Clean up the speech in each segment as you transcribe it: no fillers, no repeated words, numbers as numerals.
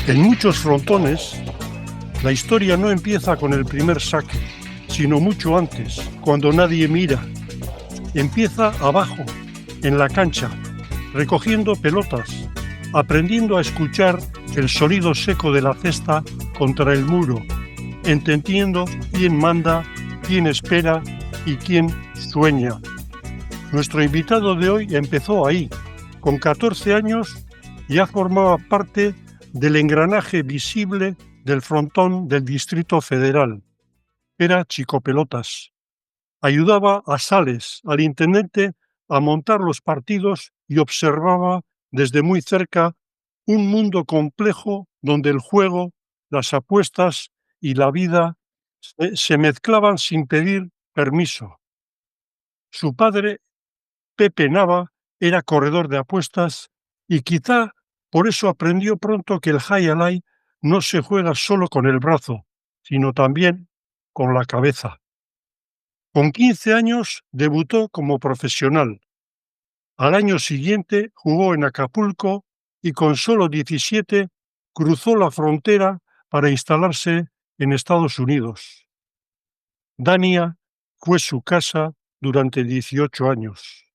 En muchos frontones, la historia no empieza con el primer saque, sino mucho antes, cuando nadie mira. Empieza abajo, en la cancha, recogiendo pelotas, aprendiendo a escuchar el sonido seco de la cesta contra el muro, entendiendo quién manda, quién espera y quién sueña. Nuestro invitado de hoy empezó ahí. Con 14 años ya formaba parte del engranaje visible del frontón del Distrito Federal. Era chicopelotas. Ayudaba a Sales, al intendente, a montar los partidos y observaba desde muy cerca un mundo complejo donde el juego, las apuestas y la vida se mezclaban sin pedir permiso. Su padre, Pepe Nava, era corredor de apuestas y quizá por eso aprendió pronto que el jai-alai no se juega solo con el brazo, sino también con la cabeza. Con 15 años debutó como profesional. Al año siguiente jugó en Acapulco y con solo 17 cruzó la frontera para instalarse en Estados Unidos. Dania fue su casa durante 18 años.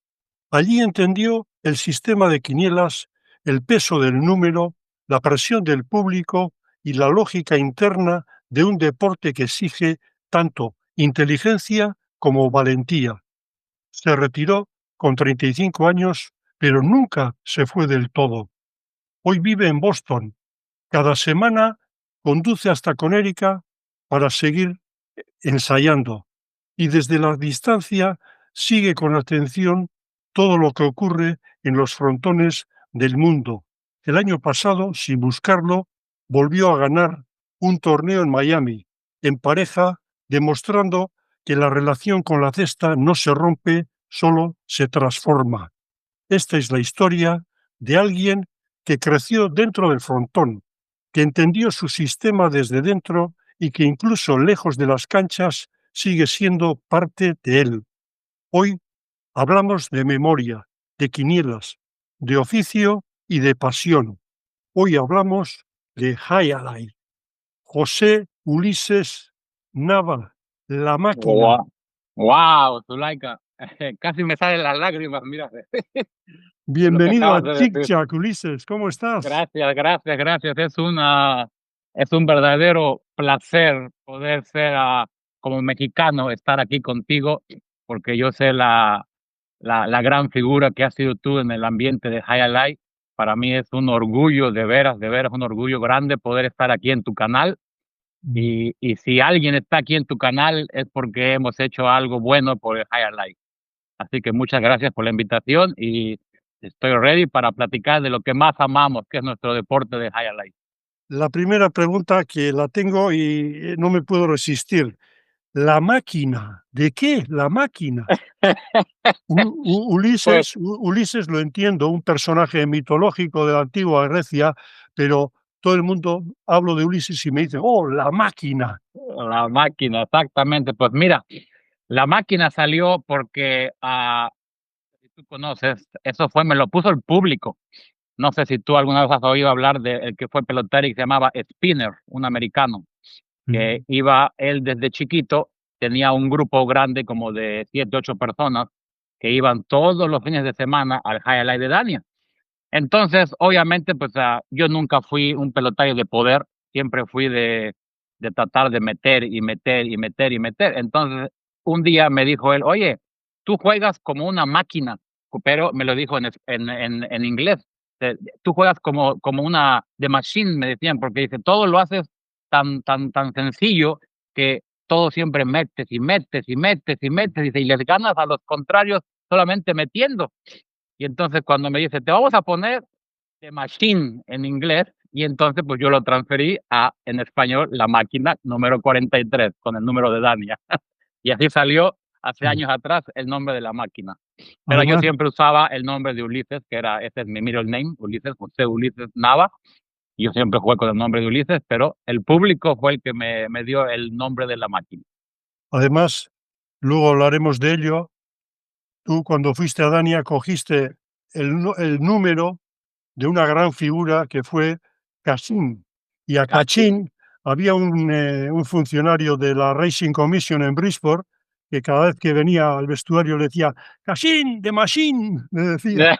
Allí entendió el sistema de quinielas, el peso del número, la presión del público y la lógica interna de un deporte que exige tanto inteligencia como valentía. Se retiró con 35 años, pero nunca se fue del todo. Hoy vive en Boston. Cada semana conduce hasta Connecticut para seguir ensayando y desde la distancia sigue con atención todo lo que ocurre en los frontones del mundo. El año pasado, sin buscarlo, volvió a ganar un torneo en Miami, en pareja, demostrando que la relación con la cesta no se rompe, solo se transforma. Esta es la historia de alguien que creció dentro del frontón, que entendió su sistema desde dentro y que incluso lejos de las canchas sigue siendo parte de él. Hoy hablamos de memoria, de quinielas, de oficio y de pasión. Hoy hablamos de jai-alai. José Ulises Nava, la máquina. Wow, Zulaika, casi me salen las lágrimas, mira, de lo que Bienvenido a acabas de Tic decir. Tac, Ulises, ¿cómo estás? Gracias. Es un verdadero placer poder ser, como mexicano, estar aquí contigo, porque yo sé la gran figura que has sido tú en el ambiente de Jai-Alai. Para mí es un orgullo, de veras, un orgullo grande poder estar aquí en tu canal. Y si alguien está aquí en tu canal es porque hemos hecho algo bueno por el Jai-Alai. Así que muchas gracias por la invitación y estoy ready para platicar de lo que más amamos, que es nuestro deporte de Jai-Alai. La primera pregunta que la tengo y no me puedo resistir. La máquina, ¿de qué? La máquina. Pues Ulises lo entiendo, un personaje mitológico de la antigua Grecia, pero todo el mundo hablo de Ulises y me dice, oh, la máquina. la máquina, exactamente. Pues mira, la máquina salió porque, si tú conoces, me lo puso el público. No sé si tú alguna vez has oído hablar del que fue pelotero y que se llamaba Spinner, un americano, que iba él desde chiquito, tenía un grupo grande como de 7, 8 personas que iban todos los fines de semana al Jai-Alai de Dania. Entonces, obviamente, pues yo nunca fui un pelotario de poder, siempre fui de tratar de meter y meter y meter y meter. Entonces, un día me dijo él, oye, tú juegas como una máquina, pero me lo dijo en inglés. Tú juegas como una de machine, me decían, porque dice, todo lo haces tan sencillo que todo siempre metes y metes y metes y metes, dice, y les ganas a los contrarios solamente metiendo. Y entonces cuando me dice, te vamos a poner The Machine en inglés, y entonces pues yo lo transferí en español, la máquina número 43, con el número de Dania. Y así salió hace años atrás el nombre de la máquina. Pero yo Además, siempre usaba el nombre de Ulises, ese es mi middle name, Ulises, José Ulises Nava. Y yo siempre jugué con el nombre de Ulises, pero el público fue el que me dio el nombre de la máquina. además, luego hablaremos de ello. Tú cuando fuiste a Dania cogiste el número de una gran figura que fue Cassim. y a Cachín había un funcionario de la Racing Commission en Bridgeport que cada vez que venía al vestuario le decía «Cachín, de machine», le decía.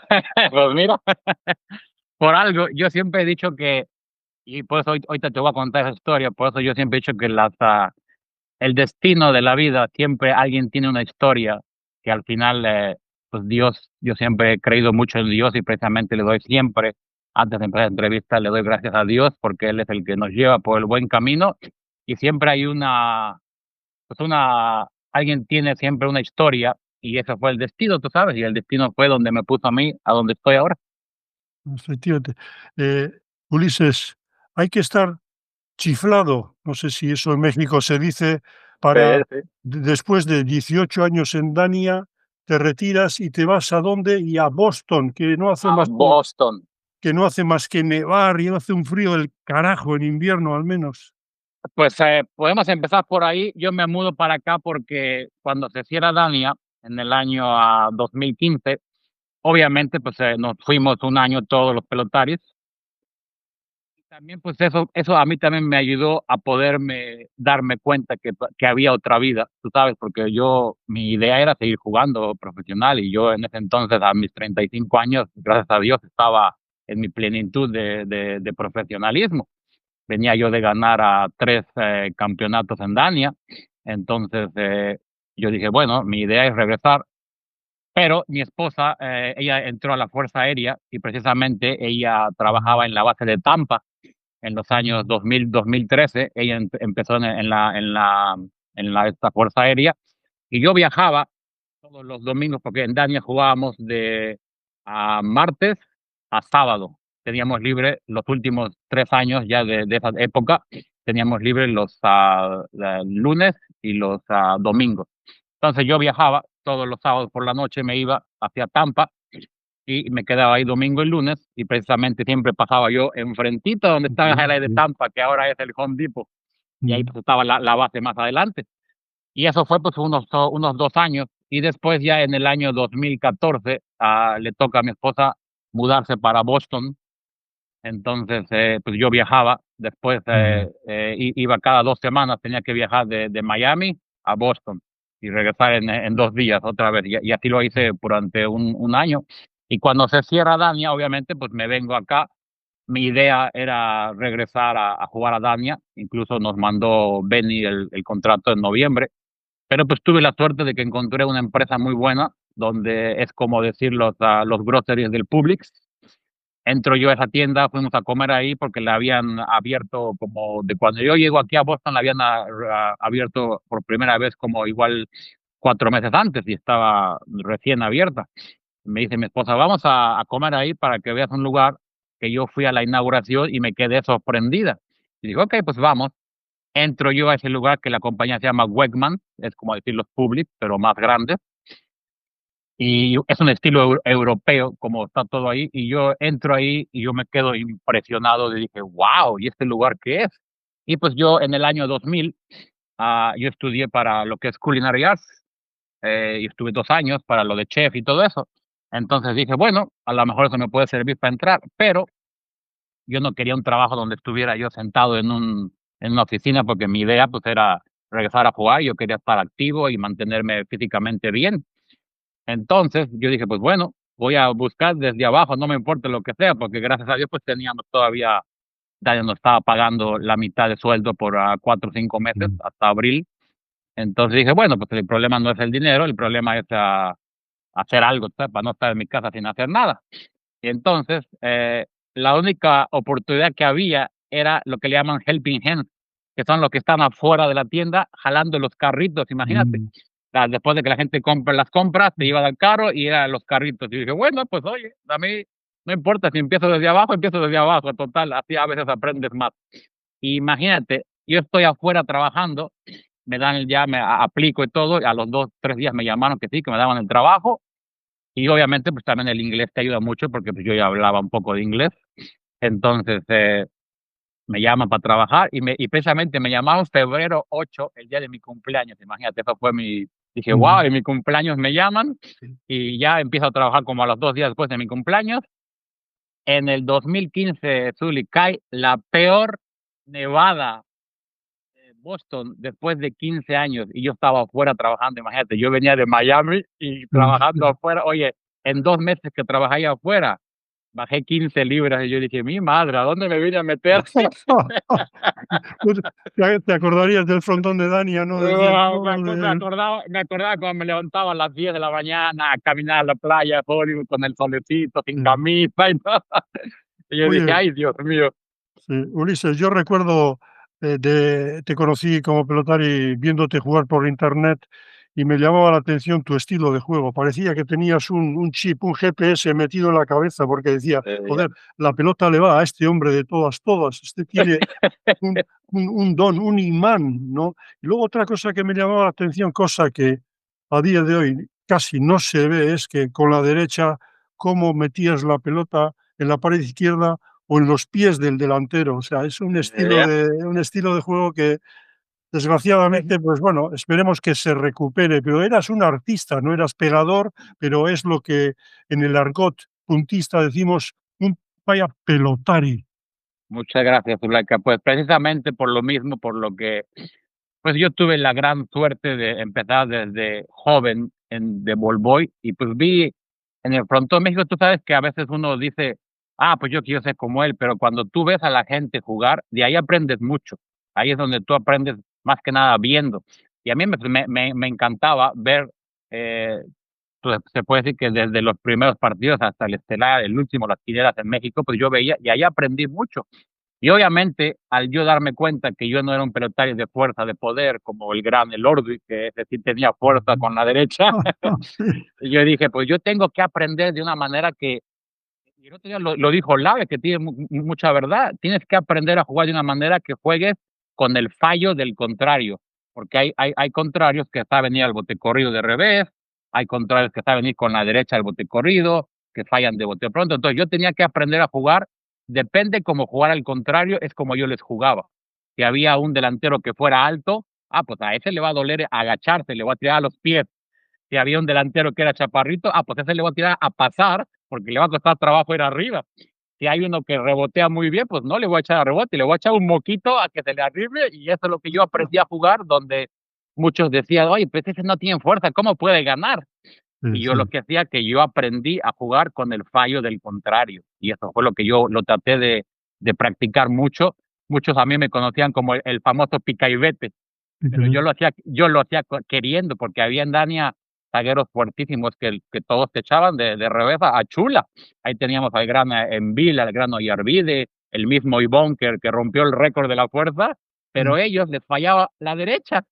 Pues mira, por algo, yo siempre he dicho que, y por eso ahorita te voy a contar esa historia, por eso yo siempre he dicho que el destino de la vida, siempre alguien tiene una historia que al final, pues Dios, yo siempre he creído mucho en Dios y precisamente le doy siempre, antes de empezar la entrevista, le doy gracias a Dios porque Él es el que nos lleva por el buen camino y siempre hay pues alguien tiene siempre una historia y ese fue el destino, tú sabes, y el destino fue donde me puso a mí, a donde estoy ahora. Efectivamente. Eh, Ulises, hay que estar chiflado, no sé si eso en México se dice, Sí, para sí. después de 18 años en Dania, te retiras y te vas ¿a dónde? Y a Boston, A Boston. que no hace más que nevar y hace un frío del carajo en invierno al menos. Pues podemos empezar por ahí. Yo me mudo para acá porque cuando se cierra Dania en el año 2015, obviamente pues nos fuimos un año todos los pelotaris. Y también pues eso a mí también me ayudó a poderme darme cuenta que había otra vida, tú sabes, porque mi idea era seguir jugando profesional y yo en ese entonces a mis 35 años, gracias a Dios, estaba en mi plenitud de profesionalismo. Venía yo de ganar a 3 campeonatos en Dania. Entonces, yo dije: "Bueno, mi idea es regresar", pero mi esposa, ella entró a la Fuerza Aérea y precisamente ella trabajaba en la base de Tampa en los años 2013. Ella empezó en esta Fuerza Aérea y yo viajaba todos los domingos, porque en Dania jugábamos de martes a sábado. Teníamos libre los últimos 3 años ya de esa época, teníamos libre los lunes y los domingos. Entonces yo viajaba todos los sábados por la noche, me iba hacia Tampa y me quedaba ahí domingo y lunes, y precisamente siempre pasaba yo enfrentito donde estaba el Highlight de Tampa, que ahora es el Home Depot, y ahí pues estaba la base más adelante. Y eso fue, pues, unos 2 años, y después ya en el año 2014, le toca a mi esposa mudarse para Boston. Entonces, pues, yo viajaba, después, iba cada 2 semanas, tenía que viajar de Miami a Boston y regresar en 2 días otra vez, y así lo hice durante un año. Y cuando se cierra Dania, obviamente, pues, me vengo acá. Mi idea era regresar a jugar a Dania, incluso nos mandó Benny el contrato en noviembre. Pero, pues, tuve la suerte de que encontré una empresa muy buena, donde es como decir los groceries del Publix. Entro yo a esa tienda, fuimos a comer ahí porque la habían abierto como de cuando yo llego aquí a Boston, la habían abierto por primera vez como igual 4 meses antes y estaba recién abierta. Me dice mi esposa: "Vamos a comer ahí para que veas un lugar que yo fui a la inauguración y me quedé sorprendida". Y digo: "Okey, pues vamos". Entro yo a ese lugar que la compañía se llama Wegmans, es como decir los Publix, pero más grande, y es un estilo europeo, como está todo ahí, y yo entro ahí y yo me quedo impresionado, y dije: "Guau, ¿y este lugar qué es?". Y pues yo en el año 2000, yo estudié para lo que es Culinary Arts, y estuve 2 años para lo de chef y todo eso. Entonces dije: "Bueno, a lo mejor eso me puede servir para entrar", pero yo no quería un trabajo donde estuviera yo sentado en una oficina, porque mi idea, pues, era regresar a jugar, yo quería estar activo y mantenerme físicamente bien. Entonces, yo dije: "Pues bueno, voy a buscar desde abajo, no me importa lo que sea", porque gracias a Dios, pues, teníamos todavía Dania nos estaba pagando la mitad de sueldo por, 4 o 5 meses, hasta abril. Entonces dije: "Bueno, pues el problema no es el dinero, el problema es, hacer algo, ¿sabes? Para no estar en mi casa sin hacer nada". Y entonces, la única oportunidad que había era lo que le llaman helping hands, que son los que están afuera de la tienda jalando los carritos, imagínate. Después de que la gente compra las compras, se iban al carro y eran los carritos. Y dije: "Bueno, pues oye, a mí no importa si empiezo desde abajo, total, así a veces aprendes más". Imagínate, yo estoy afuera trabajando, me aplico y todo, y a los 2, 3 días me llamaron que sí, que me daban el trabajo, y obviamente, pues, también el inglés te ayuda mucho porque, pues, yo ya hablaba un poco de inglés. Entonces, me llaman para trabajar y precisamente me llamaron febrero 8, el día de mi cumpleaños, imagínate, eso fue dije: "Guau, en mi cumpleaños me llaman", y ya empiezo a trabajar como a los 2 días después de mi cumpleaños. En el 2015, Zuli, cae la peor Nevada, Boston, después de 15 años, y yo estaba afuera trabajando, imagínate, yo venía de Miami y trabajando afuera, oye, en 2 meses que trabajé ahí afuera, bajé 15 libras y yo dije, mi madre, ¿a dónde me vine a meter? Pues, te acordarías del frontón de Dania, ¿no? Decías, joder. Me acordaba cuando me levantaba a las 10 de la mañana a caminar a la playa, Hollywood, con el solecito, sin Sí. camisa y todo. Y yo dije, Oye, ay, Dios mío. sí, Ulises, yo recuerdo, te conocí como pelotari viéndote jugar por internet y me llamaba la atención tu estilo de juego. Parecía que tenías un chip, un GPS metido en la cabeza porque decía, Eh, joder, la pelota le va a este hombre de todas, todas. Este tiene un, un don, un imán, ¿no? Y luego otra cosa que me llamaba la atención, cosa que a día de hoy casi no se ve, es que con la derecha, cómo metías la pelota en la pared izquierda o en los pies del delantero. O sea, es eh, un estilo de juego que desgraciadamente, pues bueno, esperemos que se recupere, pero eras un artista, no eras pegador, pero es lo que en el argot puntista decimos un vaya pelotari. Muchas gracias, Zuleika. Pues precisamente por lo mismo, por lo que pues yo tuve la gran suerte de empezar desde joven de ball boy y pues vi en el Frontón México, tú sabes que a veces uno dice, ah, pues yo quiero ser como él, pero cuando tú ves a la gente jugar, de ahí aprendes mucho. Ahí es donde tú aprendes más que nada viendo. Y a mí me encantaba ver, eh, pues, se puede decir que desde los primeros partidos hasta el estelar, el último, las quinelas en México, pues yo veía y ahí aprendí mucho. Y obviamente, al yo darme cuenta que yo no era un pelotario de fuerza, de poder, como el gran Elordi, que ese sí tenía fuerza con la derecha, yo dije, pues yo tengo que aprender de una manera que, y el otro día lo dijo Lave, que tiene mucha verdad, tienes que aprender a jugar de una manera que juegues con el fallo del contrario, porque hay contrarios que saben ir al bote corrido de revés, hay contrarios que saben ir con la derecha al bote corrido, que fallan de bote pronto, entonces yo tenía que aprender a jugar, depende cómo jugar al contrario, es como yo les jugaba. Si había un delantero que fuera alto, ah, pues a ese le va a doler agacharse, le va a tirar a los pies. Si había un delantero que era chaparrito, ah, pues ese le va a tirar a pasar, porque le va a costar trabajo ir arriba. Si hay uno que rebotea muy bien, pues no le voy a echar a rebote, le voy a echar un moquito a que se le arribe, y eso es lo que yo aprendí a jugar, donde muchos decían, oye, pues ese no tiene fuerza, ¿cómo puede ganar? Sí, Y yo lo sí, que hacía, que yo aprendí a jugar con el fallo del contrario, y eso fue lo que yo lo traté de practicar mucho. Muchos a mí me conocían como el famoso pica y vete, pero yo lo hacía queriendo, porque había en Dania zagueros fuertísimos que todos te echaban de revés a Chula. Ahí teníamos al gran Envila, al gran Oyarbide, el mismo Ivonne que rompió el récord de la fuerza, sí, pero ellos les fallaba la derecha.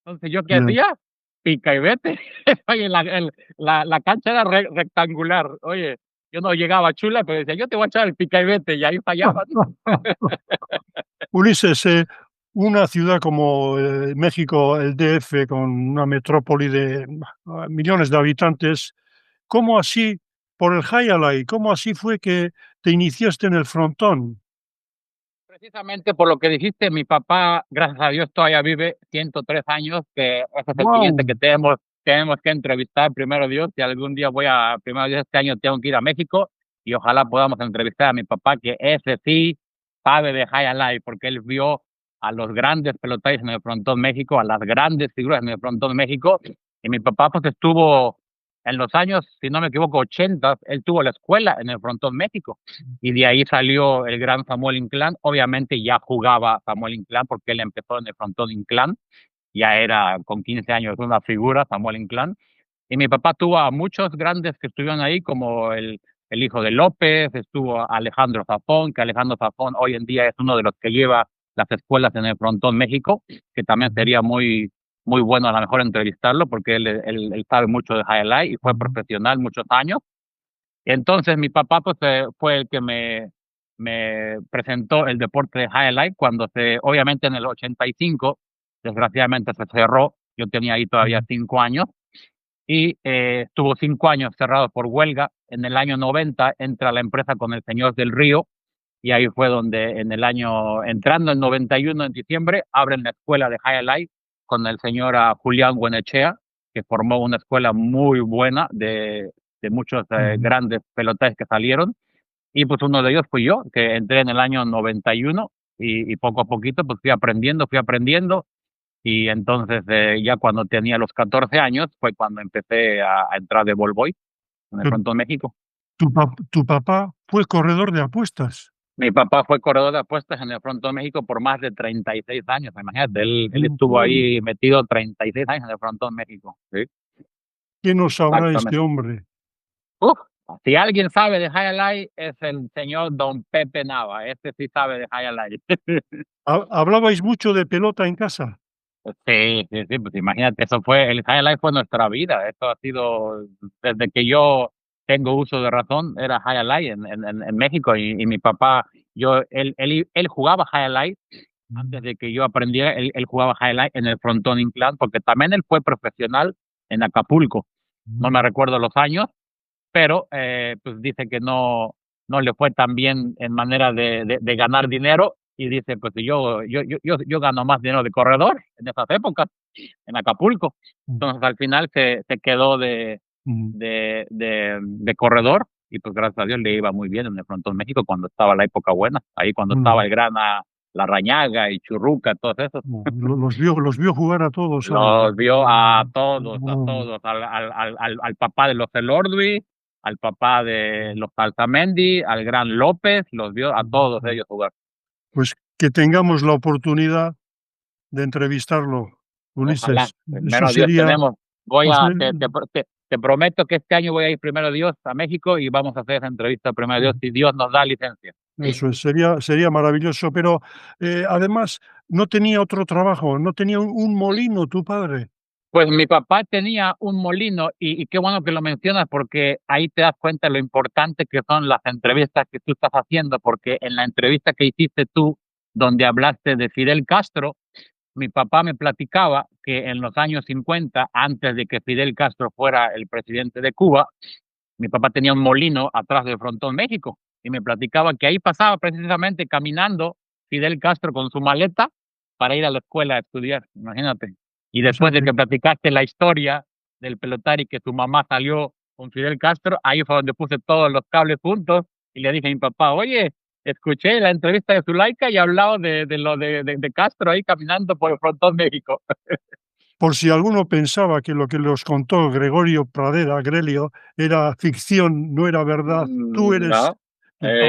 Entonces, ¿yo qué ya. hacía? Pica y vete. Oye, la cancha era rectangular. Oye, yo no llegaba a Chula, pero decía, yo te voy a echar el pica y vete, y ahí fallaban. Ulises, una ciudad como México, el DF, con una metrópoli de millones de habitantes, ¿cómo así, por el Highlight, cómo así fue que te iniciaste en el frontón? Precisamente por lo que dijiste, mi papá, gracias a Dios, todavía vive 103 años, que ese es el siguiente ¡Wow! que tenemos que entrevistar, primero Dios, y algún día primero Dios, este año tengo que ir a México, y ojalá podamos entrevistar a mi papá, que ese sí sabe de High Alive, porque él vio a los grandes pelotaris en el Frontón México, a las grandes figuras en el Frontón México, y mi papá pues estuvo en los años, si no me equivoco, 80, él tuvo la escuela en el Frontón México, y de ahí salió el gran Samuel Inclán. Obviamente ya jugaba Samuel Inclán porque él empezó en el frontón Inclán, ya era con 15 años una figura Samuel Inclán. Y mi papá tuvo a muchos grandes que estuvieron ahí, como el hijo de López, estuvo Alejandro Zafón, que Alejandro Zafón hoy en día es uno de los que lleva las escuelas en el Frontón México, que también sería muy bueno a lo mejor entrevistarlo, porque él sabe mucho de highlight y fue profesional muchos años. Entonces mi papá pues fue el que me presentó el deporte de highlight cuando obviamente en el 85, desgraciadamente se cerró, yo tenía ahí todavía 5 años, y estuvo 5 años cerrado por huelga. En el año 90 entra la empresa con el señor del Río, y ahí fue donde entrando en 91 en diciembre, abren la escuela de highlight con el señor Julián Buenechea, que formó una escuela muy buena de muchos grandes pelotaris que salieron, y pues uno de ellos fui yo, que entré en el año 91, y poco a poquito pues fui aprendiendo y entonces ya cuando tenía los 14 años fue cuando empecé a entrar de ball boy en el Pero Frontón México. tu papá fue corredor de apuestas. Mi papá fue corredor de apuestas en el Frontón México por más de 36 años, imagínate, él estuvo Ujú. ahí metido 36 años en el Frontón México. Sí, ¿Qué no sabrá este exactamente. hombre? Uf, si alguien sabe de highlight es el señor Don Pepe Nava, este sí sabe de highlight. ¿Hablabais mucho de pelota en casa? Sí, sí, sí, pues imagínate, eso fue, el highlight fue nuestra vida, eso ha sido, desde que yo tengo uso de razón, era highlight en México y mi papá, él jugaba highlight antes Mm, de que yo aprendiera, él jugaba highlight en el Frontón Inclán, porque también él fue profesional en Acapulco, no mm. me recuerdo los años, pero pues dice que no le fue tan bien en manera de ganar dinero y dice, pues yo gano más dinero de corredor en esas épocas, en Acapulco. Mm, Entonces al final se quedó mm, de corredor y pues gracias a Dios le iba muy bien en el Frontón México cuando estaba la época buena, ahí cuando estaba mm, el gran Larrañaga y Churruca, todos esos. los vio jugar a todos ahí. Los vio a Mm, todos, al papá de los Elordui, al papá de los Altamendi, al gran López, los vio a todos mm. ellos jugar. Pues que tengamos la oportunidad de entrevistarlo, Ojalá, Ulises. Eso primero Dios sería, tenemos, pues, te prometo que este año voy a ir primero Dios a México y vamos a hacer esa entrevista primero Dios si Dios nos da licencia. eso es, sería maravilloso, pero, además, no tenía otro trabajo, no tenía un molino tu padre. Pues mi papá tenía un molino y qué bueno que lo mencionas porque ahí te das cuenta de lo importante que son las entrevistas que tú estás haciendo, porque en la entrevista que hiciste tú, donde hablaste de Fidel Castro, mi papá me platicaba que en los años 50, antes de que Fidel Castro fuera el presidente de Cuba, mi papá tenía un molino atrás del Frontón México y me platicaba que ahí pasaba precisamente caminando Fidel Castro con su maleta para ir a la escuela a estudiar, imagínate. Y O sea después de que que platicaste la historia del pelotari que tu mamá salió con Fidel Castro, ahí fue donde puse todos los cables juntos y le dije a mi papá, oye, escuché la entrevista de Zulaika y hablaba de lo de Castro ahí caminando por el Frontón México. por si alguno pensaba que lo que nos contó Gregorio Pradera, Grelio, era ficción, no era verdad, tú eres No,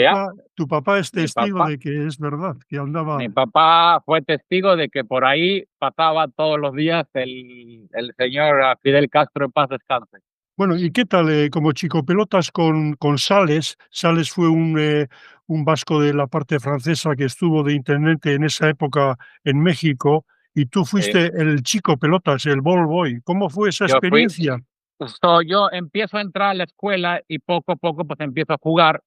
ya, tu papá es mi testigo papá de que es verdad, que andaba. Mi papá fue testigo de que por ahí pasaba todos los días el señor Fidel Castro en paz descanse. Bueno, ¿y qué tal, como chico pelotas con Sales? Sales fue un vasco de la parte francesa que estuvo de intendente en esa época en México, y tú Sí. fuiste el chico pelotas, el ball boy. ¿Cómo fue esa Yo fui, experiencia? yo empiezo a entrar a la escuela y poco a poco pues empiezo a jugar.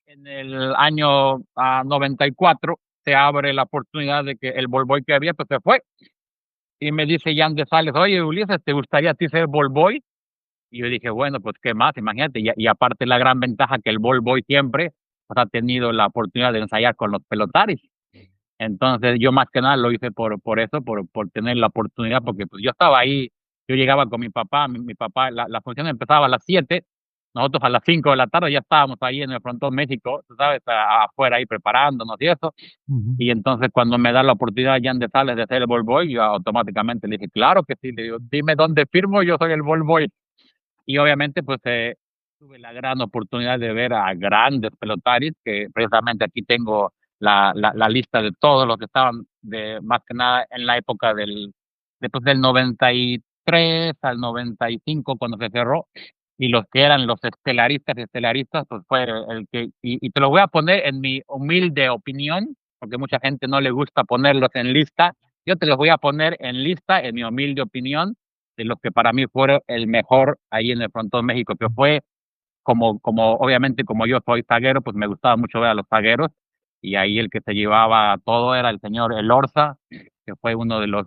En el año 94 se abre la oportunidad de que el ball boy que había pues se fue y me dice Jan de Sales, oye Ulises, ¿te gustaría a ti ser ball boy? Y yo dije, bueno, pues qué más, imagínate, y aparte la gran ventaja que el ball boy siempre pues, ha tenido la oportunidad de ensayar con los pelotaris. Entonces yo más que nada lo hice por eso, por tener la oportunidad, porque pues yo estaba ahí, yo llegaba con mi papá, mi papá, la función empezaba a las 7, nosotros a las 5 de la tarde ya estábamos ahí en el Frontón México, tú sabes, afuera ahí preparándonos y eso, Ujú. y entonces cuando me da la oportunidad Jan de Sales de hacer el ball boy, yo automáticamente le dije, claro que sí, le digo, dime dónde firmo, yo soy el ball boy. Y obviamente, pues, tuve la gran oportunidad de ver a grandes pelotaris, que precisamente aquí tengo la lista de todos los que estaban de más que nada en la época después del 93 al 95 cuando se cerró, y los que eran los estelaristas, pues fue el que y te lo voy a poner en mi humilde opinión, porque mucha gente no le gusta ponerlos en lista. Yo te los voy a poner en lista, en mi humilde opinión, de los que para mí fueron el mejor ahí en el Frontón México, que fue como obviamente como yo soy zaguero, pues me gustaba mucho ver a los zagueros, y ahí el que se llevaba todo era el señor Elorza, que fue uno de los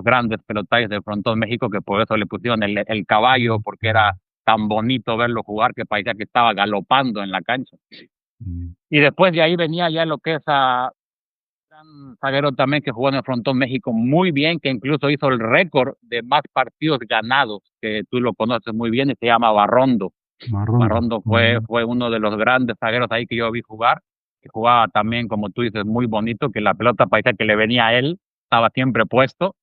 grandes pelotaris del Frontón México, que por eso le pusieron el caballo, porque era tan bonito verlo jugar que parecía que estaba galopando en la cancha. Mm. Y después de ahí venía ya lo que es gran zaguero también que jugó en el Frontón México muy bien, que incluso hizo el récord de más partidos ganados, que tú lo conoces muy bien, y se llama Barrondo. Marrondo. Barrondo fue, Mm. fue uno de los grandes zagueros ahí que yo vi jugar. que jugaba también, como tú dices, muy bonito, que la pelota parecía que le venía a él, estaba siempre puesto.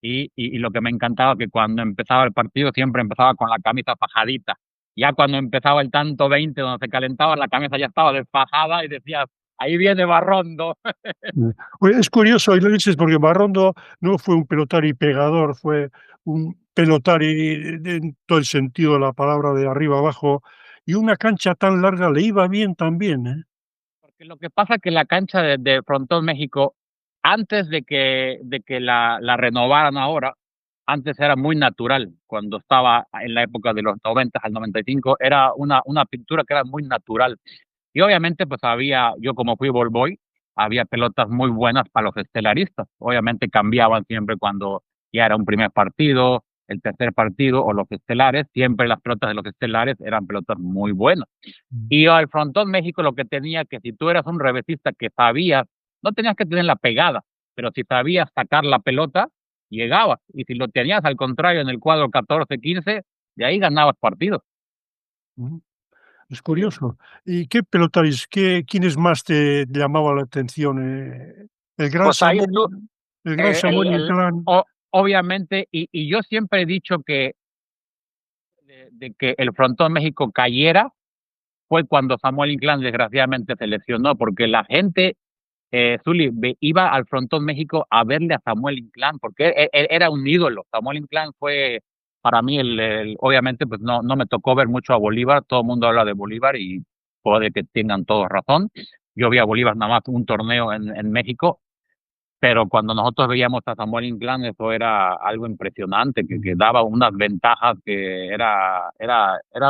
Y lo que me encantaba que cuando empezaba el partido siempre empezaba con la camisa fajadita. Ya cuando empezaba el tanto 20 donde se calentaba, la camisa ya estaba desfajada y decía, ahí viene Barrondo. Oye, es curioso, y lo dices porque Barrondo no fue un pelotari pegador, fue un pelotari en todo el sentido de la palabra, de arriba abajo, y una cancha tan larga le iba bien también, ¿eh? Porque lo que pasa es que la cancha de Frontón México, antes de que la renovaran ahora, antes era muy natural. Cuando estaba en la época de los 90 al 95, era una pintura que era muy natural. Y obviamente, pues había, yo como fui ball boy, había pelotas muy buenas para los estelaristas. Obviamente cambiaban siempre cuando ya era un primer partido, el tercer partido o los estelares. Siempre las pelotas de los estelares eran pelotas muy buenas. Mm. Y al Frontón México lo que tenía que si tú eras un revestista que sabías, no tenías que tener la pegada, pero si sabías sacar la pelota, llegabas. Y si lo tenías al contrario en el cuadro 14-15, de ahí ganabas partidos. Ujú. Es curioso. ¿Y qué pelotaris, quiénes más te llamaban la atención? Pues ahí tú, El gran Samuel Inclán. obviamente, y yo siempre he dicho que de que el Frontón México cayera fue cuando Samuel Inclán desgraciadamente se lesionó, porque la gente, Zuli, iba al Frontón México a verle a Samuel Inclán, porque era un ídolo. Samuel Inclán fue para mí, obviamente, pues no me tocó ver mucho a Bolívar, todo el mundo habla de Bolívar y puede que tengan todos razón. Yo vi a Bolívar nada más un torneo en México, pero cuando nosotros veíamos a Samuel Inclán, eso era algo impresionante, que daba unas ventajas que era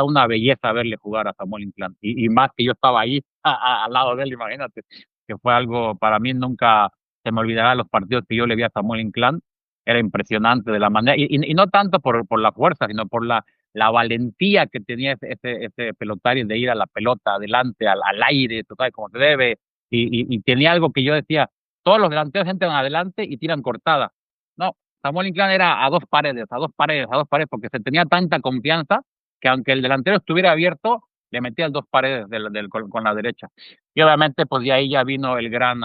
una belleza verle jugar a Samuel Inclán. Y más que yo estaba ahí al lado de él, imagínate, que fue algo, para mí nunca se me olvidará los partidos que yo le vi a Samuel Inclán. Era impresionante de la manera, y no tanto por la fuerza, sino por la valentía que tenía ese pelotario de ir a la pelota adelante, al aire, tú sabes, como se debe. Y tenía algo que yo decía, todos los delanteros entran adelante y tiran cortada. No, Samuel Inclán era a dos paredes, a dos paredes, a dos paredes, porque se tenía tanta confianza que aunque el delantero estuviera abierto, le metía dos paredes con la derecha. Y obviamente, pues de ahí ya vino el gran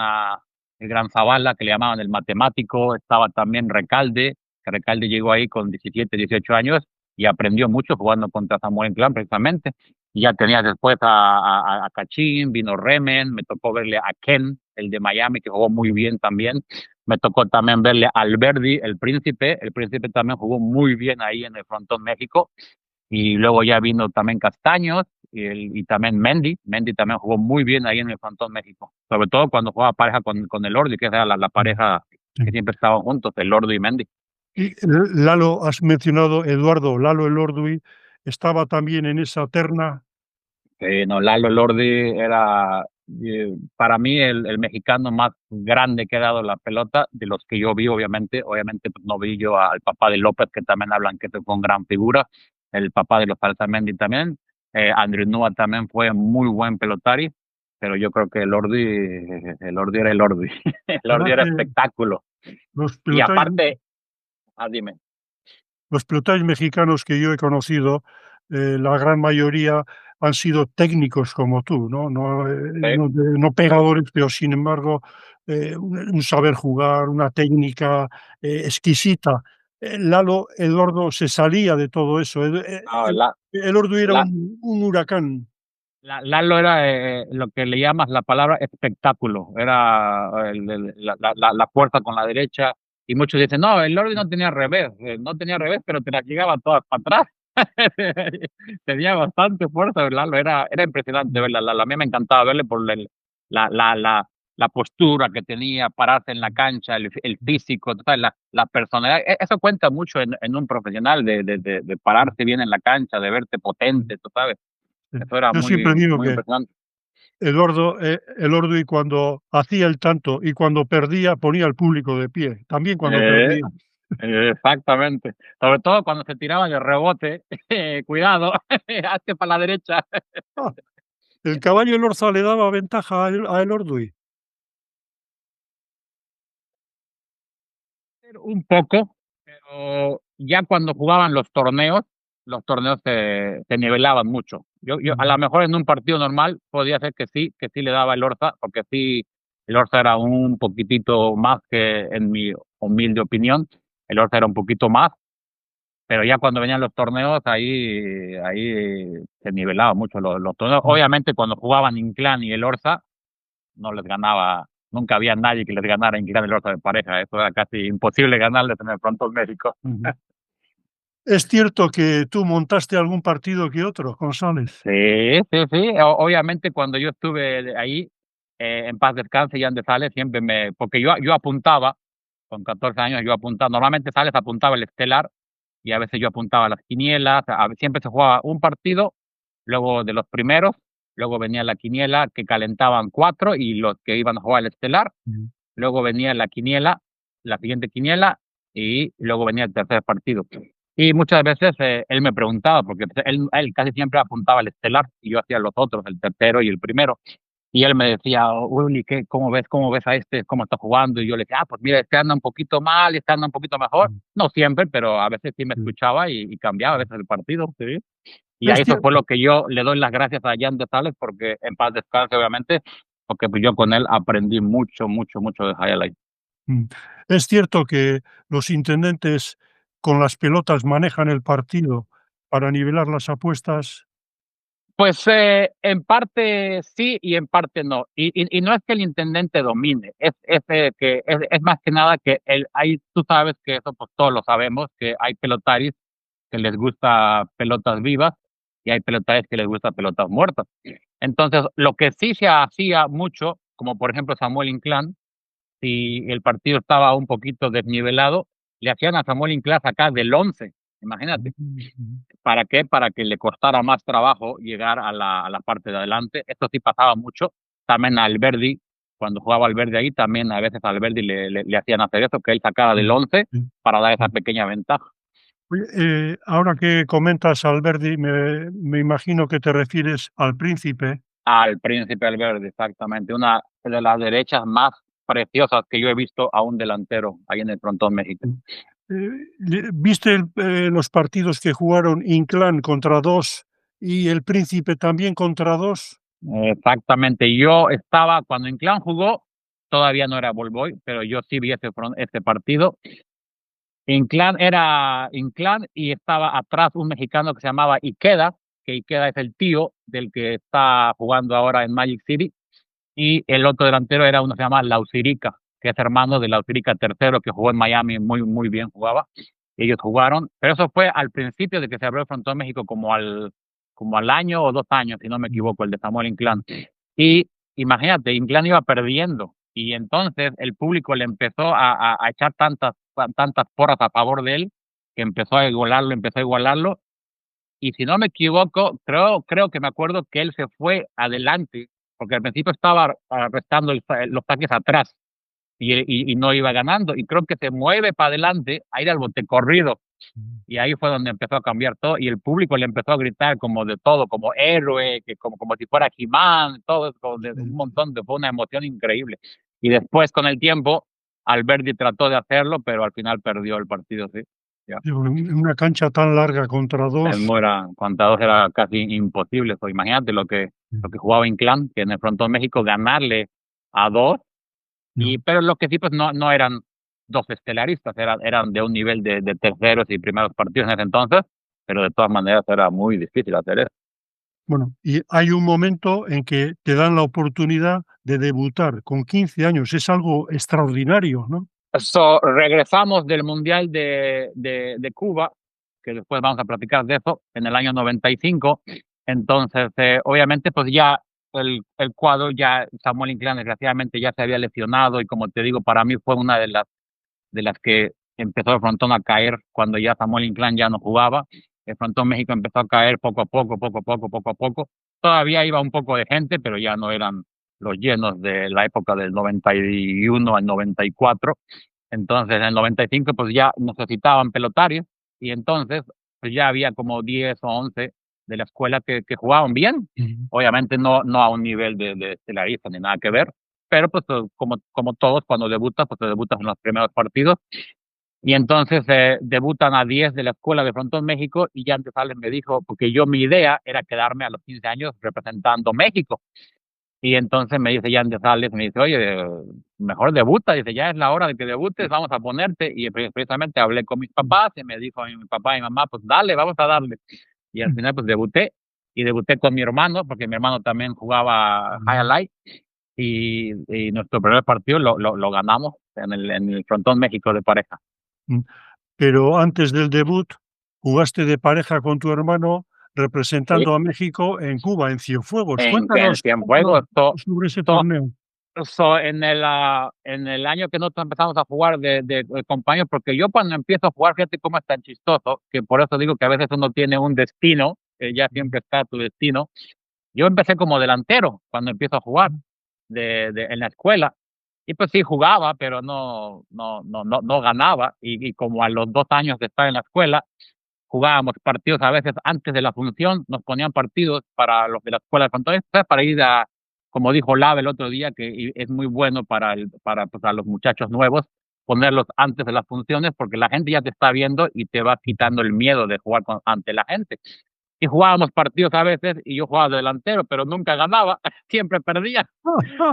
Zavala, que le llamaban el matemático, estaba también Recalde, que Recalde llegó ahí con 17, 18 años y aprendió mucho jugando contra Samuel Inclán precisamente. Y ya tenías después a Cachín, vino Remen, me tocó verle a Ken, el de Miami, que jugó muy bien también. Me tocó también verle a Alberdi, el príncipe también jugó muy bien ahí en el Frontón México. Y luego ya vino también Castaños y también Mendy también jugó muy bien ahí en el Frontón México. Sobre todo cuando jugaba pareja con el Ordi, que era la pareja que Sí. siempre estaban juntos, el Ordi y Mendy. Y Lalo, has mencionado Eduardo Lalo Elorduy, estaba también en esa terna. No, Lalo Elordi era para mí el mexicano más grande que ha dado la pelota, de los que yo vi, obviamente pues, no vi yo al papá de López, que también hablan que fue una gran figura, el papá de los Alzamendi también, Andrew Nua también fue muy buen pelotari, pero yo creo que el Ordi era el Ordi, el Ordi ¿Verdad era que espectáculo, los y pelotaris aparte, dime. los pelotaris mexicanos que yo he conocido, la gran mayoría han sido técnicos como tú, ¿no? No pegadores, pero sin embargo, un saber jugar, una técnica, exquisita. Lalo Eduardo se salía de todo eso. No, la, Elordo era la, un huracán. Lalo era lo que le llamas la palabra espectáculo, era la fuerza con la derecha, y muchos dicen, no, el Lordi no tenía revés, pero te las llegaba todas para atrás. Tenía bastante fuerza, Lalo, era impresionante verla, Lalo. A mí me encantaba verle por la, la, la, la postura que tenía, pararse en la cancha, el físico, total, la personalidad. Eso cuenta mucho en un profesional, de pararse bien en la cancha, de verte potente, tú sabes. Eso era Yo siempre muy, digo muy que impresionante. Elordo y cuando hacía el tanto y cuando perdía ponía al público de pie, también cuando Eh, perdía. exactamente. Sobre todo cuando se tiraba de rebote. Cuidado, hazte para la derecha. Ah, el caballo Elorza le daba ventaja a Elorduy. Un poco, pero ya cuando jugaban los torneos se nivelaban mucho. Yo a lo mejor en un partido normal podía ser que sí le daba el Orza, porque sí, el Orza era un poquitito más que, en mi humilde opinión, el Orza era un poquito más, pero ya cuando venían los torneos, ahí se nivelaba mucho los torneos. Obviamente cuando jugaban Inclán y el Orza, no les ganaba, nunca había nadie que les ganara Inclán y el Orza de pareja, eso era casi imposible ganarles en el Frontón México. ¿Es cierto que tú montaste algún partido que otro, González? Sí, sí, sí. Obviamente cuando yo estuve ahí, en paz descanse, Jan de Sales, siempre porque yo apuntaba, con 14 años yo apuntaba, normalmente Sales apuntaba el estelar y a veces yo apuntaba las quinielas, siempre se jugaba un partido, luego de los primeros, luego venía la quiniela que calentaban 4 y los que iban a jugar el estelar, luego venía la quiniela, la siguiente quiniela y luego venía el tercer partido. Y muchas veces él me preguntaba, porque él casi siempre apuntaba al estelar y yo hacía los otros, el tercero y el primero. Y él me decía, Uli, cómo ves a este, cómo está jugando? Y yo le decía, pues mira, este anda un poquito mal, este anda un poquito mejor. No siempre, pero a veces sí me escuchaba y cambiaba a veces el partido. ¿Sí? Y a Es eso cier- fue lo que yo le doy las gracias a Jan de Sales, porque en paz descanse, obviamente, porque pues yo con él aprendí mucho, mucho, mucho de highlight. mm, es cierto que los intendentes con las pelotas manejan el partido para nivelar las apuestas. Pues en parte sí y en parte no. Y no es que el intendente domine, es más que nada que tú sabes que eso pues todos lo sabemos, que hay pelotaris que les gusta pelotas vivas y hay pelotaris que les gusta pelotas muertas. Entonces, lo que sí se hacía mucho, como por ejemplo Samuel Inclán, si el partido estaba un poquito desnivelado, le hacían a Samuel Inclán sacar del 11, imagínate. ¿Para qué? Para que le costara más trabajo llegar a la parte de adelante. Esto sí pasaba mucho. También a Alberdi, cuando jugaba Alberdi ahí, también a veces a Alberdi le hacían hacer eso, que él sacara del 11 para dar esa pequeña ventaja. Oye, ahora que comentas Alberdi, me imagino que te refieres al Príncipe. Al Príncipe Alberdi, exactamente. Una de las derechas más preciosas que yo he visto a un delantero ahí en el Frontón México. ¿Viste los partidos que jugaron Inclán contra 2 y el Príncipe también contra 2? Exactamente. Yo estaba, cuando Inclán jugó, todavía no era ball boy, pero yo sí vi ese partido. Inclán era Inclán y estaba atrás un mexicano que se llamaba Ikeda, que Ikeda es el tío del que está jugando ahora en Magic City, y el otro delantero era uno que se llama Lausirica, que es hermano de Lausirica tercero, que jugó en Miami, muy, muy bien jugaba. Ellos jugaron, pero eso fue al principio de que se abrió el Frontón México, como al año o 2 años, si no me equivoco, el de Samuel Inclán. Y imagínate, Inclán iba perdiendo, y entonces el público le empezó a echar tantas porras a favor de él, que empezó a igualarlo, y si no me equivoco, creo que me acuerdo que él se fue adelante, porque al principio estaba restando los saques atrás y no iba ganando, y creo que se mueve para adelante a ir al bote corrido, y ahí fue donde empezó a cambiar todo, y el público le empezó a gritar como de todo, como héroe, que como si fuera He-Man, todo, un montón fue una emoción increíble. Y después, con el tiempo, Alberti trató de hacerlo, pero al final perdió el partido, sí. Ya. Digo, en una cancha tan larga contra 2. Contra dos era casi imposible. Pues imagínate lo que jugaba Inclán, que en el Frontón México ganarle a dos, No, pero lo que sí, pues no eran dos estelaristas, eran de un nivel de terceros y primeros partidos en ese entonces, pero de todas maneras era muy difícil hacer eso. bueno, y hay un momento en que te dan la oportunidad de debutar con 15 años, es algo extraordinario, ¿no? Regresamos del Mundial de Cuba, que después vamos a platicar de eso, en el año 95. Entonces, obviamente, pues ya el cuadro, ya Samuel Inclán desgraciadamente ya se había lesionado y como te digo, para mí fue una de las que empezó el frontón a caer cuando ya Samuel Inclán ya no jugaba. El frontón México empezó a caer poco a poco, poco a poco, poco a poco. Todavía iba un poco de gente, pero ya no eran los llenos de la época del 91 al 94. Entonces, en el 95, pues ya necesitaban pelotarios y entonces pues ya había como 10 o 11 de la escuela que jugaban bien. Obviamente no a un nivel de estelarista ni nada que ver, pero pues como todos cuando debutas, pues te debutas en los primeros partidos Y entonces debutan a 10 de la escuela de Frontón México y Jan de Sales me dijo, porque mi idea era quedarme a los 15 años representando México. Y entonces me dice Jan de Sales, me dice, oye, mejor debuta, dice, ya es la hora de que debutes, vamos a ponerte. Y precisamente hablé con mis papás y me dijo mi papá y mi mamá, pues dale, vamos a darle. Y al final pues debuté y debuté con mi hermano, porque mi hermano también jugaba Highlight y nuestro primer partido lo ganamos en el Frontón México de pareja. Pero antes del debut, jugaste de pareja con tu hermano Sí, representando a México en Cuba, en Cienfuegos. en Cuéntanos Cienfuegos, sobre ese torneo. en el año que nosotros empezamos a jugar de compañeros, porque yo cuando empiezo a jugar, fíjate cómo es tan chistoso, que por eso digo que a veces uno tiene un destino, ya siempre está tu destino. Yo empecé como delantero cuando empiezo a jugar en la escuela. Y pues sí jugaba, pero no ganaba. Y como a los 2 años de estar en la escuela, jugábamos partidos a veces antes de la función, nos ponían partidos para los de la escuela. Entonces, para ir como dijo Lave el otro día, que es muy bueno para los muchachos nuevos, ponerlos antes de las funciones, porque la gente ya te está viendo y te va quitando el miedo de jugar ante la gente. Y jugábamos partidos a veces y yo jugaba de delantero, pero nunca ganaba, siempre perdía.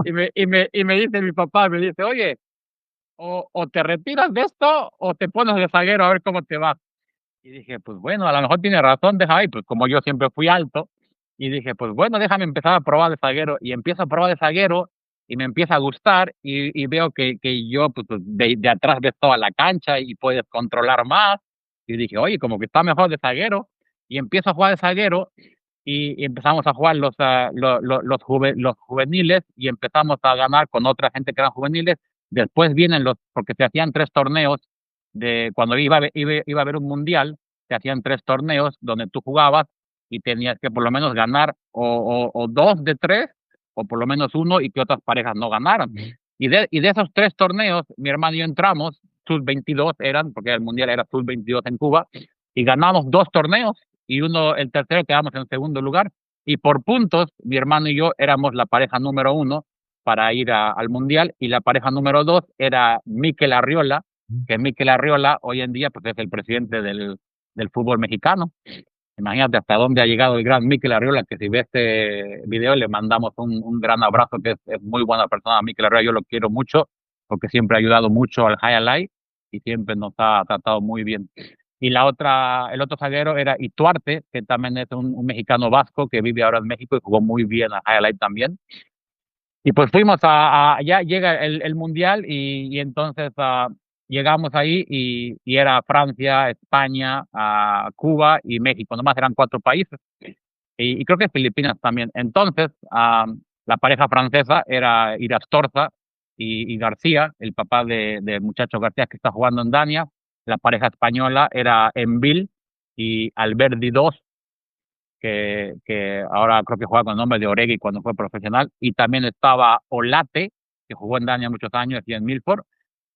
Y me dice mi papá, me dice, oye, o te retiras de esto o te pones de zaguero a ver cómo te va. Y dije, pues bueno, a lo mejor tiene razón, deja ahí, pues como yo siempre fui alto, y dije, pues bueno, déjame empezar a probar de zaguero, y empiezo a probar de zaguero, y me empieza a gustar, y veo que yo, pues de atrás ves toda la cancha y puedes controlar más, y dije, oye, como que está mejor de zaguero, y empiezo a jugar de zaguero, y empezamos a jugar los juveniles, y empezamos a ganar con otra gente que eran juveniles, después vienen porque se hacían 3 torneos, cuando iba a haber un mundial, se hacían 3 torneos donde tú jugabas y tenías que por lo menos ganar o 2 de 3, o por lo menos uno, y que otras parejas no ganaran. Y de esos 3 torneos, mi hermano y yo entramos, sub-22 eran, porque el mundial era sub-22 en Cuba, y ganamos 2 torneos, y el tercero quedamos en segundo lugar. Y por puntos, mi hermano y yo éramos la pareja número 1 para ir al mundial, y la pareja número 2 era Mikel Arriola, que Mikel Arriola hoy en día pues es el presidente del fútbol mexicano. Imagínate hasta dónde ha llegado el gran Mikel Arriola, que si ve este video le mandamos un gran abrazo, que es muy buena persona. Mikel Arriola yo lo quiero mucho, porque siempre ha ayudado mucho al Highlight y siempre nos ha tratado muy bien. Y el otro zaguero era Ituarte, que también es un mexicano vasco que vive ahora en México y jugó muy bien al Highlight también. Y pues fuimos ya llega el mundial, y entonces llegamos ahí, y era Francia, España, Cuba y México, nomás eran 4 países, y creo que Filipinas también. Entonces, la pareja francesa era Irastorza y García, el papá del muchacho García que está jugando en Dania. La pareja española era Envil y Alberdi II, que ahora creo que juega con el nombre de Oregui cuando fue profesional, y también estaba Olate, que jugó en Dania muchos años y en Milford,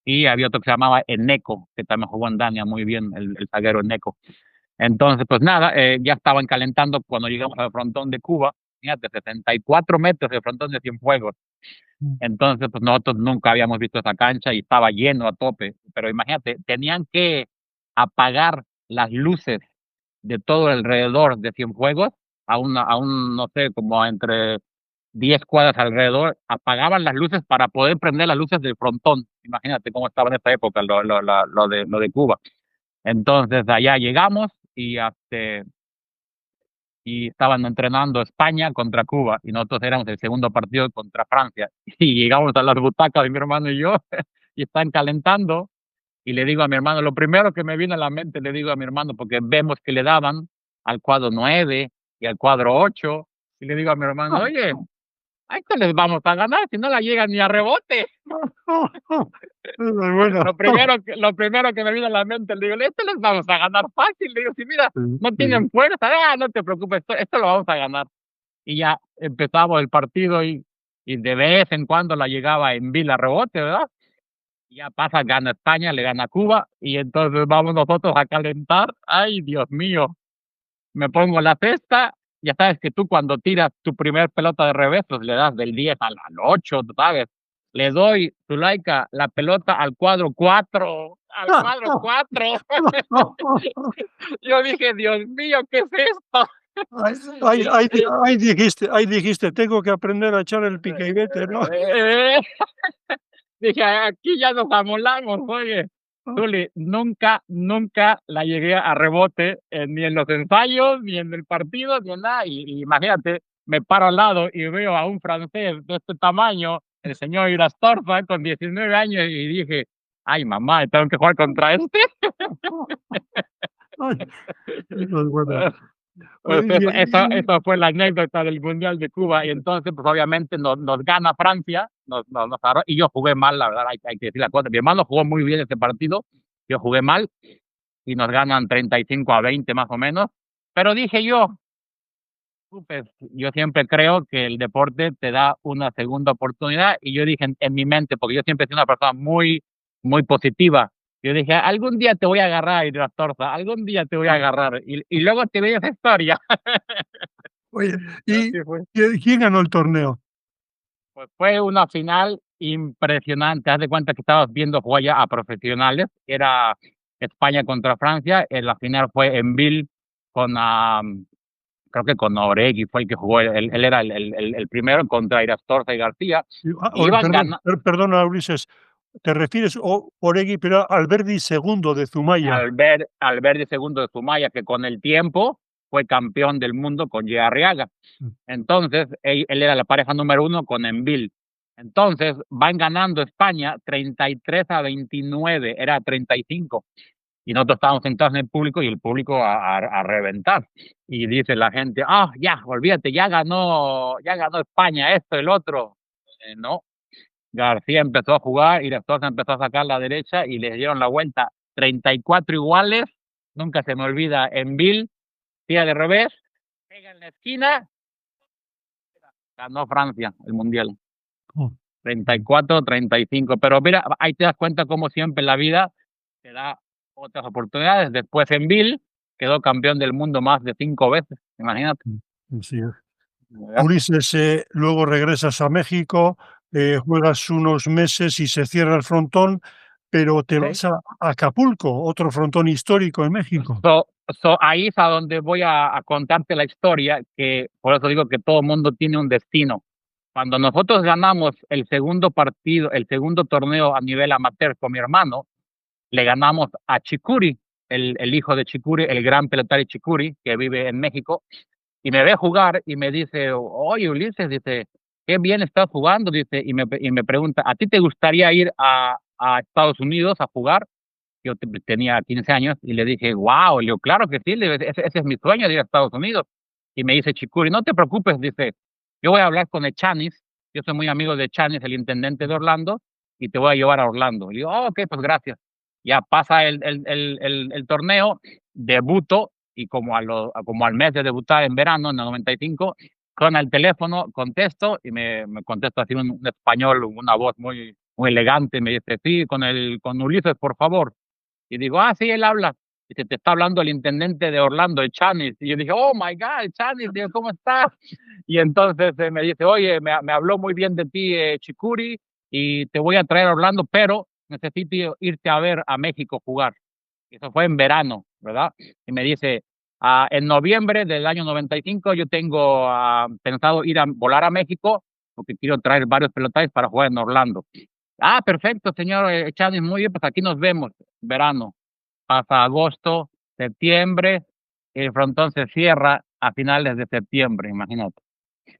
y había otro que se llamaba Eneco, que también jugó en Dania muy bien, el zaguero Eneco. Entonces, pues nada, ya estaban calentando cuando llegamos al frontón de Cuba, fíjate, 74 metros de frontón de Cienfuegos. Entonces, pues nosotros nunca habíamos visto esa cancha y estaba lleno a tope, pero imagínate, tenían que apagar las luces de todo alrededor de Cienfuegos, no sé, como entre 10 cuadras alrededor, apagaban las luces para poder prender las luces del frontón. Imagínate cómo estaba en esa época lo de Cuba. Entonces allá llegamos y estaban entrenando España contra Cuba, y nosotros éramos el segundo partido contra Francia. Y llegamos a las butacas de mi hermano y yo, y están calentando, y le digo a mi hermano, lo primero que me viene a la mente, le digo a mi hermano, porque vemos que le daban al cuadro 9 y al cuadro 8, y le digo a mi hermano, oye, a esto les vamos a ganar, si no la llegan ni a rebote. Bueno. Lo primero que me vino a la mente, le digo, esto les vamos a ganar fácil. Le digo, si mira, no tienen fuerza, no te preocupes, esto lo vamos a ganar. Y ya empezamos el partido, y de vez en cuando la llegaba en Vila rebote, ¿verdad? Y ya pasa, gana España, le gana Cuba, y entonces vamos nosotros a calentar. Ay, Dios mío, me pongo la cesta. Ya sabes que tú cuando tiras tu primer pelota de revés, pues le das del 10 al 8, ¿sabes? Le doy, Zulaika, la pelota al cuadro 4, al cuadro 4. Yo dije: "Dios mío, ¿qué es esto?". Ahí ahí Y, ahí di ahí dijiste: "Tengo que aprender a echar el pique y vete", ¿no? eh, dije: "Aquí ya nos amolamos, oye". Zuli, nunca, nunca la llegué a rebote, ni en los ensayos, ni en el partido, ni en nada. Y imagínate, me paro al lado y veo a un francés de este tamaño, el señor Irastorza, con 19 años, y dije: "Ay, mamá, tengo que jugar contra este". Ay, eso es bueno. Pues Oye, eso fue la anécdota del Mundial de Cuba. Y entonces, pues, obviamente nos gana Francia, nos agarró, y yo jugué mal, la verdad, hay que decir la cosa. Mi hermano jugó muy bien ese partido, yo jugué mal, y nos ganan 35-20 más o menos. Pero dije yo, pues, yo siempre creo que el deporte te da una segunda oportunidad, y yo dije en mi mente, porque yo siempre he sido una persona muy, muy positiva. Yo dije: "Algún día te voy a agarrar, Irastorza, algún día te voy a agarrar". Y luego te vi esa historia. oye, ¿y Así fue. quién ganó el torneo? Pues fue una final impresionante. Haz de cuenta que estabas viendo jugar ya a profesionales. Era España contra Francia. La final fue en Ville con, creo que con Oregi fue el que jugó. Él era el primero contra Irastorza y García. Y iban Perdón, ganando. perdona, Ulises, ¿te refieres Oregi, pero Alberdi segundo de Zumaya? Al ver de segundo de Zumaya, que con el tiempo fue campeón del mundo con J. Arriaga. Mm, Entonces, él era la pareja número uno con Envil. Entonces, van ganando España 33-29, era 35. Y nosotros estábamos sentados en el público, y el público a reventar. Y dice la gente: "Ah, ya, olvídate, ya ganó España, esto, el otro". No, García empezó a jugar y después empezó a sacar la derecha y les dieron la vuelta. 34 iguales, nunca se me olvida. Envil, tira de revés, pega en la esquina, ganó Francia el mundial. oh, treinta y mm, cuatro, 35. Pero mira, ahí te das cuenta cómo siempre la vida te da otras oportunidades. Después en Bill quedó campeón del mundo más de 5 veces, imagínate. sí. ¿Verdad? Ulises, luego regresas a México, juegas unos meses y se cierra el frontón, pero te Sí. vas a Acapulco, otro frontón histórico en México. So, ahí es a donde voy a contarte la historia, que por eso digo que todo mundo tiene un destino. Cuando nosotros ganamos el segundo partido, el segundo torneo a nivel amateur con mi hermano, le ganamos a Chicuri, el hijo de Chicuri, el gran pelotari Chicuri, que vive en México, y me ve jugar y me dice: "Oye, Ulises", dice: "qué bien estás jugando", dice, y me pregunta: "¿A ti te gustaría ir a Estados Unidos a jugar?". Yo tenía 15 años y le dije: "Guau", le digo: "Claro que sí", le digo: "Ese es mi sueño, de ir a Estados Unidos". Y me dice Chicuri: "No te preocupes", dice: "yo voy a hablar con Echanis, yo soy muy amigo de Echanis, el intendente de Orlando, y te voy a llevar a Orlando". Le digo: "Oh, okey, pues gracias". Ya pasa el torneo, debuto, y como al mes de debutar en verano, en el 95, suena el teléfono, contesto, y me contesta así un español, una voz muy muy elegante, me dice: "Sí, con Ulises, por favor". Y digo: "Ah, sí, él habla". Dice: "Te está hablando el intendente de Orlando, Echanis". Y yo dije: "Oh my God, Echanis", digo: "¿cómo estás?". Y entonces, me dice: "Oye, me habló muy bien de ti, Chicuri, y te voy a traer a Orlando, pero necesito irte a ver a México jugar". Eso fue en verano, ¿verdad? Y me dice: en noviembre del año 95 yo tengo, pensado ir a volar a México, porque quiero traer varios pelotaris para jugar en Orlando". "Ah, perfecto, señor, Chavis, muy bien, pues aquí nos vemos". Verano, pasa agosto, septiembre, el frontón se cierra a finales de septiembre, imagínate.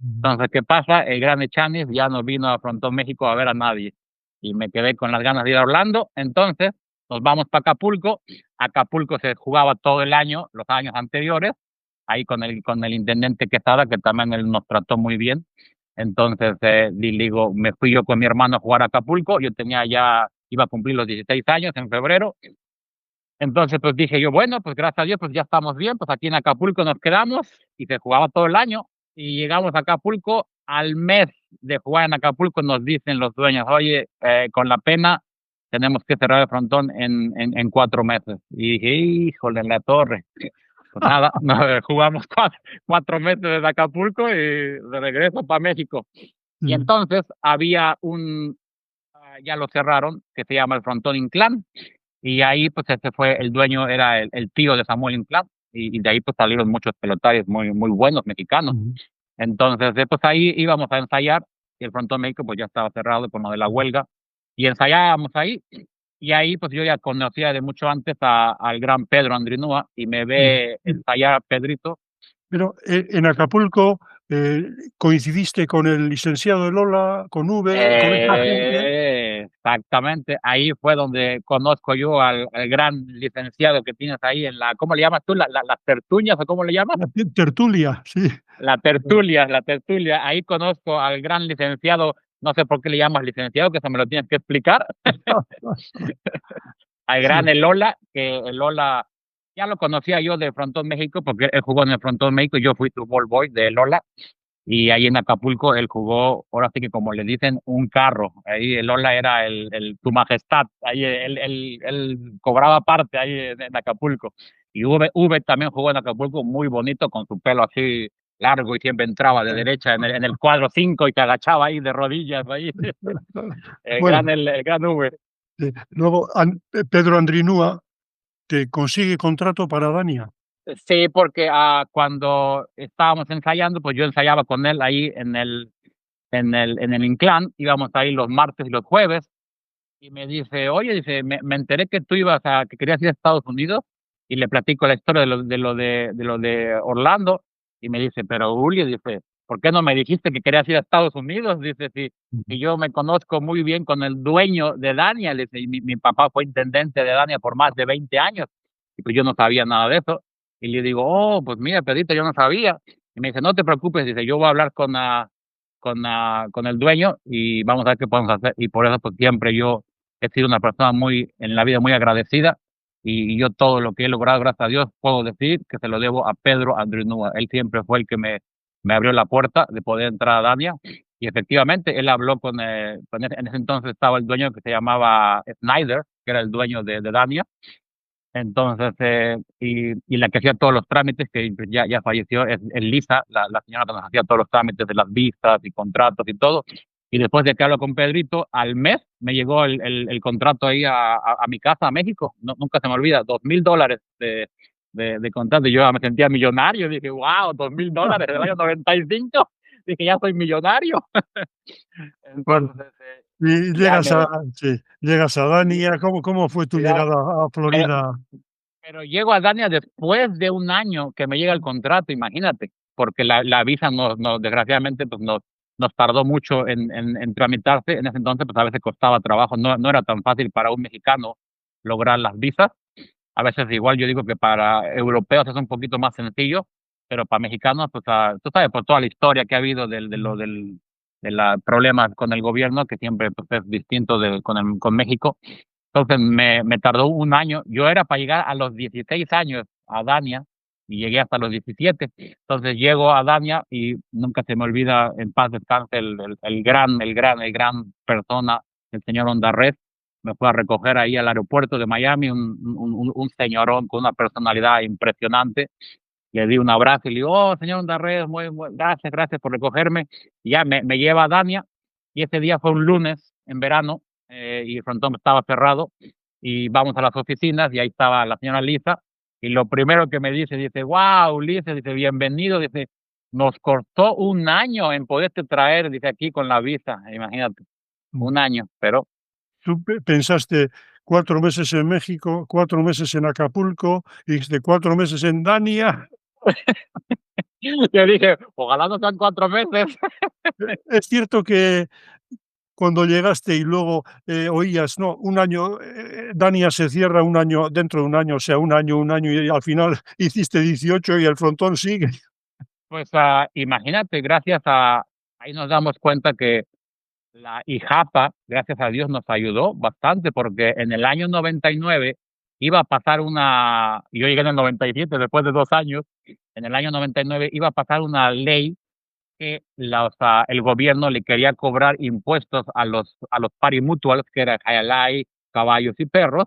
Mm, Entonces, ¿qué pasa? El gran Echanis ya no vino a Frontón México a ver a nadie, y me quedé con las ganas de ir a Orlando. Entonces, nos vamos para Acapulco. Acapulco se jugaba todo el año, los años anteriores, ahí con el intendente Quesada, que también él nos trató muy bien. Entonces, digo, me fui yo con mi hermano a jugar a Acapulco. Yo iba a cumplir los 16 años en febrero. Entonces, pues dije yo: "Bueno, pues gracias a Dios, pues ya estamos bien, pues aquí en Acapulco nos quedamos", y se jugaba todo el año. Y llegamos a Acapulco, al mes de jugar en Acapulco nos dicen los dueños: "Oye, con la pena tenemos que cerrar el frontón en 4 meses". Y dije: "Híjole, en la torre". Pues nada, nos jugamos 4 meses desde Acapulco y de regreso para México. Y mm, entonces había ya lo cerraron, que se llama el Frontón Inclán. y ahí pues ese fue el dueño, era el tío de Samuel Inclán, y de ahí pues salieron muchos pelotarios muy buenos mexicanos. Ujú. Entonces, pues ahí íbamos a ensayar, y el Frontón México pues ya estaba cerrado por lo de la huelga, y ensayábamos ahí, y ahí pues yo ya conocía de mucho antes al gran Pedro Andrinúa, y me Sí. ve ensayar Pedrito. Pero, en Acapulco, ¿coincidiste con el licenciado Lola, con V, con esa gente? Exactamente, ahí fue donde conozco yo al gran licenciado que tienes ahí en la, ¿cómo le llamas tú? Las tertulias, ¿o cómo le llamas? La tertulia, sí. La tertulia, ahí conozco al gran licenciado, no sé por qué le llamas licenciado, que se me lo tienes que explicar, al Sí. gran Elola, que Elola ya lo conocía yo de Frontón México, porque él jugó en el Frontón México, y yo fui su ball boy de Elola, y ahí en Acapulco él jugó, ahora sí que como le dicen, un carro. Ahí el Ola era tu majestad. Ahí él cobraba parte ahí en Acapulco. Y V también jugó en Acapulco muy bonito con su pelo así largo y siempre entraba de derecha en el cuadro 5 y se agachaba ahí de rodillas ahí. Bueno, El gran V. luego Pedro Andrinúa te consigue contrato para Dania. Sí, porque cuando estábamos ensayando, pues yo ensayaba con él ahí en el Inclán, íbamos ahí los martes y los jueves, y me dice, oye, dice, me enteré que tú que querías ir a Estados Unidos, y le platico la historia de lo de Orlando, y me dice, pero Julio, dice, ¿por qué no me dijiste que querías ir a Estados Unidos? Dice, Ujú. si yo me conozco muy bien con el dueño de Dania, le dice, y mi papá fue intendente de Dania por más de 20 años, y pues yo no sabía nada de eso, y le digo, oh, pues mira, Pedrito, yo no sabía, y me dice, no te preocupes, dice, yo voy a hablar con el dueño, y vamos a ver qué podemos hacer, y por eso pues siempre yo he sido una persona en la vida muy agradecida, y yo todo lo que he logrado, gracias a Dios, puedo decir que se lo debo a Pedro Andrinúa. Él siempre fue el que me abrió la puerta de poder entrar a Dania, y efectivamente él habló en ese entonces estaba el dueño que se llamaba Snyder, que era el dueño de Dania. Entonces, y la que hacía todos los trámites, que pues, ya falleció, es Lisa, la señora que nos hacía todos los trámites de las visas y contratos y todo. Y después de que hablo con Pedrito, al mes me llegó el contrato ahí a mi casa, a México. No, nunca se me olvida, $2,000 de contrato. Y yo ya me sentía millonario. Dije, wow, $2,000 del año 95. Dije, ya soy millonario. Bueno, Entonces, y ya me... llegas a Dania, ¿cómo fue tu ya, llegada a pero Florida? Pero llego a Dania después de un año que me llega el contrato, imagínate, porque la visa desgraciadamente, pues nos tardó mucho en tramitarse. En ese entonces, pues a veces costaba trabajo, no era tan fácil para un mexicano lograr las visas. A veces igual yo digo que para europeos es un poquito más sencillo, pero para mexicanos, pues tú sabes, por toda la historia que ha habido de la problemas con el gobierno, que siempre pues, es distinto con México. Entonces me tardó un año. Yo era para llegar a los 16 años a Dania, y llegué hasta los 17. Entonces llego a Dania y nunca se me olvida, en paz descanse, el gran persona, el señor Ondarres, me fue a recoger ahí al aeropuerto de Miami, un señorón con una personalidad impresionante. Le di un abrazo y le digo, oh, señor Ondarres, gracias por recogerme. Y ya me lleva a Dania, y ese día fue un lunes en verano, y el frontón estaba cerrado, y vamos a las oficinas, y ahí estaba la señora Lisa, y lo primero que me dice, wow, Ulises, dice, bienvenido, dice, nos costó un año en poderte traer, dice, aquí con la visa, imagínate, Mm. un año, pero Tú pensaste 4 meses en México, 4 meses en Acapulco, y dijiste 4 meses en Dania. yo dije, ojalá no sean 4 meses. Es cierto que cuando llegaste y luego, oías, no, un año, Dania se cierra un año, dentro de un año, o sea, un año, y al final hiciste 18 y el frontón sigue. Pues imagínate, ahí nos damos cuenta que la IJAPA, gracias a Dios, nos ayudó bastante, porque en el año 99 iba a pasar yo llegué en el 97 después de 2 años. En el año 99 iba a pasar una ley que el gobierno le quería cobrar impuestos a los parimutuals, que era Hayalay, caballos y perros,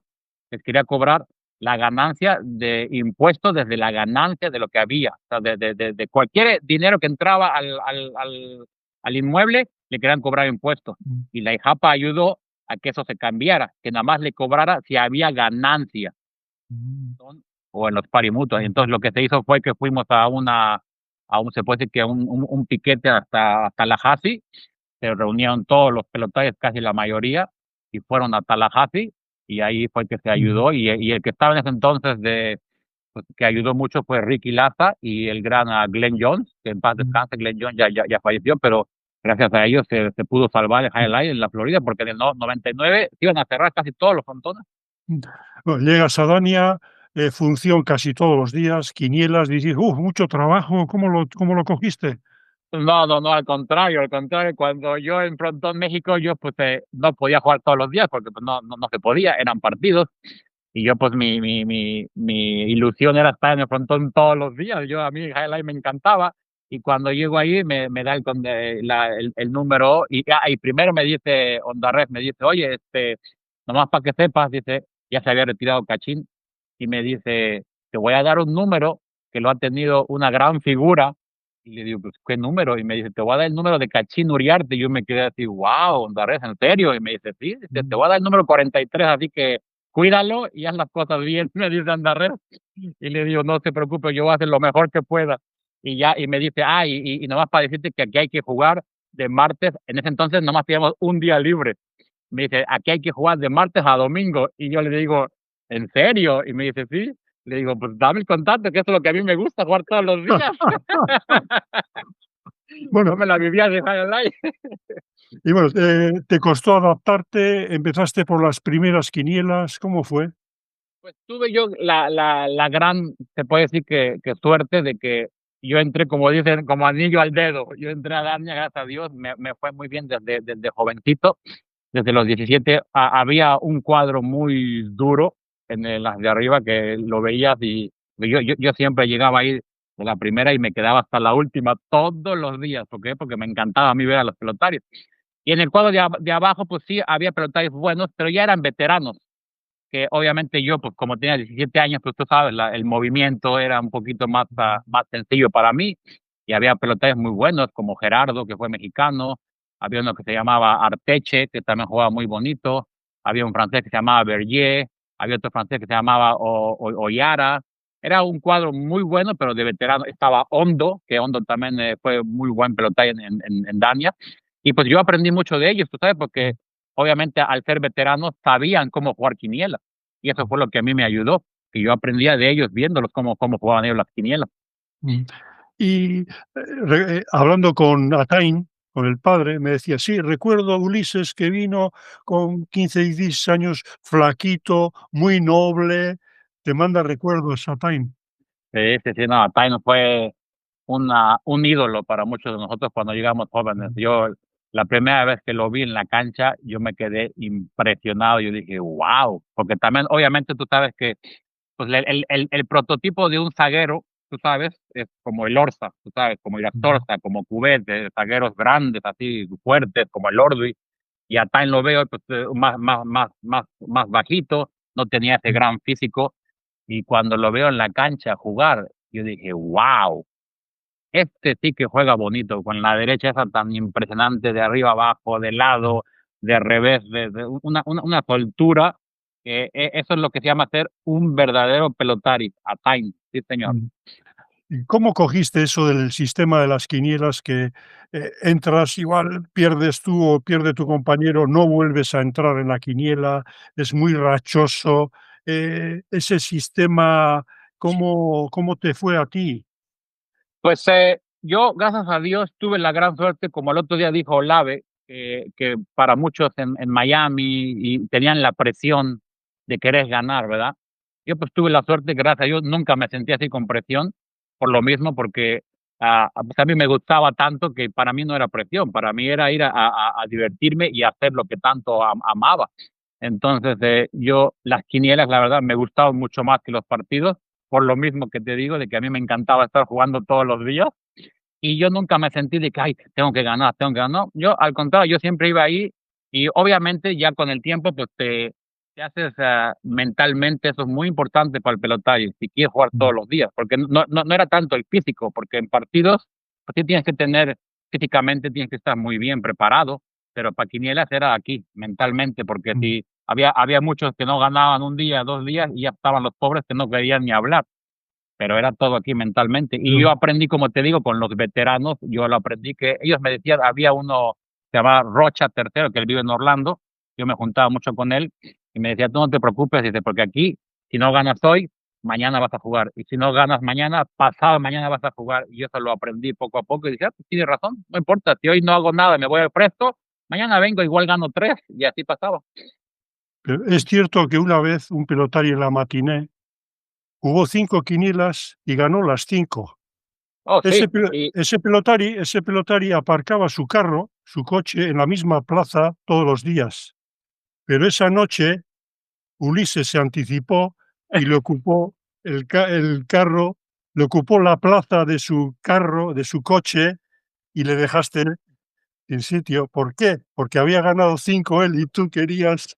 les quería cobrar la ganancia de impuestos desde la ganancia de lo que había, o sea, de cualquier dinero que entraba al inmueble, le querían cobrar impuestos. Mm. Y la IJAPA ayudó a que eso se cambiara, que nada más le cobrara si había ganancia Mm. o en los parimutuos. Entonces lo que se hizo fue que fuimos se puede decir que un piquete hasta Tallahassee, se reunieron todos los pelotaris, casi la mayoría, y fueron a Tallahassee, y ahí fue que se Mm. ayudó, y el que estaba en ese entonces pues, que ayudó mucho fue Ricky Laza y el gran Glenn Jones, que en paz Mm. descanse, Glenn Jones ya falleció, pero gracias a ellos se pudo salvar el Mm. highlight en la Florida, porque en el 99 se iban a cerrar casi todos los frontones. Mm. Bueno, llegas a Dania, función casi todos los días, quinielas, dices: mucho trabajo", ¿cómo lo cogiste? No, al contrario, cuando yo en Frontón México, yo pues no podía jugar todos los días porque pues no se podía, eran partidos, y yo pues mi ilusión era estar en el Frontón todos los días, a mí el highlight me encantaba, y cuando llego ahí me da el número, y primero me dice Ondarref, me dice, oye, nomás para que sepas, dice, ya se había retirado Cachín, y me dice, te voy a dar un número que lo ha tenido una gran figura. Y le digo, pues, ¿qué número? Y me dice, te voy a dar el número de Cachín Uriarte. Y yo me quedé así, wow, Ondarrez, ¿en serio? Y me dice, sí, dice, te Mm. voy a dar el número 43, así que cuídalo y haz las cosas bien, me dice Ondarrez. Y le digo, no se preocupe, yo voy a hacer lo mejor que pueda. Y me dice, y nomás para decirte que aquí hay que jugar de martes, en ese entonces nomás teníamos un día libre. Me dice, aquí hay que jugar de martes a domingo. Y yo le digo, ¿en serio? Y me dice, sí. Le digo, pues dame el contacto, que eso es lo que a mí me gusta, jugar todos los días. Yo Bueno, me la vivía de highlight. y bueno, ¿te costó adaptarte? ¿Empezaste por las primeras quinielas? ¿Cómo fue? Pues tuve yo la gran, se puede decir que suerte de que yo entré, como dicen, como anillo al dedo. Yo entré a Darnia, gracias a Dios, me fue muy bien desde jovencito. Desde los 17 había un cuadro muy duro las de arriba que lo veías y yo siempre llegaba ahí de la primera y me quedaba hasta la última todos los días. ¿Por qué? Porque me encantaba a mí ver a los pelotarios. Y en el cuadro de abajo, pues sí, había pelotarios buenos, pero ya eran veteranos, que obviamente yo, pues como tenía 17 años, pues tú sabes, el movimiento era un poquito más sencillo para mí, y había pelotarios muy buenos, como Gerardo, que fue mexicano, había uno que se llamaba Arteche, que también jugaba muy bonito, había un francés que se llamaba Bergier, había otro francés que se llamaba Oyara, era un cuadro muy bueno, pero de veterano. Estaba Hondo, que Hondo también fue muy buen pelotario en Dania, y pues yo aprendí mucho de ellos, tú sabes, porque obviamente al ser veteranos sabían cómo jugar quiniela. Y eso fue lo que a mí me ayudó, que yo aprendía de ellos viéndolos cómo jugaban ellos las quinielas. Mm. Y, hablando con Atain, con el padre, me decía: "Sí, recuerdo a Ulises que vino con 15, 16 años, flaquito, muy noble". Te manda recuerdos, Atain. Sí, no, Taino fue un ídolo para muchos de nosotros cuando llegamos jóvenes. Mm. Yo, la primera vez que lo vi en la cancha, yo me quedé impresionado. Yo dije, wow, porque también, obviamente, tú sabes que pues el prototipo de un zaguero, tú sabes, es como el Orza, tú sabes, como Mm. Iractorza, como Cubet, de zagueros grandes, así fuertes, como el Ordui. Y a Tain lo veo pues, más bajito, no tenía ese Mm. gran físico. Y cuando lo veo en la cancha jugar, yo dije, wow, este sí que juega bonito, con la derecha esa tan impresionante, de arriba abajo, de lado, de revés, de una soltura, que eso es lo que se llama ser un verdadero pelotari, a Tain, sí señor. Mm. ¿Y cómo cogiste eso del sistema de las quinielas que, entras, igual pierdes tú o pierde tu compañero, no vuelves a entrar en la quiniela, es muy rachoso? Ese sistema, ¿cómo te fue a ti? Pues yo, gracias a Dios, tuve la gran suerte, como el otro día dijo Olave, que para muchos en Miami y tenían la presión de querer ganar, ¿verdad? Yo pues tuve la suerte, gracias a Dios, nunca me sentí así con presión, por lo mismo, porque pues, a mí me gustaba tanto que para mí no era presión, para mí era ir a divertirme y hacer lo que tanto amaba. Entonces, yo las quinielas, la verdad, me gustaban mucho más que los partidos, por lo mismo que te digo, de que a mí me encantaba estar jugando todos los días, y yo nunca me sentí de que, ay, tengo que ganar, tengo que ganar. No, yo al contrario, yo siempre iba ahí, y obviamente ya con el tiempo, pues te haces mentalmente, eso es muy importante para el pelotario, si quieres jugar Mm. todos los días, porque no era tanto el físico, porque en partidos, pues sí tienes que tener, físicamente tienes que estar muy bien preparado, pero para quinielas era aquí, mentalmente, porque si había muchos que no ganaban un día, 2 días, y ya estaban los pobres que no querían ni hablar, pero era todo aquí mentalmente. Y yo aprendí, como te digo, con los veteranos, yo lo aprendí, que ellos me decían, había uno, se llamaba Rocha Tercero, que él vive en Orlando, yo me juntaba mucho con él, y me decía, tú no te preocupes, dice, porque aquí, si no ganas hoy, mañana vas a jugar, y si no ganas mañana, pasado mañana vas a jugar, y yo eso lo aprendí poco a poco, y dije, pues tienes razón, no importa, si hoy no hago nada, me voy al presto, mañana vengo, igual gano 3, y así pasaba. Pero es cierto que una vez un pelotario en la Matiné jugó 5 quinielas y ganó las 5. Oh, Ese sí, pe y ese pelotari aparcaba su carro, su coche, en la misma plaza todos los días, pero esa noche Ulises se anticipó y le ocupó el carro, le ocupó la plaza de su carro, de su coche, y le dejaste sin sitio. ¿Por qué? Porque había ganado 5 él y tú querías.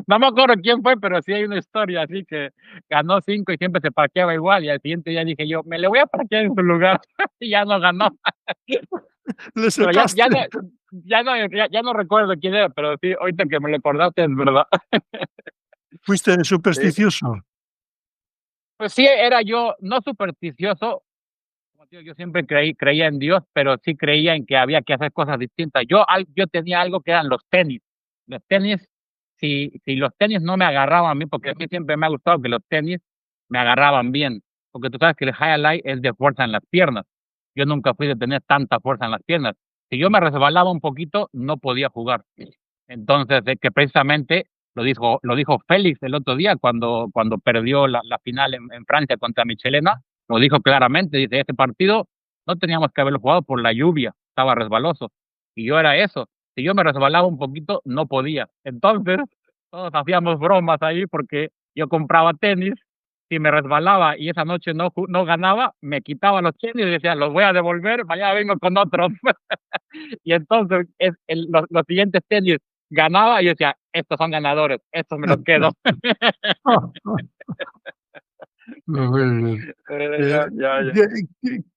no me acuerdo quién fue, pero sí hay una historia así que ganó 5 y siempre se parqueaba igual, y al siguiente día dije yo: "Me le voy a parquear en su lugar", y ya no ganó. Le Pero sacaste. ya no recuerdo quién era, pero sí, ahorita que me lo acordaste, es verdad. Fuiste Sí. supersticioso. Pues sí, era yo no supersticioso, como te digo, yo siempre creía en Dios, pero sí creía en que había que hacer cosas distintas. Yo tenía algo que eran los tenis. Los tenis, si los tenis no me agarraban a mí, porque a mí siempre me ha gustado que los tenis me agarraban bien, porque tú sabes que el highlight es de fuerza en las piernas. Yo nunca fui de tener tanta fuerza en las piernas. Si yo me resbalaba un poquito, no podía jugar. Entonces, que precisamente lo dijo Félix el otro día cuando perdió la final en Francia contra Michelena, lo dijo claramente, dice: "Este partido no teníamos que haberlo jugado por la lluvia, estaba resbaloso". Y yo era eso, si yo me resbalaba un poquito, no podía. Entonces, todos hacíamos bromas ahí porque yo compraba tenis, si me resbalaba y esa noche no ganaba, me quitaba los tenis y decía: "Los voy a devolver, mañana vengo con otros". Y entonces los siguientes tenis ganaba y yo decía: "Estos son ganadores, estos me los quedo". Muy bien. Ya, ya, ya.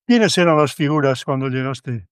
¿Quiénes eran las figuras cuando llegaste?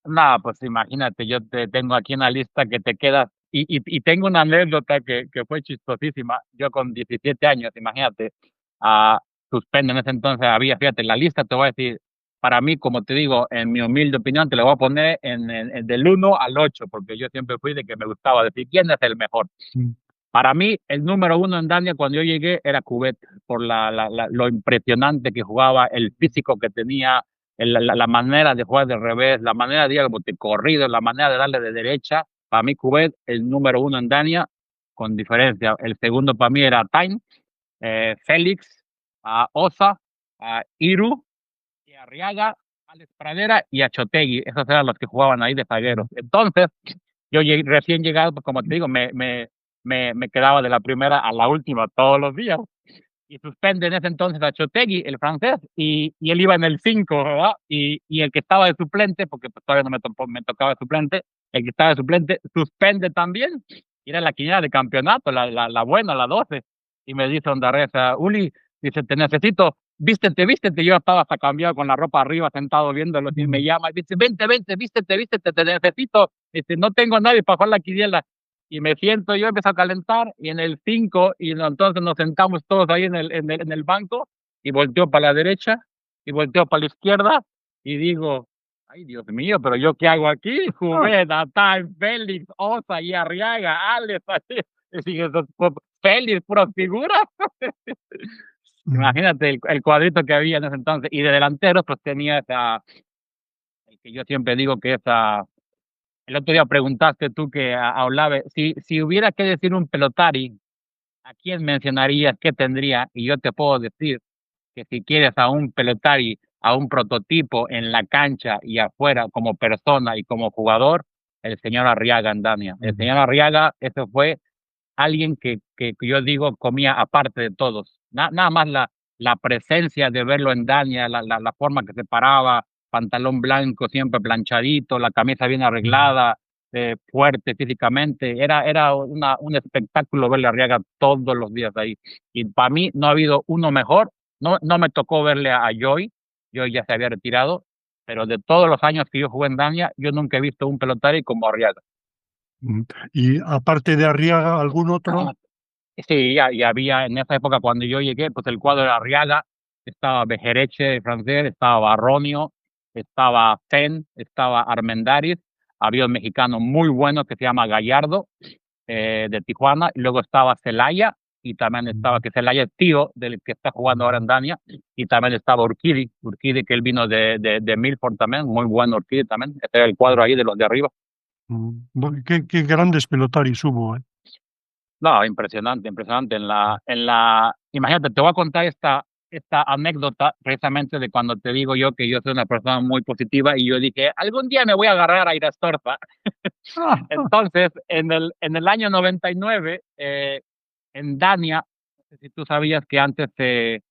No, pues imagínate, yo te tengo aquí una lista que te queda, y tengo una anécdota que fue chistosísima. Yo con 17 años, imagínate, ah, suspendo en ese entonces había, fíjate, la lista te voy a decir, para mí, como te digo, en mi humilde opinión, te la voy a poner en del 1 al 8, porque yo siempre fui de que me gustaba decir quién es el mejor. Mm. Para mí, el número 1 en Dania cuando yo llegué era Coudet, por lo impresionante que jugaba, el físico que tenía, la manera de jugar de revés, la manera de ir de corrido, la manera de darle de derecha. Para mí, Coudet, el número 1 en Dania, con diferencia. El segundo para mí era Taine, Félix, Osa, Iru, y Arriaga, Alex Pradera y Achotegui. Esos eran los que jugaban ahí de zagueros. Entonces, yo recién llegado, pues como te digo, me quedaba de la primera a la última todos los días. Y suspende en ese entonces a Chotegui, el francés, y él iba en el 5, ¿verdad? Y el que estaba de suplente, porque pues todavía no me tocaba de suplente, el que estaba de suplente suspende también. Y era la quiniela de campeonato, la buena, la 12. Y me dice Ondarreza: "Uli", dice: "Te necesito, vístete, vístete". Yo estaba hasta cambiado con la ropa arriba, sentado viéndolo, y me llama y dice: "Vente, vente, vístete, vístete, te necesito". Dice: "No tengo nadie para jugar la quiniela". Y me siento, yo empiezo a calentar, y en el 5 entonces nos sentamos todos ahí en el banco, y volteo para la derecha, y volteo para la izquierda, y digo: "Ay, Dios mío, pero, ¿yo qué hago aquí?". Jugué Natán, Félix, Osa y Arriaga, Alex, así, y dije: Félix, puras figuras". Mm. Imagínate el cuadrito que había en ese entonces, y de delanteros, pues tenía el que yo siempre digo que el otro día preguntaste tú que a Olave, si hubiera que decir un pelotari, ¿a quién mencionarías? ¿Qué tendría? Y yo te puedo decir que si quieres a un pelotari, a un prototipo en la cancha y afuera como persona y como jugador, el señor Arriaga Andania. El señor Arriaga, ese fue alguien que yo digo comía aparte de todos. Nada más la presencia de verlo en Dania, la forma que se paraba, pantalón blanco siempre planchadito, la camisa bien arreglada, fuerte físicamente. Era un espectáculo verle a Arriaga todos los días ahí. Y para mí no ha habido uno mejor. No me tocó verle a Joy ya se había retirado, pero de todos los años que yo jugué en Dania, yo nunca he visto un pelotari como Arriaga. Y aparte de Arriaga, ¿algún otro? Sí, y había en esa época cuando yo llegué, pues el cuadro era Arriaga, estaba Bejereche francés, estaba Barronio, estaba Zen, estaba Armendáriz, había un mexicano muy bueno que se llama Gallardo, de Tijuana, y luego estaba Celaya, y también estaba, que Celaya es tío del que está jugando ahora en Dania, y también estaba Urquidi, que él vino de Milford también, muy bueno Urquidi también, este era el cuadro ahí de los de arriba. Qué grandes pelotaris hubo, ¿eh? No, impresionante, impresionante. Imagínate, te voy a contar esta anécdota precisamente de cuando te digo yo que yo soy una persona muy positiva y yo dije, algún día me voy a agarrar a Irastorza. Entonces, en el año 99, en Dania, no sé si tú sabías que antes se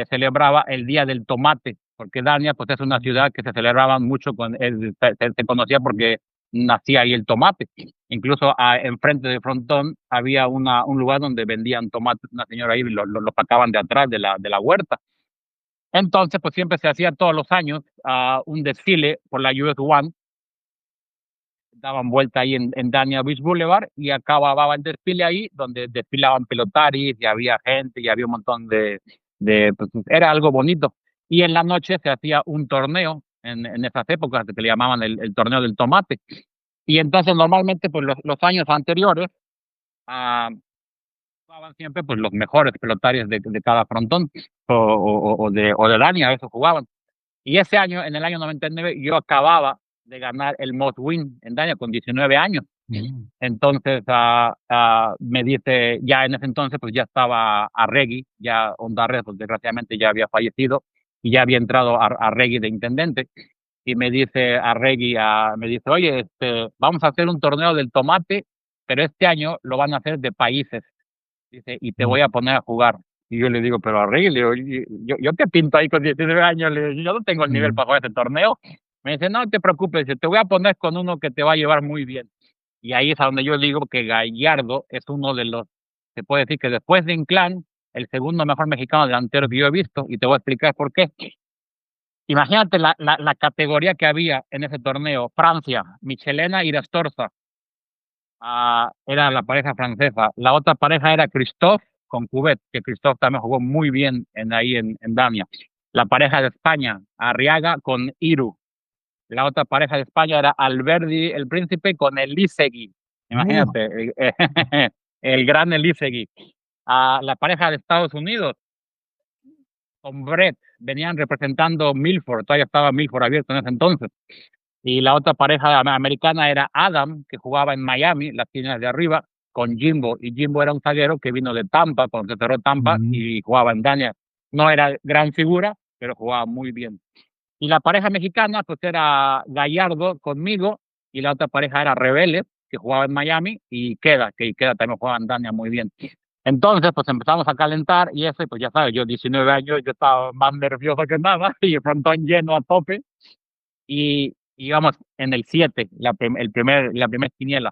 celebraba el Día del Tomate, porque Dania pues es una ciudad que se celebraba mucho, se conocía porque nacía ahí el tomate. Incluso enfrente de Frontón había un lugar donde vendían tomates, una señora ahí lo sacaban de atrás de la huerta. Entonces, pues siempre se hacía todos los años un desfile por la US One, daban vuelta ahí en Dania Beach Boulevard y acababa el desfile ahí, donde desfilaban pelotaris y había gente y había un montón pues, era algo bonito. Y en la noche se hacía un torneo en esas épocas que le llamaban el torneo del tomate. Y entonces normalmente pues los años anteriores jugaban siempre pues los mejores pelotarios de cada frontón o de Dania, eso jugaban. Y ese año, en el año 99, yo acababa de ganar el Most Win en Dania con 19 años. Entonces me dice, ya en ese entonces pues ya estaba Arregui, ya Ondarres pues desgraciadamente ya había fallecido y ya había entrado Arregui de intendente. Y me dice Arregui, me dice, oye, vamos a hacer un torneo del tomate, pero este año lo van a hacer de países. Dice, y te voy a poner a jugar. Y yo le digo, pero Arregui, le digo, yo te pinto ahí con 19 años, le digo, yo no tengo el nivel para jugar este torneo. Me dice, no te preocupes, te voy a poner con uno que te va a llevar muy bien. Y ahí es a donde yo digo que Gallardo es uno de los, se puede decir que después de Inclán, el segundo mejor mexicano delantero que yo he visto, y te voy a explicar por qué. Imagínate la categoría que había en ese torneo. Francia, Michelena y Rastorza. Era la pareja francesa. La otra pareja era Christophe con Cubet, que Christophe también jugó muy bien ahí en Dania. La pareja de España, Arriaga con Iru. La otra pareja de España era Alberdi, el príncipe, con Elisegui. Imagínate, el gran Elisegui. La pareja de Estados Unidos, con Brett, venían representando Milford, todavía estaba Milford abierto en ese entonces. Y la otra pareja americana era Adam, que jugaba en Miami, las líneas de arriba, con Jimbo. Y Jimbo era un zaguero que vino de Tampa, cuando se cerró Tampa, y jugaba en Dania. No era gran figura, pero jugaba muy bien. Y la pareja mexicana, pues era Gallardo conmigo, y la otra pareja era Reveles, que jugaba en Miami, y Queda también jugaba en Dania muy bien. Entonces, pues empezamos a calentar y eso, y pues ya sabes, yo 19 años, yo estaba más nervioso que nada, y el frontón lleno a tope, y íbamos en el 7, la primer quiniela.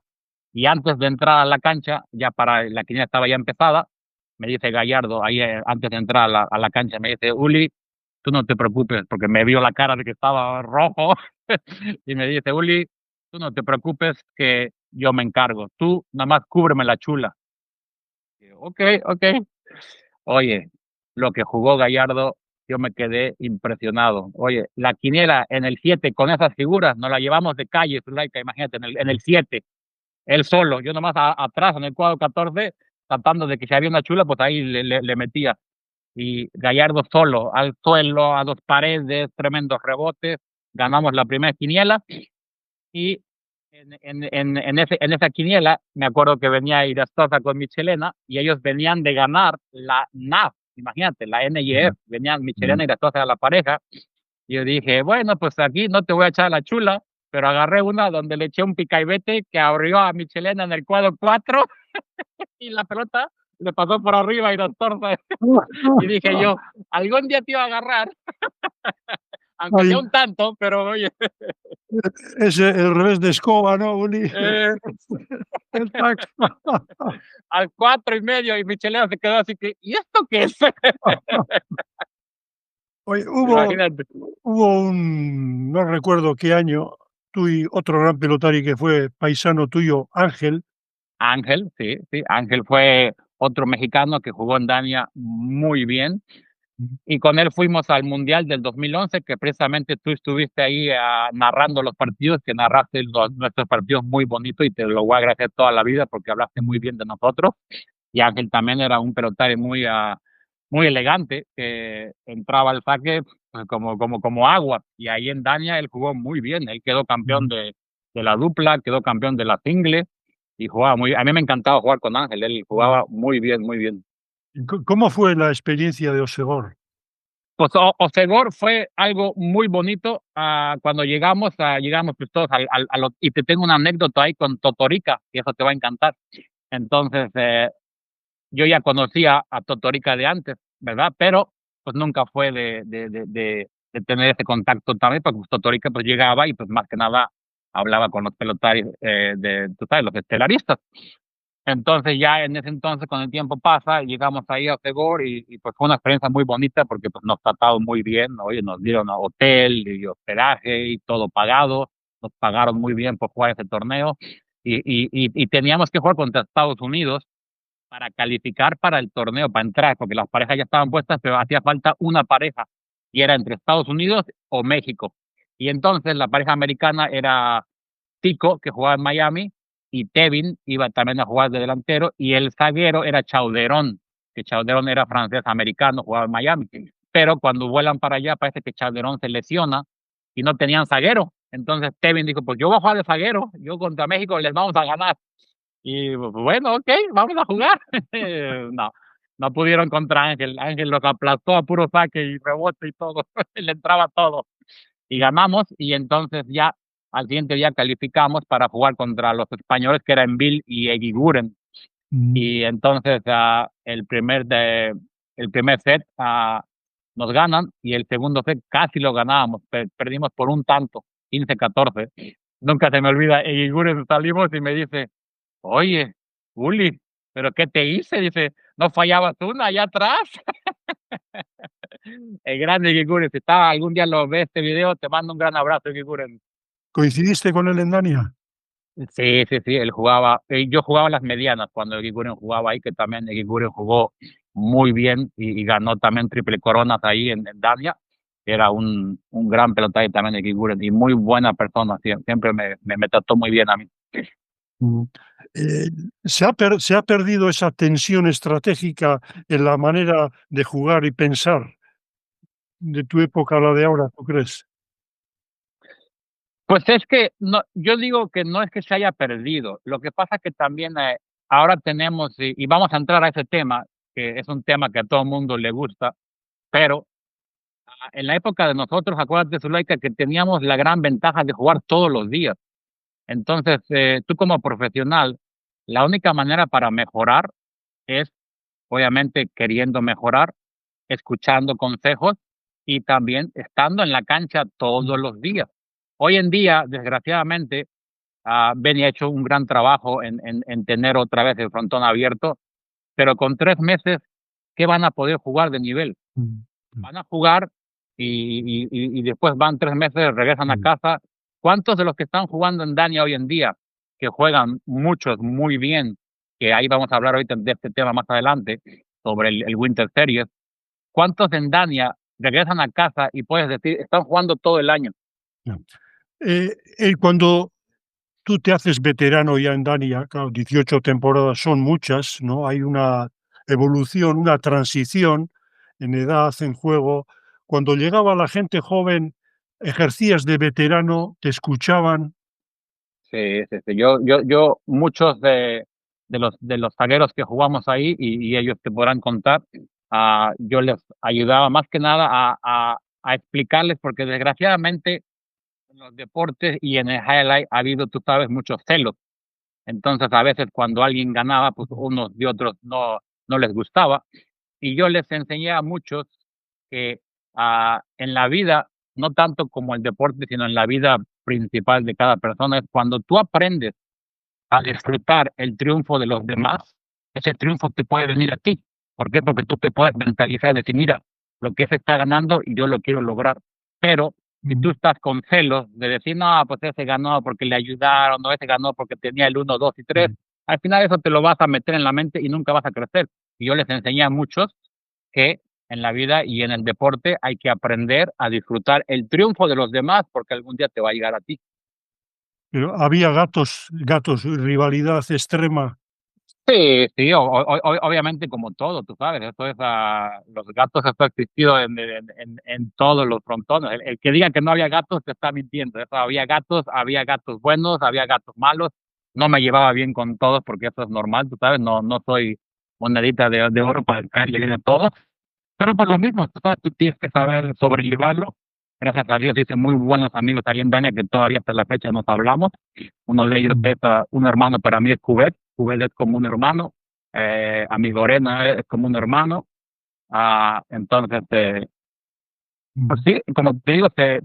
Y antes de entrar a la cancha, ya para la quiniela estaba ya empezada, me dice Gallardo, ahí antes de entrar a la cancha, me dice, Uli, tú no te preocupes, porque me vio la cara de que estaba rojo, y me dice, Uli, tú no te preocupes que yo me encargo, tú nada más cúbreme la chula. Y yo, ok. Oye, lo que jugó Gallardo, yo me quedé impresionado. Oye, la quiniela en el 7 con esas figuras, nos la llevamos de calle, Zulaika, imagínate, en el 7, él solo, yo nomás atrás en el cuadro 14, tratando de que si había una chula, pues ahí le metía. Y Gallardo solo, al suelo, a dos paredes, tremendos rebotes, ganamos la primera quiniela y en esa quiniela me acuerdo que venía Irastoza con Michelena y ellos venían de ganar la NAF, imagínate, la NIF, venían Michelena y Irastoza a la pareja y yo dije, bueno, pues aquí no te voy a echar la chula, pero agarré una donde le eché un picaibete que abrió a Michelena en el cuadro 4 y la pelota le pasó por arriba y las tortas. Y dije yo, algún día te iba a agarrar, aunque sea un tanto, pero oye. Es el revés de escoba, ¿no, Uli? El tac. Al 4 y medio y Michelena se quedó así que, ¿y esto qué es? Oye, Imagínate. no recuerdo qué año, tú y otro gran pelotari que fue paisano tuyo, Ángel. Ángel, sí, sí, Ángel fue otro mexicano que jugó en Dania muy bien. Y con él fuimos al Mundial del 2011, que precisamente tú estuviste ahí narrando los partidos, que narraste nuestros partidos muy bonitos y te lo voy a agradecer toda la vida porque hablaste muy bien de nosotros. Y Ángel también era un pelotari muy elegante, que entraba al saque pues, como agua. Y ahí en Dania él jugó muy bien, él quedó campeón Ujú. de la dupla, quedó campeón de la single y jugaba muy, a mí me encantaba jugar con Ángel, él jugaba muy bien, muy bien. ¿Cómo fue la experiencia de Osegor? Pues Osegor fue algo muy bonito. Cuando llegamos pues todos y te tengo una anécdota ahí con Totorica, y eso te va a encantar. Entonces, yo ya conocía a Totorica de antes, ¿verdad? Pero pues nunca fue de tener ese contacto también, porque pues, Totorica pues llegaba y pues más que nada hablaba con los pelotarios, tú sabes, los estelaristas. Entonces, ya en ese entonces, con el tiempo pasa, llegamos ahí a Osegor pues fue una experiencia muy bonita porque pues nos trataron muy bien, ¿no? Oye, nos dieron hotel y hospedaje y todo pagado, nos pagaron muy bien por jugar ese torneo y teníamos que jugar contra Estados Unidos para calificar para el torneo, para entrar, porque las parejas ya estaban puestas, pero hacía falta una pareja y era entre Estados Unidos o México. Y entonces la pareja americana era Tico, que jugaba en Miami, y Tevin iba también a jugar de delantero, y el zaguero era Chauderón, que Chauderón era francés americano, jugaba en Miami. Pero cuando vuelan para allá, parece que Chauderón se lesiona y no tenían zaguero. Entonces Tevin dijo, pues yo voy a jugar de zaguero, yo contra México les vamos a ganar. Y pues, bueno, ok, vamos a jugar. No, no pudieron contra Ángel. Ángel los aplastó a puro saque y rebote y todo. Le entraba todo y ganamos y entonces ya al siguiente día calificamos para jugar contra los españoles que eran Bill y Eguiguren Mm. y entonces el primer set nos ganan y el segundo set casi lo ganábamos, perdimos por un tanto, 15-14. Nunca se me olvida, Eguiguren salimos y me dice, oye, Uli, ¿pero qué te hice? Dice, no fallabas una allá atrás. El grande Eguiguren, si está, algún día lo ves este video, te mando un gran abrazo, Eguiguren. ¿Coincidiste con él en Dania? Sí, sí, sí, él jugaba, yo jugaba las medianas cuando Eguiguren jugaba ahí, que también Eguiguren jugó muy bien y ganó también triple coronas ahí en Dania. Era un gran pelotari también Eguiguren y muy buena persona, siempre me trató muy bien a mí. Mm. Eh, ¿Se ha perdido esa tensión estratégica en la manera de jugar y pensar de tu época a la de ahora, tú crees? Pues es que no, yo digo que no es que se haya perdido, lo que pasa es que también ahora tenemos, y vamos a entrar a ese tema, que es un tema que a todo el mundo le gusta, pero en la época de nosotros, acuérdate, Zuleika, que teníamos la gran ventaja de jugar todos los días. Entonces, tú como profesional, la única manera para mejorar es, obviamente, queriendo mejorar, escuchando consejos y también estando en la cancha todos Mm. los días. Hoy en día, desgraciadamente, Benny ha hecho un gran trabajo en tener otra vez el frontón abierto, pero con 3 meses, ¿qué van a poder jugar de nivel? Mm. Mm. Van a jugar y después van 3 meses, regresan a Mm. casa. ¿Cuántos de los que están jugando en Dania hoy en día, que juegan muchos muy bien, que ahí vamos a hablar ahorita de este tema más adelante, sobre el Winter Series, cuántos en Dania regresan a casa y puedes decir, están jugando todo el año? Ya. Cuando tú te haces veterano ya en Dania, claro, 18 temporadas son muchas, ¿no? Hay una evolución, una transición en edad, en juego. Cuando llegaba la gente joven, ejercías de veterano, te escuchaban. Sí, sí, sí. Muchos de los zagueros que jugamos ahí, y ellos te podrán contar, yo les ayudaba más que nada a explicarles, porque desgraciadamente en los deportes y en el highlight ha habido, tú sabes, muchos celos. Entonces, a veces cuando alguien ganaba, pues unos de otros no les gustaba. Y yo les enseñé a muchos que en la vida, no tanto como el deporte, sino en la vida principal de cada persona, es cuando tú aprendes a disfrutar el triunfo de los demás, ese triunfo te puede venir a ti. ¿Por qué? Porque tú te puedes mentalizar y decir, mira, lo que se está ganando y yo lo quiero lograr. Pero si tú mm, estás con celos de decir, no, pues ese ganó porque le ayudaron, no, ese ganó porque tenía el uno, 2 y 3, mm. al final eso te lo vas a meter en la mente y nunca vas a crecer. Y yo les enseñé a muchos que en la vida y en el deporte hay que aprender a disfrutar el triunfo de los demás porque algún día te va a llegar a ti. Pero había gatos, rivalidad extrema. Sí, sí, obviamente como todo, tú sabes, eso es, los gatos, esto ha existido en todos los frontones. El que diga que no había gatos te está mintiendo. Eso, había gatos buenos, había gatos malos. No me llevaba bien con todos porque eso es normal, tú sabes, no soy monedita de oro para caerle bien a todos. Pero por lo mismo, tú sabes, tú tienes que saber sobrellevarlo. Gracias a Dios hice muy buenos amigos ahí en Dania que todavía hasta la fecha nos hablamos. Uno de ellos Mm, es un hermano para mí, es Cubet. Cubet es como un hermano. Amigo Arena es como un hermano. Entonces, pues mm. sí, como te digo, te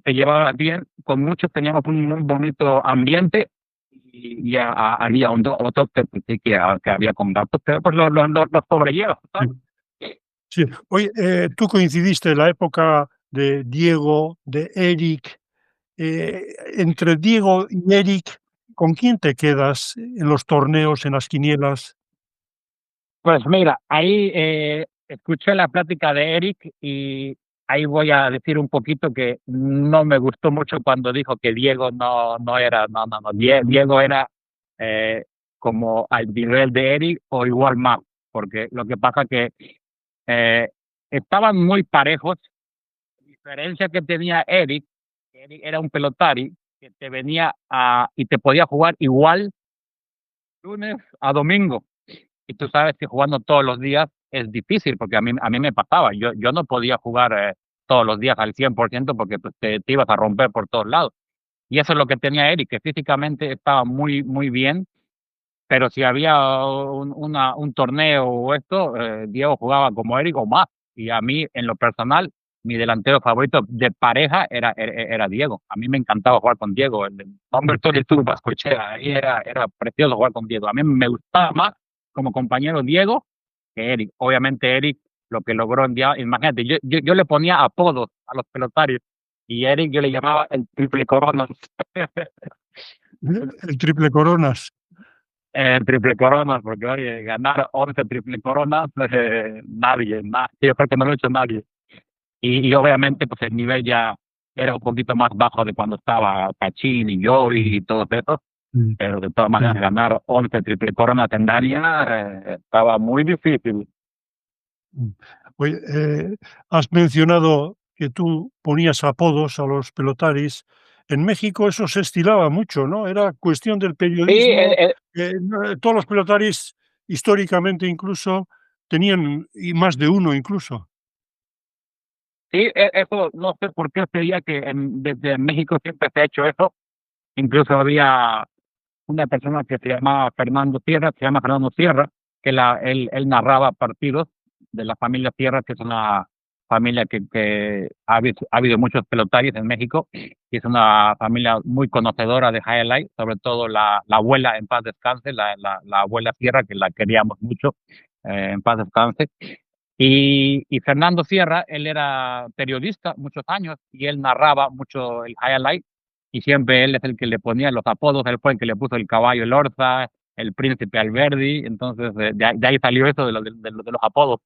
llevabas bien. Con muchos teníamos un muy bonito ambiente. Y había otro que, pues, sí, que había con gatos, pero pues lo sobrellevas, Sí, ¿sabes? sí. Oye, tú coincidiste en la época de Diego, de Eric. Entre Diego y Eric, ¿con quién te quedas en los torneos, en las quinielas? Pues mira, ahí escuché la plática de Eric y ahí voy a decir un poquito que no me gustó mucho cuando dijo que Diego no era, no, Diego era como al nivel de Eric o igual más, porque lo que pasa que eh, estaban muy parejos. La diferencia que tenía Eric, Eric era un pelotari que te venía y te podía jugar igual lunes a domingo. Y tú sabes que jugando todos los días es difícil, porque a mí me pasaba, yo no podía jugar todos los días al 100% porque pues, te ibas a romper por todos lados. Y eso es lo que tenía Eric, que físicamente estaba muy, muy bien, pero si había un torneo o esto, Diego jugaba como Eric o más. Y a mí, en lo personal, mi delantero favorito de pareja era Diego. A mí me encantaba jugar con Diego. El hombre todo el tubo, escuché, ahí era precioso jugar con Diego. A mí me gustaba más como compañero Diego que Eric. Obviamente Eric, lo que logró en día, imagínate, yo le ponía apodos a los pelotarios y Eric yo le llamaba el triple corona. El triple coronas. Triple coronas, porque oye, ganar 11 triple coronas, yo creo que no lo ha hecho nadie. Y obviamente, pues el nivel ya era un poquito más bajo de cuando estaba Cachín y yo y todo eso, Mm, pero de todas maneras sí, ganar 11 triple coronas en Dania estaba muy difícil. mm. Oye, has mencionado que tú ponías apodos a los pelotaris. En México eso se estilaba mucho, ¿no? Era cuestión del Sí, periodismo, no, todos los pelotaris, históricamente incluso, tenían y más de uno incluso. sí, eso no sé por qué sería que desde México siempre se ha hecho eso. Incluso había una persona que se llamaba Fernando Sierra, se llama Fernando Sierra, que él narraba partidos de la familia Sierra, que es una familia que ha habido muchos pelotarios en México, y es una familia muy conocedora de highlight, sobre todo la abuela, en paz descanse, la abuela Sierra, que la queríamos mucho, en paz descanse. Y Fernando Sierra, él era periodista muchos años y él narraba mucho el highlight y siempre él es el que le ponía los apodos, él fue el que le puso el caballo el Orza, el príncipe Alberdi, entonces de ahí salió eso de los apodos.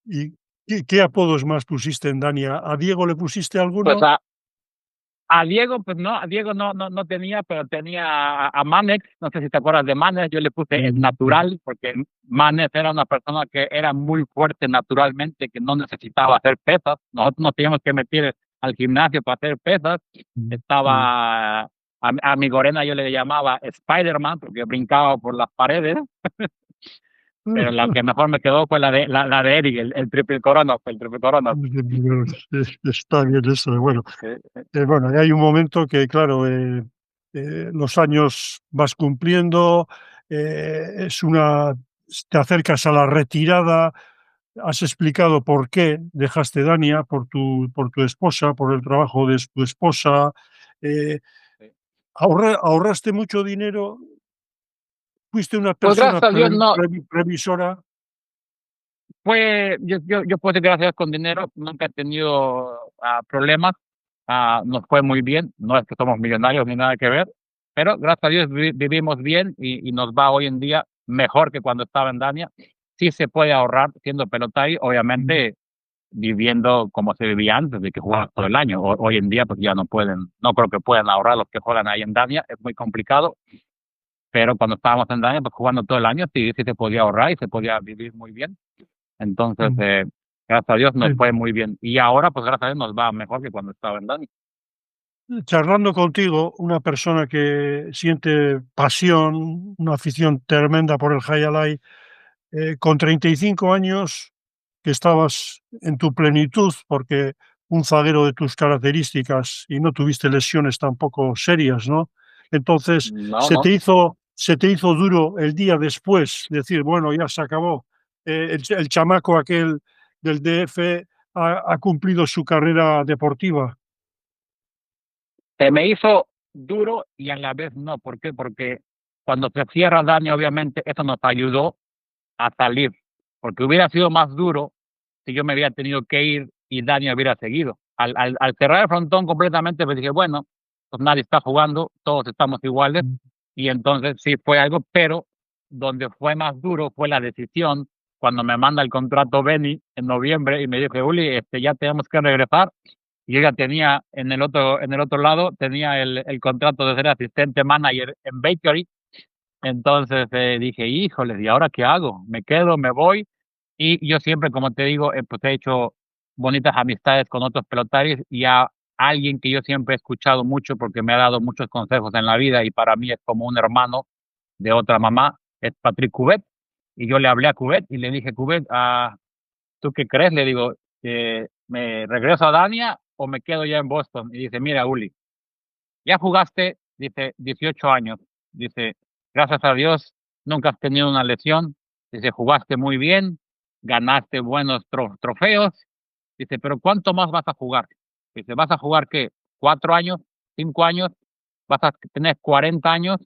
¿Sí? ¿Y qué apodos más pusiste en Dania? ¿A Diego le pusiste Pues alguno? a Diego, pues no, a Diego no tenía, pero tenía a Manex, no sé si te acuerdas de Manex, yo le puse el Mm, mm, natural, porque Manex era una persona que era muy fuerte naturalmente, que no necesitaba hacer pesas, nosotros nos teníamos que meter al gimnasio para hacer pesas, sí. estaba, a mi Gorena yo le llamaba Spider-Man, porque brincaba por las paredes, pero la que mejor me quedó fue la de Eric, el triple corona, el triple corona. Está bien eso, bueno. Sí, Bueno, y hay un momento que, claro, los años vas cumpliendo, es una te acercas a la retirada, has explicado por qué dejaste Dania, por tu esposa, por el trabajo de tu esposa, eh, sí. ¿ahorraste mucho dinero? ¿Fuiste una Pues persona gracias a Dios no, previsora? Pues yo puedo decir gracias a Dios con dinero, nunca he tenido problemas, nos fue muy bien, no es que somos millonarios ni nada que ver, pero gracias a Dios vivimos bien y nos va hoy en día mejor que cuando estaba en Dania. Sí se puede ahorrar siendo pelotario, obviamente viviendo como se vivía antes de que jugaban todo el año. Hoy en día pues ya no pueden, no creo que puedan ahorrar los que juegan ahí en Dania, es muy complicado, pero cuando estábamos en Dania pues jugando todo el año sí se podía ahorrar y se podía vivir muy bien. Entonces, Mm, gracias a Dios nos sí. fue muy bien. Y ahora, pues gracias a Dios nos va mejor que cuando estaba en Dani. Charlando contigo, una persona que siente pasión, una afición tremenda por el Jai Alai, con 35 años, que estabas en tu plenitud, porque un zaguero de tus características y no tuviste lesiones tampoco serias, ¿no? Entonces, No, no. se te hizo duro el día después decir: "Bueno, ya se acabó, el chamaco aquel del DF ha cumplido su carrera deportiva". Se me hizo duro y a la vez no. ¿Por qué? Porque cuando se cierra Dani, obviamente, eso nos ayudó a salir. Porque hubiera sido más duro si yo me hubiera tenido que ir y Dani hubiera seguido. Al cerrar el frontón completamente, pues dije, bueno, pues nadie está jugando, todos estamos iguales. Y entonces sí fue algo, pero donde fue más duro fue la decisión cuando me manda el contrato Benny en noviembre y me dijo, Uli, ya tenemos que regresar. Y yo ya tenía en el otro lado, tenía el contrato de ser asistente manager en Bakery. Entonces dije, híjole, ¿y ahora qué hago? ¿Me quedo, me voy? Y yo siempre, como te digo, pues he hecho bonitas amistades con otros pelotarios y a alguien que yo siempre he escuchado mucho porque me ha dado muchos consejos en la vida y para mí es como un hermano de otra mamá, es Patrick Cubet. Y yo le hablé a Cubet y le dije, Cubet, ¿tú qué crees? Le digo, ¿me regreso a Dania o me quedo ya en Boston? Y dice, mira, Uli, ya jugaste, dice, 18 años. Dice, gracias a Dios, nunca has tenido una lesión. Dice, jugaste muy bien, ganaste buenos trofeos. Dice, pero ¿cuánto más vas a jugar? Dice, ¿vas a jugar qué? ¿4 años? ¿5 años? ¿Vas a tener 40 años?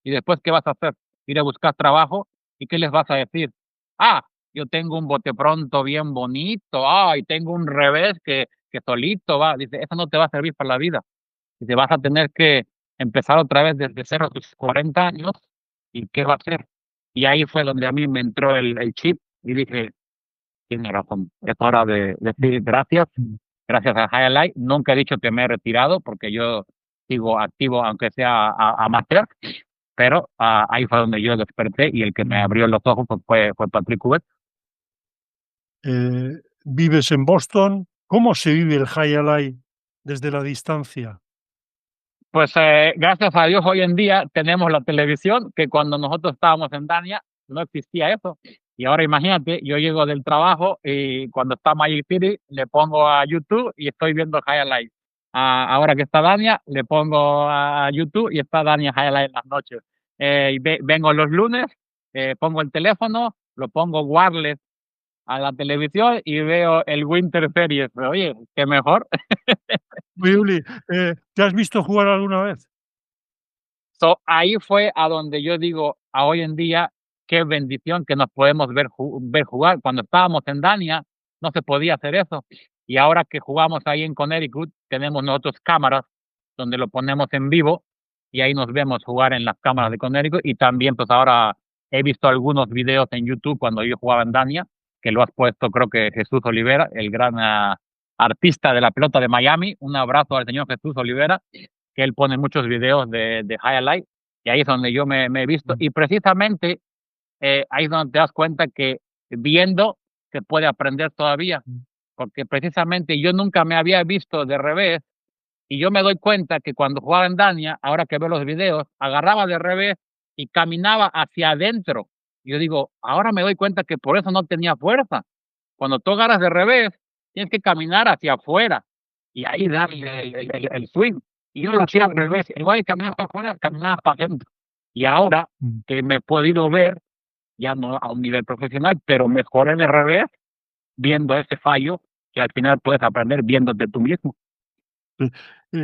¿Y después qué vas a hacer? ¿Ir a buscar trabajo? ¿Y qué les vas a decir? Ah, yo tengo un bote pronto bien bonito. Ah, y tengo un revés que solito va. Dice, eso no te va a servir para la vida. Dice, vas a tener que empezar otra vez desde cero a tus 40 años. ¿Y qué va a hacer? Y ahí fue donde a mí me entró el chip y dije, tiene razón, es hora de decir gracias, gracias a Highlight. Nunca he dicho que me he retirado porque yo sigo activo, aunque sea amateur, pero ahí fue donde yo desperté y el que me abrió los ojos pues, fue Patrick Cubet. Vives en Boston, ¿cómo se vive el Jai Alai desde la distancia? Pues gracias a Dios hoy en día tenemos la televisión, que cuando nosotros estábamos en Dania no existía eso. Y ahora imagínate, yo llego del trabajo y cuando está Magic City le pongo a YouTube y estoy viendo Highlights. Ahora que está Dania, le pongo a YouTube y está Dania Highlights en las noches. Y vengo los lunes, pongo el teléfono, lo pongo wireless a la televisión y veo el Winter Series. Oye, qué mejor. Oye, Uli, ¿te has visto jugar alguna vez? Ahí fue a donde yo digo, a hoy en día, qué bendición que nos podemos ver jugar. Cuando estábamos en Dania, no se podía hacer eso. Y ahora que jugamos ahí en Connecticut, tenemos nosotros cámaras donde lo ponemos en vivo y ahí nos vemos jugar en las cámaras de Connecticut. Y también, pues ahora he visto algunos videos en YouTube cuando yo jugaba en Dania, que lo has puesto, creo que Jesús Olivera, el gran artista de la pelota de Miami. Un abrazo al señor Jesús Olivera, que él pone muchos videos de highlight, y ahí es donde yo me he visto. Y precisamente ahí es donde te das cuenta que viendo se puede aprender todavía, porque precisamente yo nunca me había visto de revés, y yo me doy cuenta que cuando jugaba en Dania, ahora que veo los videos, agarraba de revés y caminaba hacia adentro. Yo digo, ahora me doy cuenta que por eso no tenía fuerza. Cuando tú agarras de revés, tienes que caminar hacia afuera y ahí darle el swing. Y yo lo hacía al revés, igual que caminaba para afuera, caminaba para adentro. Y ahora Mm. que me he podido ver, ya no a un nivel profesional, pero mejor en el revés, viendo ese fallo, que al final puedes aprender viéndote tú mismo. Eh,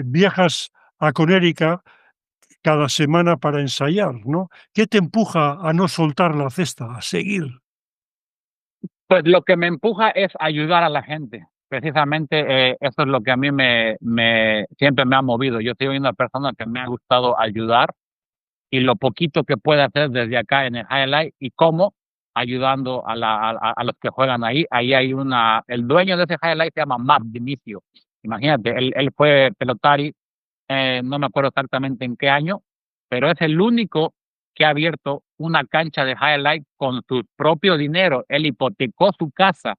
Viajas a Conérica cada semana para ensayar, ¿no? ¿Qué te empuja a no soltar la cesta, a seguir? Pues lo que me empuja es ayudar a la gente. Precisamente eso es lo que a mí siempre me ha movido. Yo soy una persona que me ha gustado ayudar y lo poquito que puede hacer desde acá en el highlight y cómo ayudando a los que juegan ahí. Ahí hay el dueño de ese highlight se llama Matt Dinicio. Imagínate, él fue pelotari, no me acuerdo exactamente en qué año, pero es el único que ha abierto una cancha de highlight con su propio dinero. Él hipotecó su casa,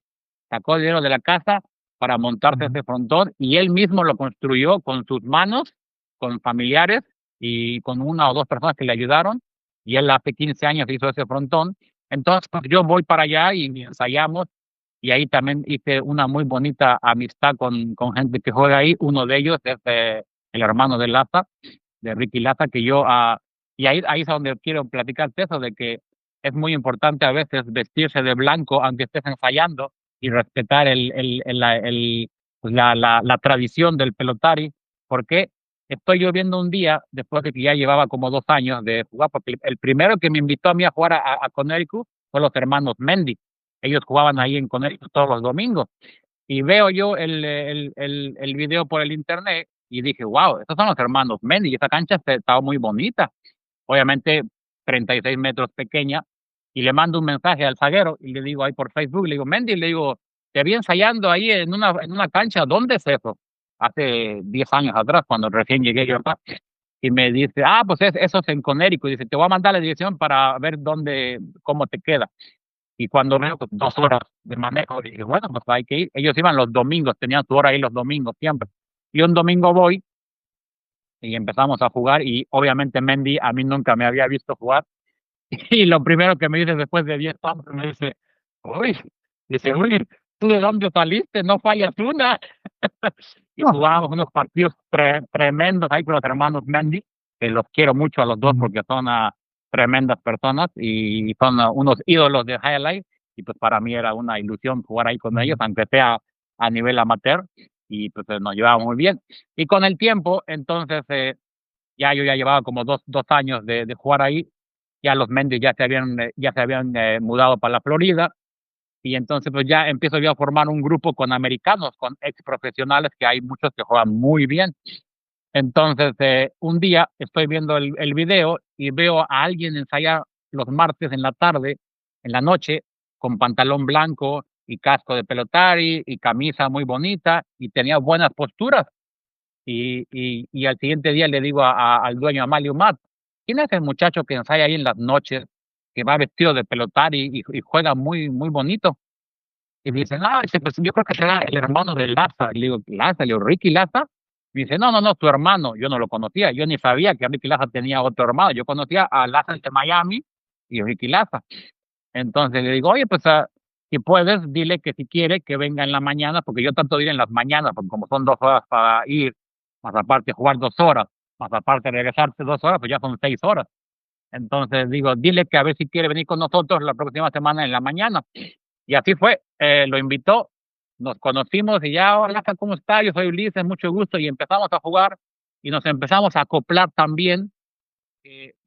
sacó el dinero de la casa para montarse ese frontón y él mismo lo construyó con sus manos, con familiares y con una o dos personas que le ayudaron. Y él hace 15 años hizo ese frontón. Entonces, pues, yo voy para allá y ensayamos. Y ahí también hice una muy bonita amistad con gente que juega ahí. Uno de ellos es el hermano de Laza, de Ricky Laza, que y ahí es donde quiero platicarte eso, de que es muy importante a veces vestirse de blanco aunque estés ensayando y respetar pues, la tradición del pelotari, porque estoy yo viendo un día, después de que ya llevaba como 2 años de jugar, porque el primero que me invitó a mí a jugar a Connecticut fue los hermanos Mendy. Ellos jugaban ahí en Connecticut todos los domingos. Y veo yo el video por el internet y dije, wow, estos son los hermanos Mendy y esa cancha estaba muy bonita. Obviamente 36 metros pequeña. Y le mando un mensaje al zaguero y le digo ahí por Facebook, le digo, Mendy, le digo, te vi ensayando ahí en una cancha, ¿dónde es eso? Hace 10 años atrás, cuando recién llegué yo acá. Y me dice, pues eso es en Connecticut. Dice, te voy a mandar la dirección para ver cómo te queda. Y cuando veo pues, 2 horas de manejo, dije, bueno, pues hay que ir. Ellos iban los domingos, tenían su hora ahí los domingos siempre. Y un domingo voy y empezamos a jugar y obviamente Mendy a mí nunca me había visto jugar. Y lo primero que me dice después de 10 años, me dice, uy, ¿tú de dónde saliste? No fallas una. Y jugábamos unos partidos tremendos ahí con los hermanos Mendy, que los quiero mucho a los dos porque son tremendas personas y son unos ídolos de highlight. Y pues para mí era una ilusión jugar ahí con ellos, aunque sea a nivel amateur. Y pues nos llevábamos muy bien. Y con el tiempo, entonces, yo ya llevaba como dos años de jugar ahí. Ya los Mendy ya se habían mudado para la Florida. Y entonces pues ya empiezo yo a formar un grupo con americanos, con ex profesionales, que hay muchos que juegan muy bien. Entonces un día estoy viendo el video y veo a alguien ensayar los martes en la tarde, en la noche, con pantalón blanco y casco de pelotari y camisa muy bonita y tenía buenas posturas. Y al siguiente día le digo al dueño, Amalio Matt, ¿quién es el muchacho que ensaya ahí en las noches, que va vestido de pelotari y juega muy, muy bonito? Y me dice, no, dice, pues yo creo que será el hermano de Laza. Y le digo, ¿Laza? Le digo, ¿Ricky Laza? Me dice, no, no, no, tu hermano. Yo no lo conocía. Yo ni sabía que Ricky Laza tenía otro hermano. Yo conocía a Laza de Miami y Ricky Laza. Entonces le digo, oye, pues si puedes, dile que si quiere que venga en la mañana, porque yo tanto ir en las mañanas, porque como son 2 horas para ir, más aparte jugar 2 horas, más aparte regresarse 2 horas, pues ya son 6 horas. Entonces digo, dile que a ver si quiere venir con nosotros la próxima semana en la mañana. Y así fue, lo invitó, nos conocimos y ya, hola, ¿cómo está? Yo soy Ulises, mucho gusto, y empezamos a jugar y nos empezamos a acoplar también.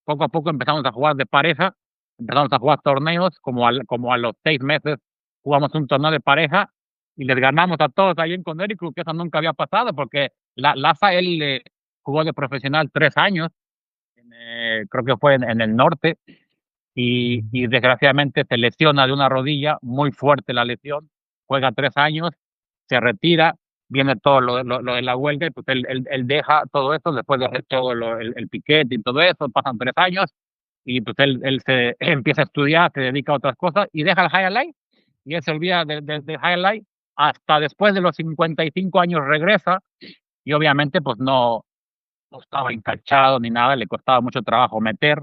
Poco a poco empezamos a jugar de pareja, empezamos a jugar torneos, como a los 6 meses jugamos un torneo de pareja y les ganamos a todos ahí en Connecticut, que eso nunca había pasado, porque Laza, él jugó de profesional 3 años, creo que fue en el norte, y desgraciadamente se lesiona de una rodilla, muy fuerte la lesión, juega 3 años, se retira, viene todo lo de la huelga, y pues él deja todo esto después de hacer todo el piquete y todo eso, pasan 3 años, y pues él se empieza a estudiar, se dedica a otras cosas y deja el highlight, y él se olvida del highlight, hasta después de los 55 años regresa, y obviamente pues no estaba encachado ni nada, le costaba mucho trabajo meter.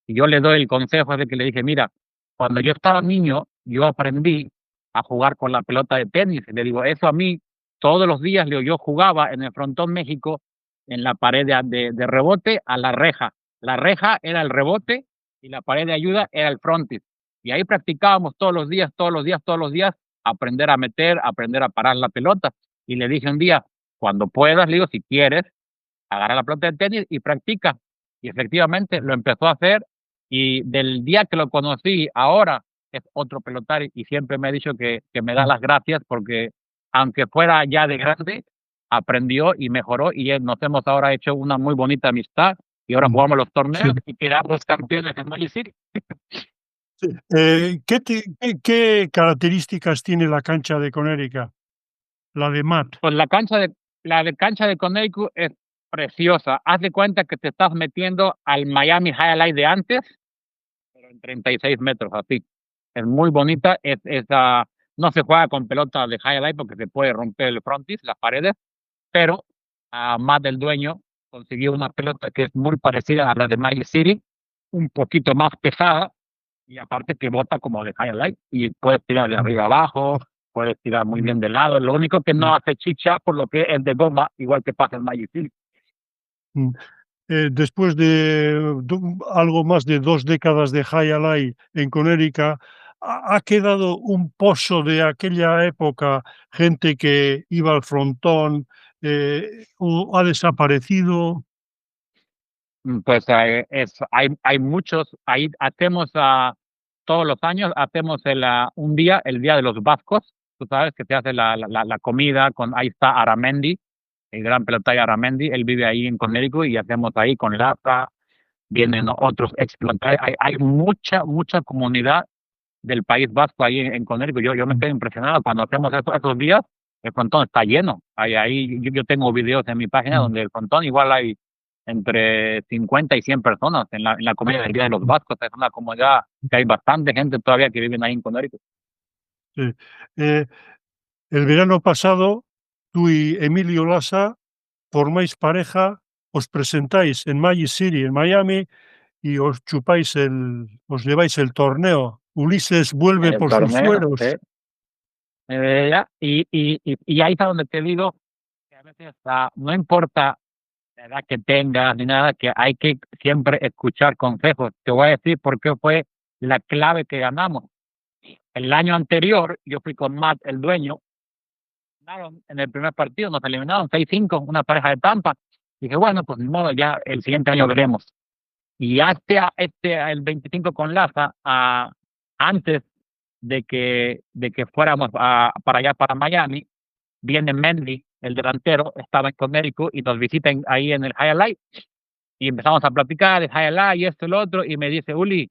Y yo le doy el consejo de que le dije, mira, cuando yo estaba niño, yo aprendí a jugar con la pelota de tenis. Le digo, eso a mí, todos los días, le digo, yo jugaba en el Frontón México, en la pared de rebote a la reja. La reja era el rebote y la pared de ayuda era el frontis. Y ahí practicábamos todos los días, todos los días, todos los días, aprender a meter, aprender a parar la pelota. Y le dije un día, cuando puedas, le digo, si quieres, agarra la pelota de tenis y practica. Y efectivamente lo empezó a hacer y del día que lo conocí ahora, es otro pelotario y siempre me ha dicho que me da las gracias porque aunque fuera ya de grande, aprendió y mejoró y nos hemos ahora hecho una muy bonita amistad y ahora jugamos los Sí. torneos y quedamos campeones en Magic City. Sí. ¿Qué características tiene la cancha de Connecticut? La de Matt. Pues la de cancha de Connecticut es preciosa. Haz de cuenta que te estás metiendo al Miami Highlight de antes, pero en 36 metros, así. Es muy bonita. No se juega con pelota de Highlight porque se puede romper el frontis, las paredes, pero Matt, el dueño, consiguió una pelota que es muy parecida a la de Magic City, un poquito más pesada, y aparte que bota como de highlight y puedes tirar de arriba abajo, puedes tirar muy bien de lado. Lo único que no hace chicha por lo que es de goma, igual que pasa en Magic City. Mm. Después de algo más de 2 décadas de High Alive en Connecticut, ha quedado un pozo de aquella época, gente que iba al frontón, o ha desaparecido. Pues hay muchos, ahí hacemos todos los años, hacemos un día, el Día de los Vascos, tú sabes que se hace la comida, ahí está Aramendi, el gran pelotario Aramendi, él vive ahí en Connecticut y hacemos ahí con Laza, vienen otros ex pelotarios, hay mucha comunidad del País Vasco ahí en Connecticut. Yo me quedo impresionado cuando hacemos esos días, el frontón está lleno. Ahí yo tengo videos en mi página donde el frontón igual hay entre 50 y 100 personas en la comunidad del Día de los Vascos. Es una comunidad que hay bastante gente todavía que viven ahí en Connecticut. Sí. Eh, el verano pasado, tú y Emilio Lasa formáis pareja, os presentáis en Magic City, en Miami, y os lleváis el torneo. Ulises vuelve El por sus torneo, sí. fueros. Y ahí está donde te digo que a veces no importa la edad que tengas ni nada, que hay que siempre escuchar consejos. Te voy a decir por qué fue la clave que ganamos. El año anterior, yo fui con Matt, el dueño, en el primer partido, nos eliminaron 6-5, una pareja de Tampa. Dije, bueno, pues ni modo, ya el siguiente año veremos. Y el 25 con Laza, antes de que fuéramos para allá, para Miami, viene Mendy, el delantero, estaba en Connecticut y nos visitan ahí en el Highlight y empezamos a platicar de Highlight y esto y lo otro y me dice, Uli,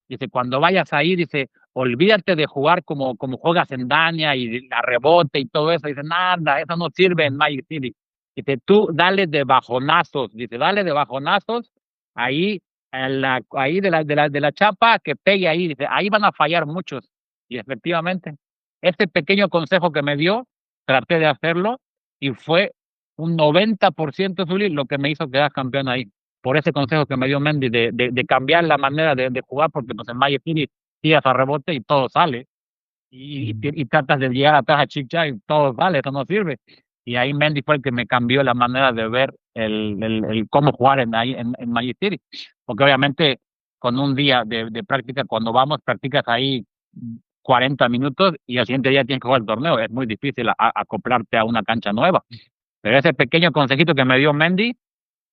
dice, cuando vayas ahí, dice, olvídate de jugar como juegas en Dania y la rebote y todo eso. Dice, nada, eso no sirve en Magic City. Dice, tú dale de bajonazos, dice, dale de bajonazos ahí, ahí de la chapa que pegue ahí, dice, ahí van a fallar muchos. Y efectivamente, este pequeño consejo que me dio, traté de hacerlo y fue un 90% Zuli lo que me hizo quedar campeón ahí. Por ese consejo que me dio Mendy de cambiar la manera de jugar, porque pues en Magic City tiras a rebote y todo sale. Y tratas de llegar atrás a Chicha y todo sale, eso no sirve. Y ahí Mendy fue el que me cambió la manera de ver el cómo jugar en Magic City. Porque obviamente con un día de práctica, cuando vamos, practicas ahí 40 minutos y al siguiente día tienes que jugar el torneo. Es muy difícil acoplarte a una cancha nueva. Pero ese pequeño consejito que me dio Mendy,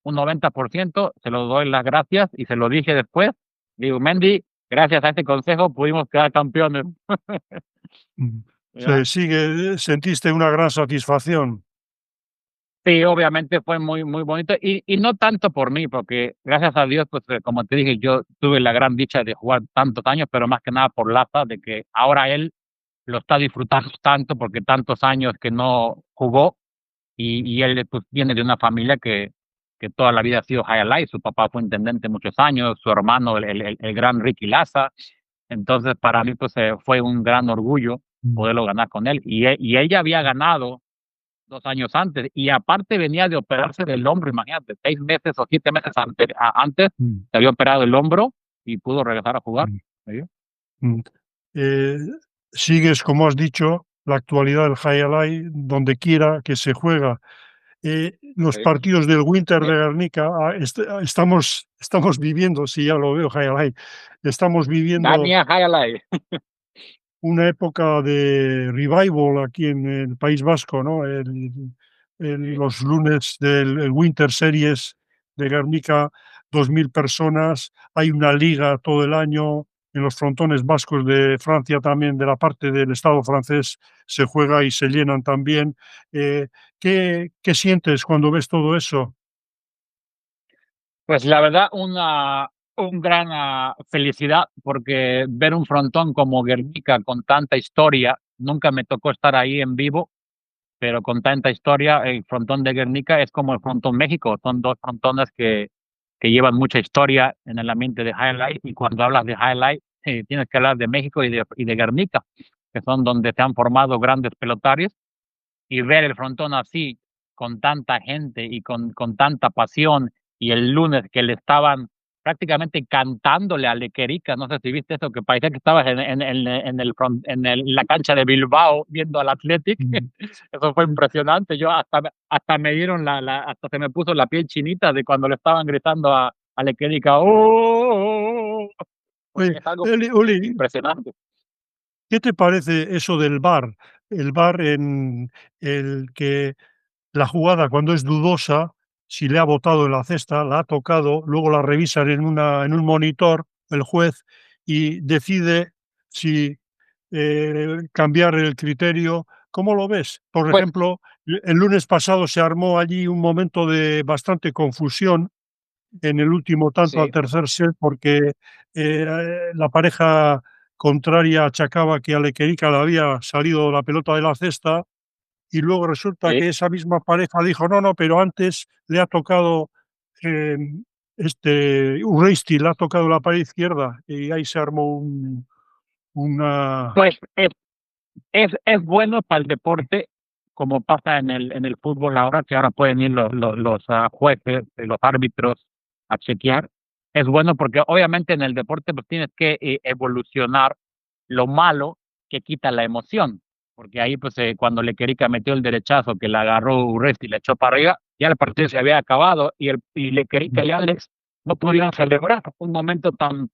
un 90%, se lo doy las gracias y se lo dije después. Digo, Mendy, gracias a este consejo pudimos quedar campeones. ¿Ya? Sentiste una gran satisfacción. Sí, obviamente fue muy bonito y no tanto por mí, porque gracias a Dios, pues como te dije, yo tuve la gran dicha de jugar tantos años, pero más que nada por Laza, de que ahora él lo está disfrutando tanto porque tantos años que no jugó y él pues viene de una familia que toda la vida ha sido highlight. Su papá fue intendente muchos años, su hermano, el gran Ricky Laza. Entonces, para mí, pues fue un gran orgullo poderlo ganar con él. Y ella había ganado 2 años antes, y aparte venía de operarse del hombro, imagínate, 6 meses o 7 meses antes, se había operado el hombro y pudo regresar a jugar. ¿Sí? Eh, sigues, como has dicho, la actualidad del highlight donde quiera que se juega. Los Sí. partidos del Winter de Guernica, estamos viviendo, si ya lo veo, highlight, estamos viviendo Dania Highlight. una época de revival aquí en el País Vasco, ¿no? Los lunes del Winter Series de Guernica, 2000 personas, hay una liga todo el año, en los frontones vascos de Francia también, de la parte del Estado francés, se juega y se llenan también. Eh, ¿qué sientes cuando ves todo eso? Pues la verdad, un gran felicidad, porque ver un frontón como Guernica con tanta historia, nunca me tocó estar ahí en vivo, pero con tanta historia, el frontón de Guernica es como el frontón México, son dos frontones que llevan mucha historia en el ambiente de highlight, y cuando hablas de highlight, tienes que hablar de México y de Guernica, que son donde se han formado grandes pelotarios, y ver el frontón así, con tanta gente y con tanta pasión, y el lunes que le estaban prácticamente cantándole a Lequerica, no sé si viste eso, que parecía que estabas en la cancha de Bilbao viendo al Athletic. Mm. Eso fue impresionante. Yo hasta me dieron hasta se me puso la piel chinita de cuando le estaban gritando a Lequerica. ¡Oh! Oye, Es algo Oli, impresionante. ¿qué te parece eso del VAR? El VAR en el que la jugada, cuando es dudosa, si le ha botado en la cesta, la ha tocado, luego la revisan en un monitor, el juez, y decide si cambiar el criterio. ¿Cómo lo ves? Por Pues ejemplo, el lunes pasado se armó allí un momento de bastante confusión en el último tanto al sí, tercer set, porque la pareja contraria achacaba que a Lequerica le había salido la pelota de la cesta, y luego resulta sí. que esa misma pareja dijo: "No, no, pero antes le ha tocado, Urresti le ha tocado la pared izquierda", y ahí se armó una. Pues es bueno para el deporte, como pasa en el fútbol ahora, que ahora pueden ir los jueces, los árbitros a chequear. Es bueno porque obviamente en el deporte, pues, tienes que, evolucionar lo malo que quita la emoción, porque ahí, pues, cuando Lequerica metió el derechazo que le agarró Urresti y le echó para arriba, ya el partido se había acabado, y Lequerica y Alex no pudieron celebrar un momento tan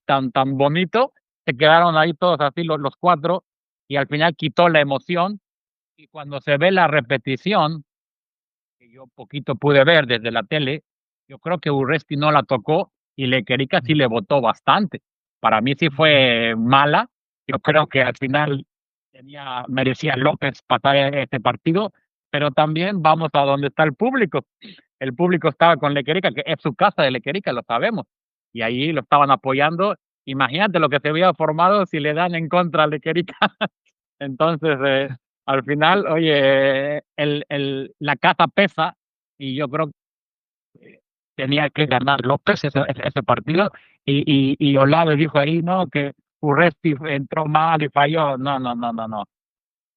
bonito. Se quedaron ahí todos así los 4, y al final quitó la emoción, y cuando se ve la repetición, que yo poquito pude ver desde la tele, yo creo que Urresti no la tocó y Lequerica sí le botó bastante. Para mí sí fue mala. Yo creo que al final merecía López pasar este partido, pero también vamos a donde está el público. El público estaba con Lequerica, que es su casa de Lequerica, lo sabemos, y ahí lo estaban apoyando. Imagínate lo que se había formado si le dan en contra a Lequerica. Entonces, al final, oye, la casa pesa, y yo creo que tenía que ganar López ese partido, y Olave dijo ahí, no, que Urresti entró mal y falló. No, no, no, no, no.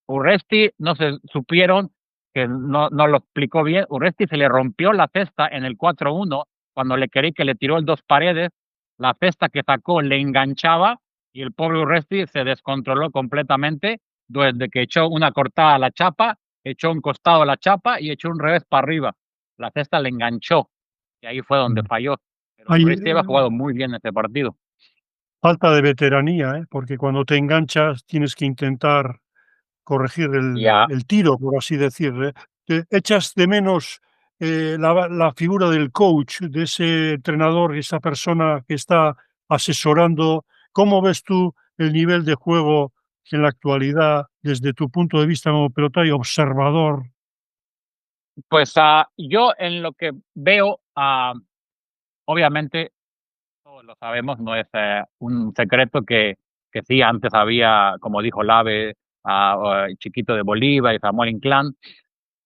Urresti no se supieron, que no lo explicó bien. Urresti se le rompió la cesta en el 4-1 cuando que le tiró el dos paredes. La cesta que sacó le enganchaba, y el pobre Urresti se descontroló completamente desde que echó una cortada a la chapa, echó un costado a la chapa y echó un revés para arriba. La cesta le enganchó y ahí fue donde falló. Pero Hay, Urresti había jugado muy bien ese partido. falta de veteranía, porque cuando te enganchas tienes que intentar corregir Ya, el tiro, por así decir, ¿eh? ¿Te echas de menos, la figura del coach, de ese entrenador, esa persona que está asesorando? ¿Cómo ves tú el nivel de juego en la actualidad desde tu punto de vista como pelotari observador? pues, yo en lo que veo, obviamente todos lo sabemos, no es, un secreto que sí, antes había, como dijo Lave, Chiquito de Bolívar y Samuel Inclán,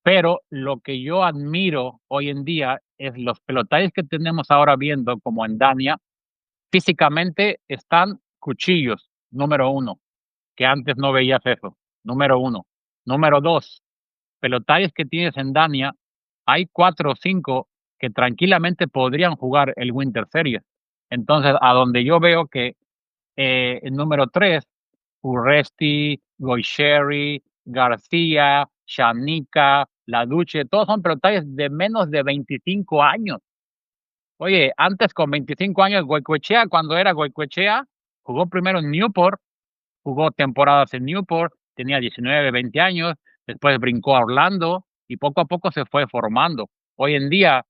pero lo que yo admiro hoy en día es los pelotaris que tenemos ahora viendo, como en Dania, físicamente están cuchillos, número uno, que antes no veías eso, número uno. Número dos, pelotaris que tienes en Dania, hay 4 o 5 que tranquilamente podrían jugar el Winter Series. Entonces, a donde yo veo que, el número 3, Urresti, Goicheri, García, Shanika, Laduche, todos son pelotaris de menos de 25 años. Oye, antes con 25 años, Goicoechea, cuando era Goicoechea, jugó primero en Newport, jugó temporadas en Newport, tenía 19, 20 años, después brincó a Orlando y poco a poco se fue formando. Hoy en día,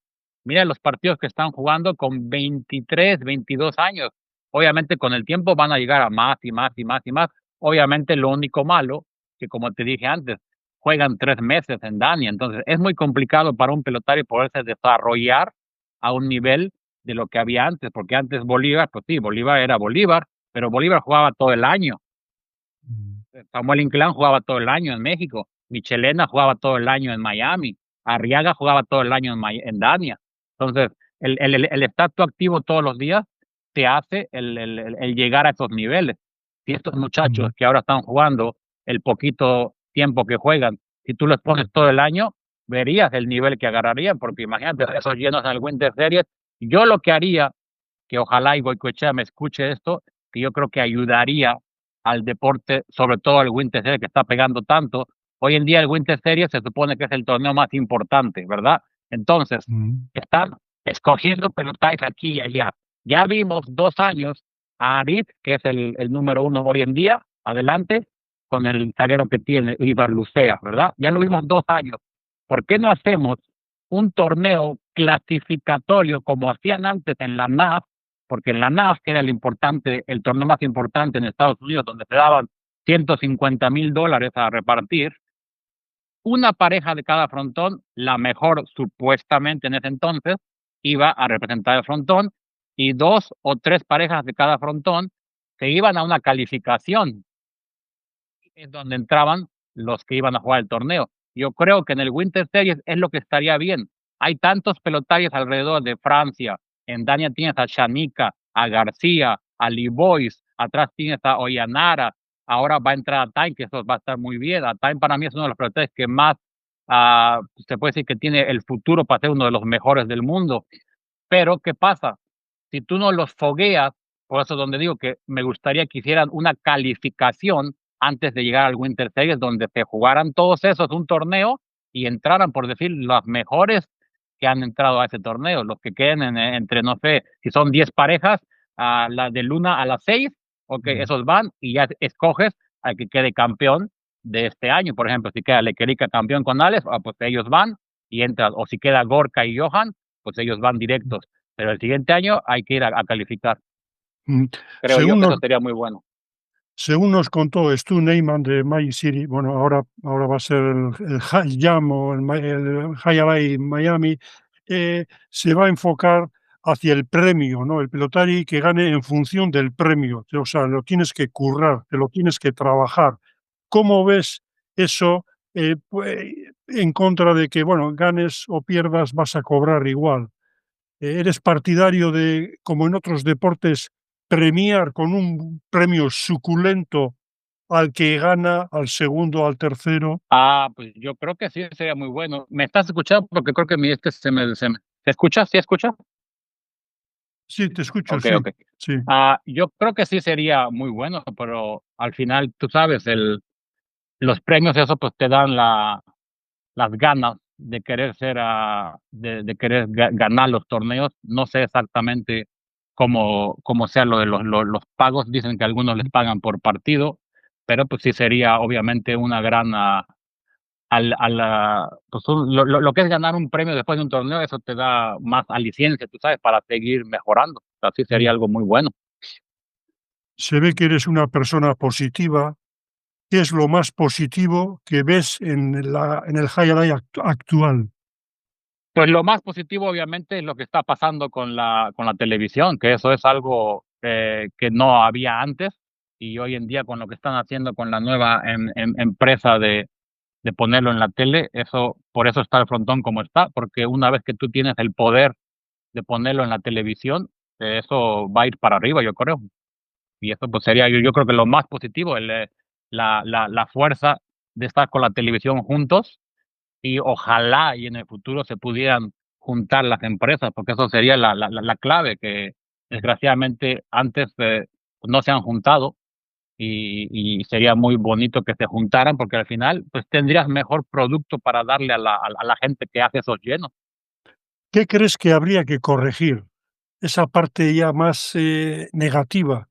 mira los partidos que están jugando con 23, 22 años. Obviamente con el tiempo van a llegar a más y más y más y más. Obviamente lo único malo, que como te dije antes, juegan 3 meses en Dania, entonces es muy complicado para un pelotario poderse desarrollar a un nivel de lo que había antes, porque antes Bolívar, pues sí, Bolívar era Bolívar, pero Bolívar jugaba todo el año. Mm. Samuel Inclán jugaba todo el año en México, Michelena jugaba todo el año en Miami, Arriaga jugaba todo el año en Dania. Entonces, el estar tú activo todos los días te hace el llegar a esos niveles. Si estos muchachos Mm. que ahora están jugando el poquito tiempo que juegan, si tú les pones todo el año, verías el nivel que agarrarían, porque imagínate esos llenos en el Winter Series. Yo lo que haría, que ojalá y Goicoechea me escuche esto, que yo creo que ayudaría al deporte, sobre todo al Winter Series que está pegando tanto. Hoy en día el Winter Series se supone que es el torneo más importante, ¿verdad? Entonces, Mm. están escogiendo pelotaris aquí y allá. Ya vimos 2 años a Arid, que es el número uno hoy en día, adelante, con el zaguero que tiene Ibar Lucea, ¿verdad? Ya lo vimos 2 años. ¿Por qué no hacemos un torneo clasificatorio como hacían antes en la NAF? Porque en la NAF, que era el torneo más importante en Estados Unidos, donde se daban $150,000 a repartir, una pareja de cada frontón, la mejor supuestamente en ese entonces, iba a representar el frontón, y 2 o 3 parejas de cada frontón se iban a una calificación, es donde entraban los que iban a jugar el torneo. Yo creo que en el Winter Series es lo que estaría bien. Hay tantos pelotarios alrededor de Francia. En Dania tienes a Shanika, a García, a Libois, atrás tienes a Oyanara, ahora va a entrar a Time, que eso va a estar muy bien. A Time para mí es uno de los pelotarios que más se puede decir que tiene el futuro para ser uno de los mejores del mundo. Pero, ¿qué pasa? Si tú no los fogueas, por eso es donde digo que me gustaría que hicieran una calificación antes de llegar al Winter Series, donde se jugaran todos esos un torneo y entraran, por decir, las mejores que han entrado a ese torneo, los que queden entre, no sé, si son 10 parejas, a la del 1 a la 6, ok, Mm. esos van y ya escoges al que quede campeón de este año. Por ejemplo, si queda Lequerica campeón con Alex, pues ellos van y entran, o si queda Gorka y Johan, pues ellos van directos, pero el siguiente año hay que ir a calificar. Mm. Creo yo Según que nos, eso sería muy bueno. según nos contó Stu Neyman de Magic City, bueno, ahora va a ser el High Jam o el High Alai Miami, se va a enfocar hacia el premio, ¿no? El pelotari que gane en función del premio. O sea, lo tienes que currar, te lo tienes que trabajar. ¿Cómo ves eso en contra de que, bueno, ganes o pierdas, vas a cobrar igual? ¿Eres partidario de, como en otros deportes, premiar con un premio suculento al que gana, al segundo, al tercero? Pues yo creo que sí sería muy bueno. ¿Me estás escuchando? Porque creo que ¿se escucha? ¿Sí escucha? Sí, te escucho, Okey, sí, okey. sí. Yo creo que sí sería muy bueno, pero al final, tú sabes, los premios, eso, pues, te dan las ganas de querer ser, de querer ganar los torneos. No sé exactamente cómo sea lo de los pagos. Dicen que algunos les pagan por partido, pero pues sí sería obviamente una gran, pues lo que es ganar un premio después de un torneo, eso te da más aliciente, tú sabes, para seguir mejorando. Así sería Mm. algo muy bueno. Se ve que eres una persona positiva. ¿Qué es lo más positivo que ves en el highlight actual? Pues lo más positivo, obviamente, es lo que está pasando con la televisión, que eso es algo que no había antes, y hoy en día con lo que están haciendo con la nueva empresa de ponerlo en la tele, eso, por eso está el frontón como está, porque una vez que tú tienes el poder de ponerlo en la televisión, eso va a ir para arriba, yo creo. Y eso pues sería, yo creo que lo más positivo, la fuerza de estar con la televisión juntos, y ojalá y en el futuro se pudieran juntar las empresas, porque eso sería la clave, que desgraciadamente antes no se han juntado, y sería muy bonito que se juntaran, porque al final pues tendrías mejor producto para darle a la gente que hace esos llenos. ¿Qué crees que habría que corregir? Esa parte ya más, negativa.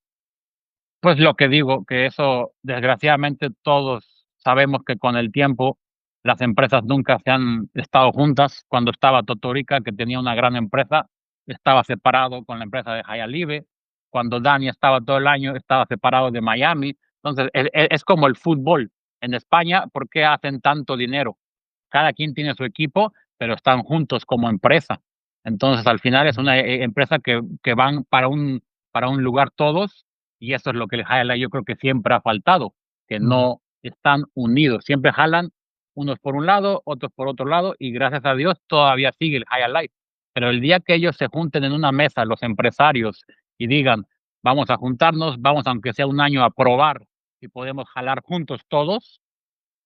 Pues lo que digo, que eso desgraciadamente todos sabemos que con el tiempo las empresas nunca se han estado juntas. Cuando estaba Totorica, que tenía una gran empresa, estaba separado con la empresa de Jayalibe. cuando Dani estaba todo el año, estaba separado de Miami. Entonces, es como el fútbol. En España, ¿por qué hacen tanto dinero? Cada quien tiene su equipo, pero están juntos como empresa. Entonces, al final es una empresa que van para un lugar todos, y eso es lo que el highlight yo creo que siempre ha faltado, que Mm. no están unidos, siempre jalan unos por un lado, otros por otro lado, y gracias a Dios todavía sigue el highlight. Pero el día que ellos se junten en una mesa, los empresarios, y digan, vamos a juntarnos, vamos aunque sea un año a probar si podemos jalar juntos todos,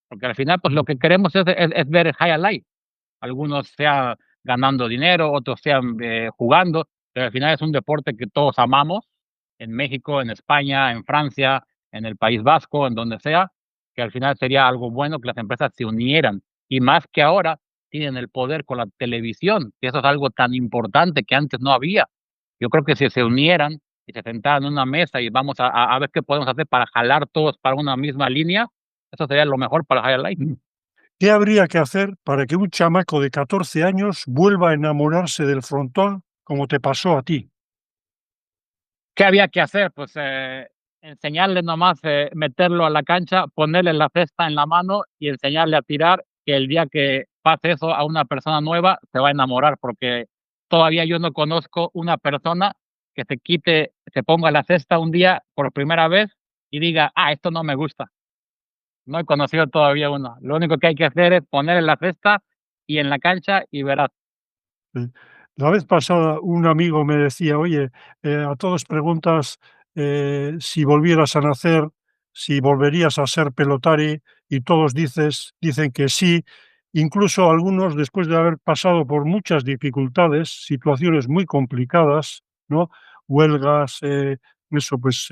porque al final, pues lo que queremos es ver el highlight. Algunos sean ganando dinero, otros sean jugando, pero al final es un deporte que todos amamos, en México, en España, en Francia, en el País Vasco, en donde sea, que al final sería algo bueno que las empresas se unieran, y más que ahora tienen el poder con la televisión, que eso es algo tan importante que antes no había. Yo creo que si se unieran y se sentaran en una mesa y vamos a ver qué podemos hacer para jalar todos para una misma línea, eso sería lo mejor para Highlight. ¿Qué habría que hacer para que un chamaco de 14 años vuelva a enamorarse del frontón como te pasó a ti? ¿Qué había que hacer? Pues, enseñarle nomás, meterlo a la cancha, ponerle la cesta en la mano y enseñarle a tirar, que el día que pase eso a una persona nueva, se va a enamorar, porque todavía yo no conozco una persona que se ponga la cesta un día por primera vez y diga: "Ah, esto no me gusta". No he conocido todavía uno. Lo único que hay que hacer es ponerle la cesta y en la cancha y verás. Sí. La vez pasada un amigo me decía: "Oye, a todos preguntas, si volvieras a nacer, si volverías a ser pelotari, y todos dicen que sí". Incluso algunos, después de haber pasado por muchas dificultades, situaciones muy complicadas, ¿no? Huelgas, eso, pues,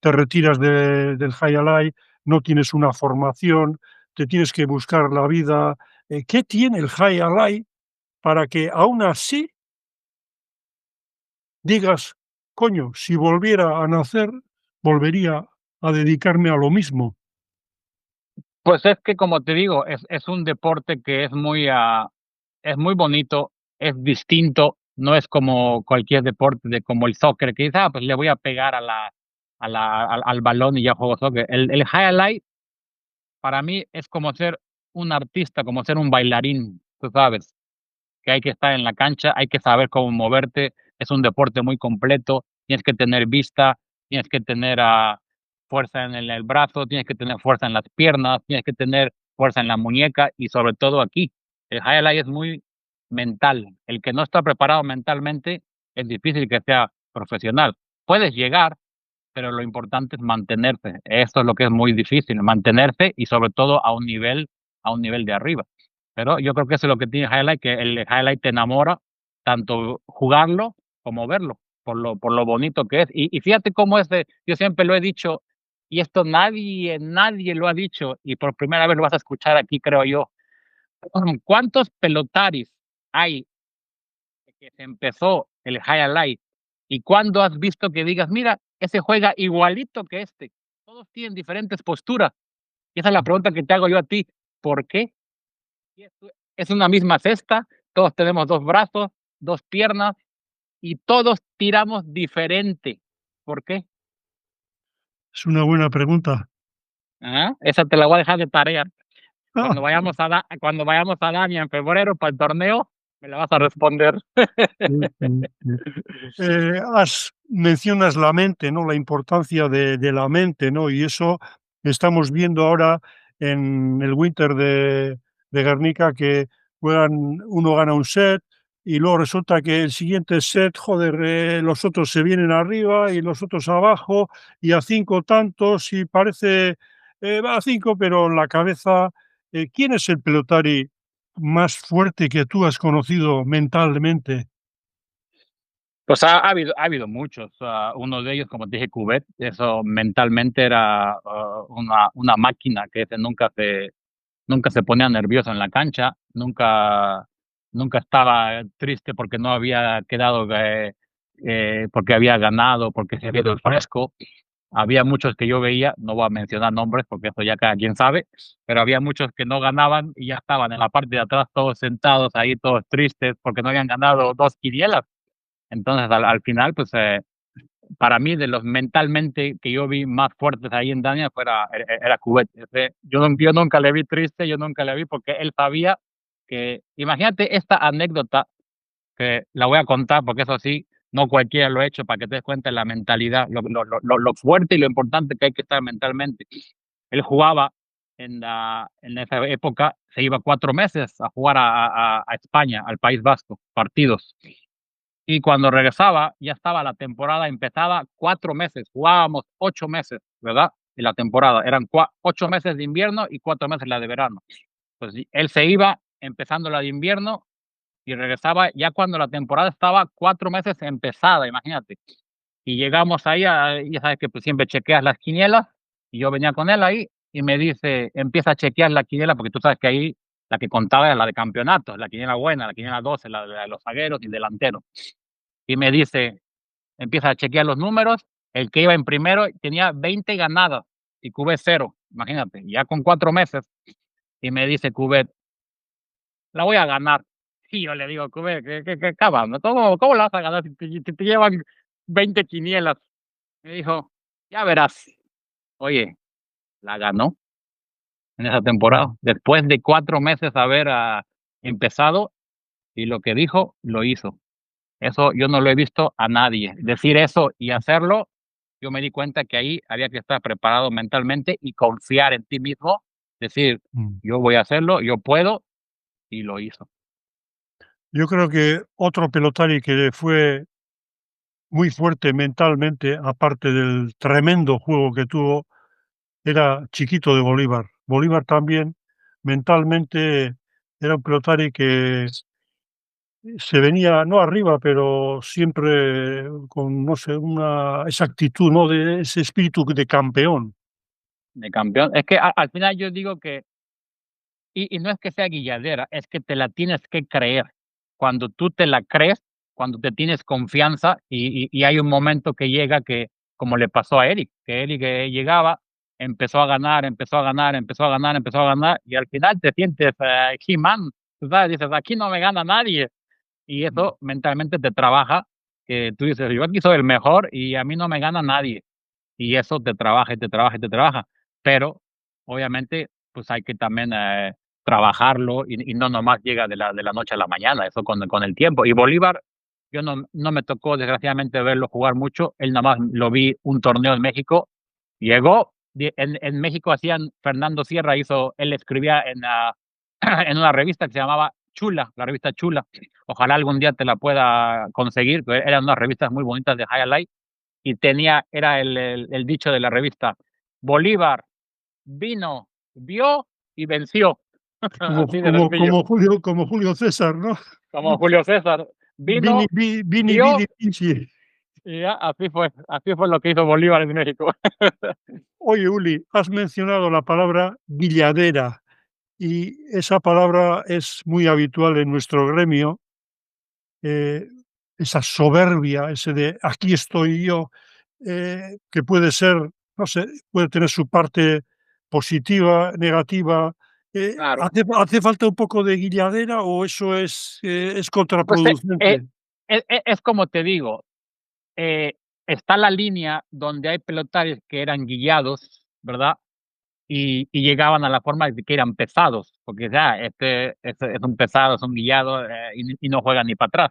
te retiras del Jai Alai, no tienes una formación, te tienes que buscar la vida. ¿Qué tiene el Jai Alai para que aún así digas: "Coño, si volviera a nacer, volvería a dedicarme a lo mismo"? Pues es que, como te digo, es un deporte que es muy bonito, es distinto, no es como cualquier deporte de como el soccer, que dices: "Ah, pues le voy a pegar al balón y ya juego soccer". El highlight para mí es como ser un artista, como ser un bailarín, tú sabes, que hay que estar en la cancha, hay que saber cómo moverte, es un deporte muy completo, tienes que tener vista, tienes que tener fuerza en el brazo, tienes que tener fuerza en las piernas, tienes que tener fuerza en la muñeca y sobre todo aquí. El highlight es muy mental. El que no está preparado mentalmente es difícil que sea profesional. Puedes llegar, pero lo importante es mantenerse. Eso es lo que es muy difícil, mantenerse y sobre todo a un nivel de arriba. Pero yo creo que eso es lo que tiene Highlight, que el Highlight te enamora, tanto jugarlo como verlo, por lo bonito que es. Y fíjate cómo es de, yo siempre lo he dicho, y esto nadie lo ha dicho, y por primera vez lo vas a escuchar aquí, creo yo. ¿Cuántos pelotaris hay que se empezó el Highlight? ¿Y cuándo has visto que digas, mira, ese juega igualito que este? Todos tienen diferentes posturas. Y esa es la pregunta que te hago yo a ti. ¿Por qué? Y es una misma cesta, todos tenemos 2 brazos, 2 piernas y todos tiramos diferente. ¿Por qué? Es una buena pregunta. Esa te la voy a dejar de tarea. Ah, Cuando vayamos a Dania en febrero para el torneo, me la vas a responder. sí. Has mencionas la mente, ¿no? La importancia de la mente, ¿no? Y eso estamos viendo ahora en el Winter de Guernica, que juegan, uno gana un set y luego resulta que el siguiente set, joder, los otros se vienen arriba y los otros abajo y a 5 tantos y parece, va a 5 pero en la cabeza, ¿quién es el pelotari más fuerte que tú has conocido mentalmente? Pues ha habido muchos, uno de ellos, como te dije, Coudet, eso mentalmente era, una máquina que ese nunca se ponía nervioso en la cancha, nunca estaba triste porque no había quedado, porque había ganado, porque se había ido fresco. Había muchos que yo veía, no voy a mencionar nombres porque eso ya cada quien sabe, pero había muchos que no ganaban y ya estaban en la parte de atrás todos sentados ahí, todos tristes porque no habían ganado 2 quinielas. Entonces, al final, pues, para mí, de los mentalmente que yo vi más fuertes ahí en Dania, era Coudet. Yo nunca le vi triste, yo nunca le vi porque él sabía que, imagínate esta anécdota que la voy a contar porque eso sí, no cualquiera lo ha hecho para que te des cuenta de la mentalidad, lo fuerte y lo importante que hay que estar mentalmente. Él jugaba en esa época, se iba 4 meses a jugar a España, al País Vasco, partidos. Y cuando regresaba, ya estaba la temporada, empezaba 4 meses, jugábamos 8 meses, ¿verdad? Y la temporada, eran 8 meses de invierno y 4 meses la de verano. Pues él se iba empezando la de invierno y regresaba ya cuando la temporada estaba 4 meses empezada, imagínate. Y llegamos ahí, ya sabes que pues siempre chequeas las quinielas, y yo venía con él ahí y me dice, empieza a chequear la quiniela, porque tú sabes que ahí la que contaba era la de campeonatos, la quiniela buena, la quiniela 12, la de los zagueros y delanteros. Y me dice, empieza a chequear los números, el que iba en primero tenía 20 ganadas y Cubet cero, imagínate, ya con 4 meses. Y me dice Cubet, la voy a ganar. Y yo le digo, Cubet, ¿qué acabas? ¿Cómo la vas a ganar si te llevan 20 quinielas? Me dijo, ya verás. Oye, la ganó en esa temporada. Después de 4 meses haber empezado, y lo que dijo, lo hizo. Eso yo no lo he visto a nadie. Decir eso y hacerlo, yo me di cuenta que ahí había que estar preparado mentalmente y confiar en ti mismo. Decir, Mm. yo voy a hacerlo, yo puedo, y lo hizo. Yo creo que otro pelotari que fue muy fuerte mentalmente, aparte del tremendo juego que tuvo, era Chiquito de Bolívar. Bolívar también mentalmente era un pelotari que se venía, no arriba, pero siempre con, no sé, esa actitud, ¿no? De ese espíritu de campeón. De campeón. Es que al final yo digo que, y no es que sea guilladera, es que te la tienes que creer. Cuando tú te la crees, cuando te tienes confianza, y hay un momento que llega que, como le pasó a Eric, que Eric llegaba, empezó a ganar, empezó a ganar, empezó a ganar, empezó a ganar, y al final te sientes He-Man, tú sabes, dices, aquí no me gana nadie. Y Mm. eso mentalmente te trabaja, que tú dices, yo aquí soy el mejor y a mí no me gana nadie. Y eso te trabaja y te trabaja y te trabaja. Pero obviamente, pues hay que también trabajarlo, y no nomás llega de la noche a la mañana, eso con el tiempo. Y Bolívar, yo no me tocó desgraciadamente verlo jugar mucho, él nada más lo vi un torneo en México, llegó, en México hacían, Fernando Sierra él escribía en una revista que se llamaba Chula, la revista Chula. Ojalá algún día te la pueda conseguir, pero eran unas revistas muy bonitas de highlight, y era el dicho de la revista: Bolívar vino, vio y venció. Como, Así de como, sencillo, como Julio César, ¿no? como Julio César. Vini, Vino, vini, vio, vidi, vici. y ya, así fue lo que hizo Bolívar en México. Oye, Uli, has mencionado la palabra guilladera y esa palabra es muy habitual en nuestro gremio, eh, esa soberbia, ese de aquí estoy yo, que puede ser, no sé, puede tener su parte positiva, negativa. Claro. ¿Hace falta un poco de guilladera o eso es Pues contraproducente? es como te digo, eh, está la línea donde hay pelotaris que eran guillados, ¿verdad? Y llegaban a la forma de que eran pesados, porque ya este es un pesado, es un guillado, y no juega ni para atrás.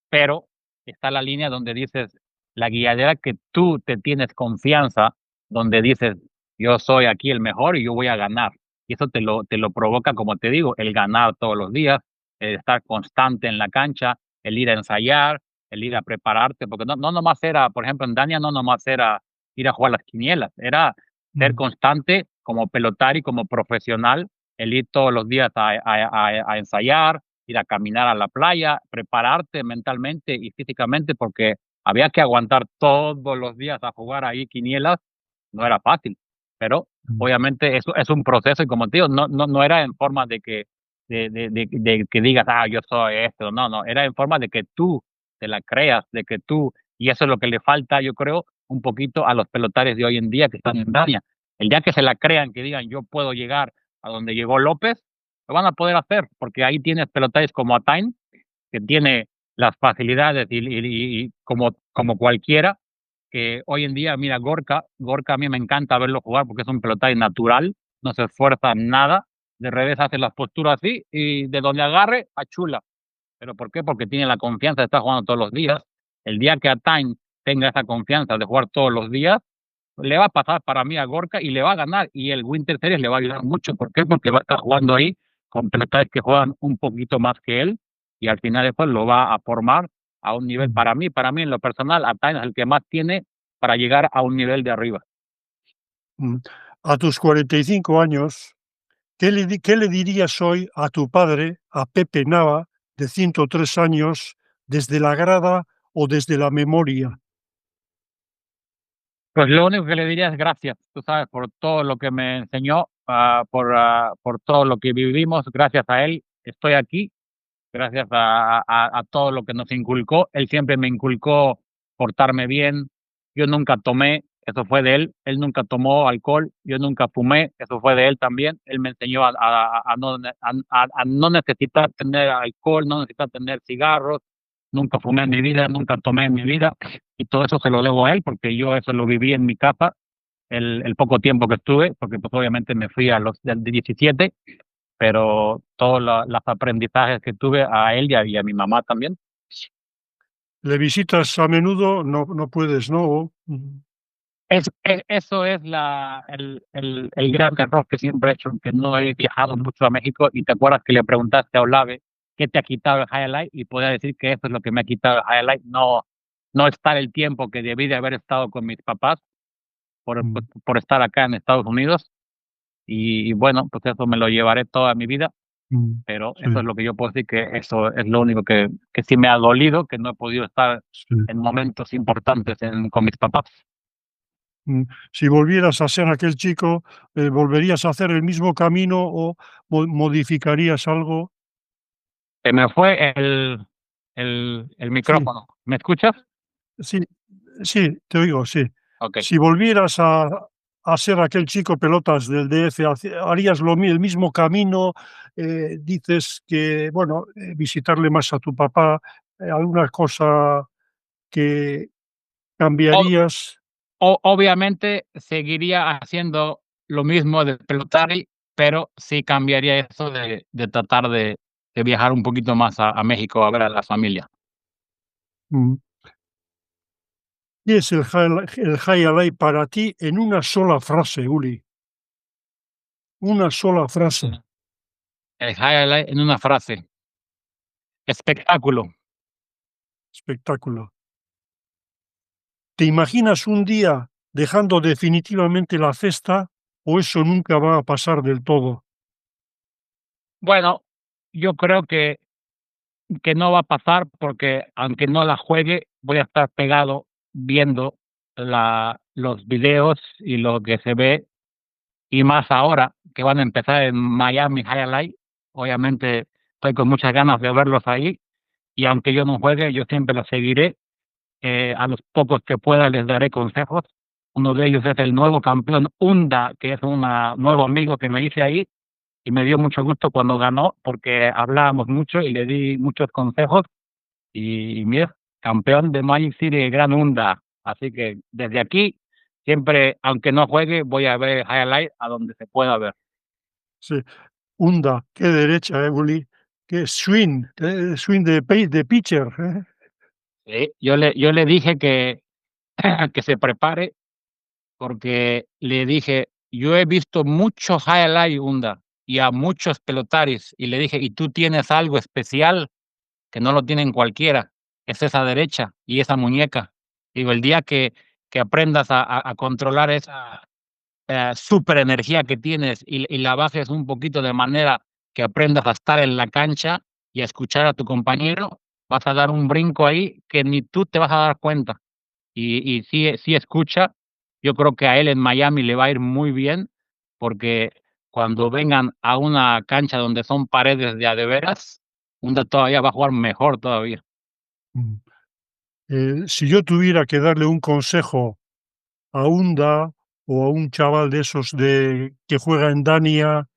Pero está la línea donde dices, la guilladera que tú te tienes confianza, donde dices, yo soy aquí el mejor y yo voy a ganar. Y eso te lo provoca, como te digo, el ganar todos los días, el estar constante en la cancha, el ir a ensayar, el ir a prepararte, porque no nomás era, por ejemplo, en Dania no nomás era ir a jugar las quinielas, era ser Mm, constante como pelotari y como profesional, el ir todos los días a ensayar, ir a caminar a la playa, prepararte mentalmente y físicamente, porque había que aguantar todos los días a jugar ahí quinielas, no era fácil, pero mm, obviamente eso es un proceso, y como te digo, no era en forma de que digas, yo soy esto, no, era en forma de que tú te la creas, de que tú, y eso es lo que le falta, yo creo, un poquito a los pelotares de hoy en día que están en Dania. El día que se la crean, que digan, yo puedo llegar a donde llegó López, lo van a poder hacer, porque ahí tienes pelotaris como Atain, que tiene las facilidades y como cualquiera, que hoy en día, mira, Gorka a mí me encanta verlo jugar porque es un pelotario natural, no se esfuerza en nada, de revés hace las posturas así y de donde agarre, achula. ¿Pero por qué? Porque tiene la confianza de estar jugando todos los días. El día que Ataín tenga esa confianza de jugar todos los días, le va a pasar para mí a Gorka y le va a ganar. Y el Winter Series le va a ayudar mucho. ¿Por qué? Porque va a estar jugando ahí con pelotaris que juegan un poquito más que él y al final después lo va a formar a un nivel. Mm. Para mí en lo personal, Ataín es el que más tiene para llegar a un nivel de arriba. Mm. A tus 45 años, qué le dirías hoy a tu padre, a Pepe Nava, de 103 años, desde la grada o desde la memoria? Pues lo único que le diría es gracias, tú sabes, por todo lo que me enseñó, por todo lo que vivimos, gracias a él estoy aquí, gracias a todo lo que nos inculcó. Él siempre me inculcó portarme bien. Yo nunca tomé, eso fue de él. Él nunca tomó alcohol, yo nunca fumé, eso fue de él también. Él me enseñó a no necesitar tener alcohol, no necesitar tener cigarros. Nunca fumé en mi vida, nunca tomé en mi vida. Y todo eso se lo debo a él porque yo eso lo viví en mi casa el poco tiempo que estuve, porque pues obviamente me fui a los de 17, pero todos los aprendizajes que tuve a él y a mi mamá también. ¿Le visitas a menudo? No, no puedes, ¿no? Eso es el gran error que siempre he hecho, que no he viajado mucho a México y te acuerdas que le preguntaste a Olave qué te ha quitado el highlight y podía decir que eso es lo que me ha quitado el highlight, no estar el tiempo que debí de haber estado con mis papás Mm, por estar acá en Estados Unidos y bueno, pues eso me lo llevaré toda mi vida. mm, Pero sí, eso es lo que yo puedo decir que eso es lo único que sí me ha dolido, que no he podido estar sí. en momentos importantes con mis papás. Mm. Si volvieras a ser aquel chico, ¿volverías a hacer el mismo camino o modificarías algo? Se me fue el Sí, micrófono. ¿Me escuchas? sí, sí, te oigo, sí. Ok. Si volvieras a ser aquel chico pelotas del DF, ¿harías el mismo camino? Dices que, bueno, visitarle más a tu papá, alguna cosa que O- cambiarías. obviamente seguiría haciendo lo mismo de pelotari, pero sí cambiaría eso de tratar de viajar un poquito más a México a ver a la familia. Mm. ¿Qué es el highlight para ti en una sola frase, Uli? Una sola frase. El highlight en una frase. Espectáculo. Espectáculo. ¿Te imaginas un día dejando definitivamente la cesta o eso nunca va a pasar del todo? Bueno, yo creo que no va a pasar porque aunque no la juegue, voy a estar pegado viendo los videos y lo que se ve, y más ahora que van a empezar en Miami Highlight. Obviamente estoy con muchas ganas de verlos ahí y aunque yo no juegue, yo siempre los seguiré. A los pocos que pueda les daré consejos. Uno de ellos es el nuevo campeón Unda, que es un nuevo amigo que me hice ahí y me dio mucho gusto cuando ganó porque hablábamos mucho y le di muchos consejos y mira, campeón de Magic City Gran Hunda. Así que desde aquí, siempre, aunque no juegue, voy a ver highlight a donde se pueda ver. Sí, hunda, qué derecha, Uli, qué swing, swing de pitcher, ¿eh? Sí, yo le dije que se prepare porque le dije, yo he visto muchos highlight Hunda y a muchos pelotaris y le dije, y tú tienes algo especial que no lo tienen cualquiera, es esa derecha y esa muñeca. Digo, el día que aprendas a controlar esa super energía que tienes y la bajes un poquito de manera que aprendas a estar en la cancha y a escuchar a tu compañero, vas a dar un brinco ahí que ni tú te vas a dar cuenta. Y sí escucha, yo creo que a él en Miami le va a ir muy bien, porque cuando vengan a una cancha donde son paredes de veras, Hunda todavía va a jugar mejor todavía. Mm. Si yo tuviera que darle un consejo a Hunda o a un chaval de esos que juega en Dania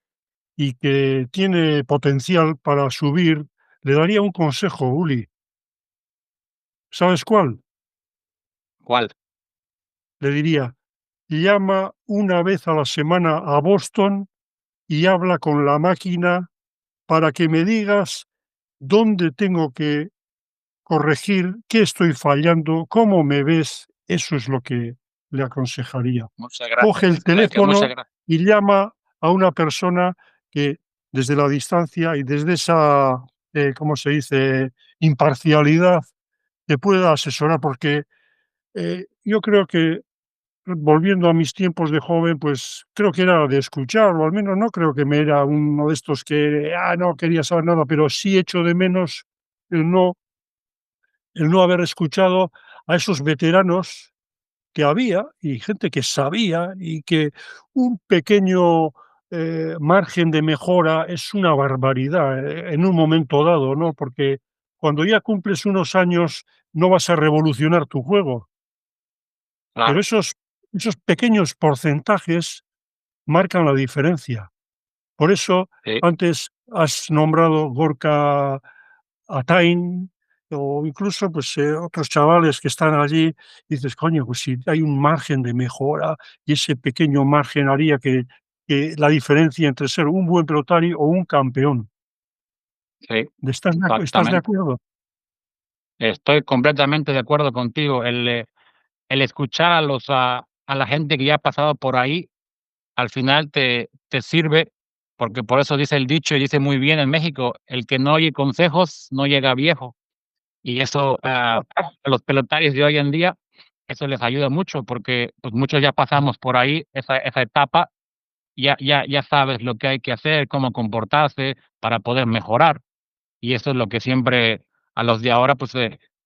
y que tiene potencial para subir, le daría un consejo, Uli. ¿Sabes cuál? ¿Cuál? le diría: llama una vez a la semana a Boston y habla con la máquina para que me digas dónde tengo que corregir, qué estoy fallando, cómo me ves. Eso es lo que le aconsejaría. Muchas Coge gracias, el colega, muchas teléfono gracias. y llama a una persona que desde la distancia y desde esa, ¿cómo se dice?, imparcialidad, te pueda asesorar, porque yo creo que, volviendo a mis tiempos de joven, pues creo que era de escuchar, o al menos no creo que me era uno de estos que, no quería saber nada, pero sí echo de menos el no haber escuchado a esos veteranos que había, y gente que sabía, y que un pequeño, margen de mejora es una barbaridad, en un momento dado, ¿no? Porque cuando ya cumples unos años no vas a revolucionar tu juego, pero Claro, esos pequeños porcentajes marcan la diferencia. Por eso, sí, antes has nombrado Gorka Atain, o incluso, pues, otros chavales que están allí, dices: "Coño, pues si hay un margen de mejora, y ese pequeño margen haría que la diferencia entre ser un buen pelotari o un campeón". sí, ¿Estás de exactamente. acuerdo? Estoy completamente de acuerdo contigo. El escuchar a la gente que ya ha pasado por ahí, al final te sirve, porque por eso dice el dicho, y dice muy bien en México: "El que no oye consejos no llega a viejo". Y eso, a los pelotarios de hoy en día, eso les ayuda mucho, porque, pues, muchos ya pasamos por ahí, esa etapa, ya sabes lo que hay que hacer, cómo comportarse para poder mejorar. Y eso es lo que siempre a los de ahora, pues,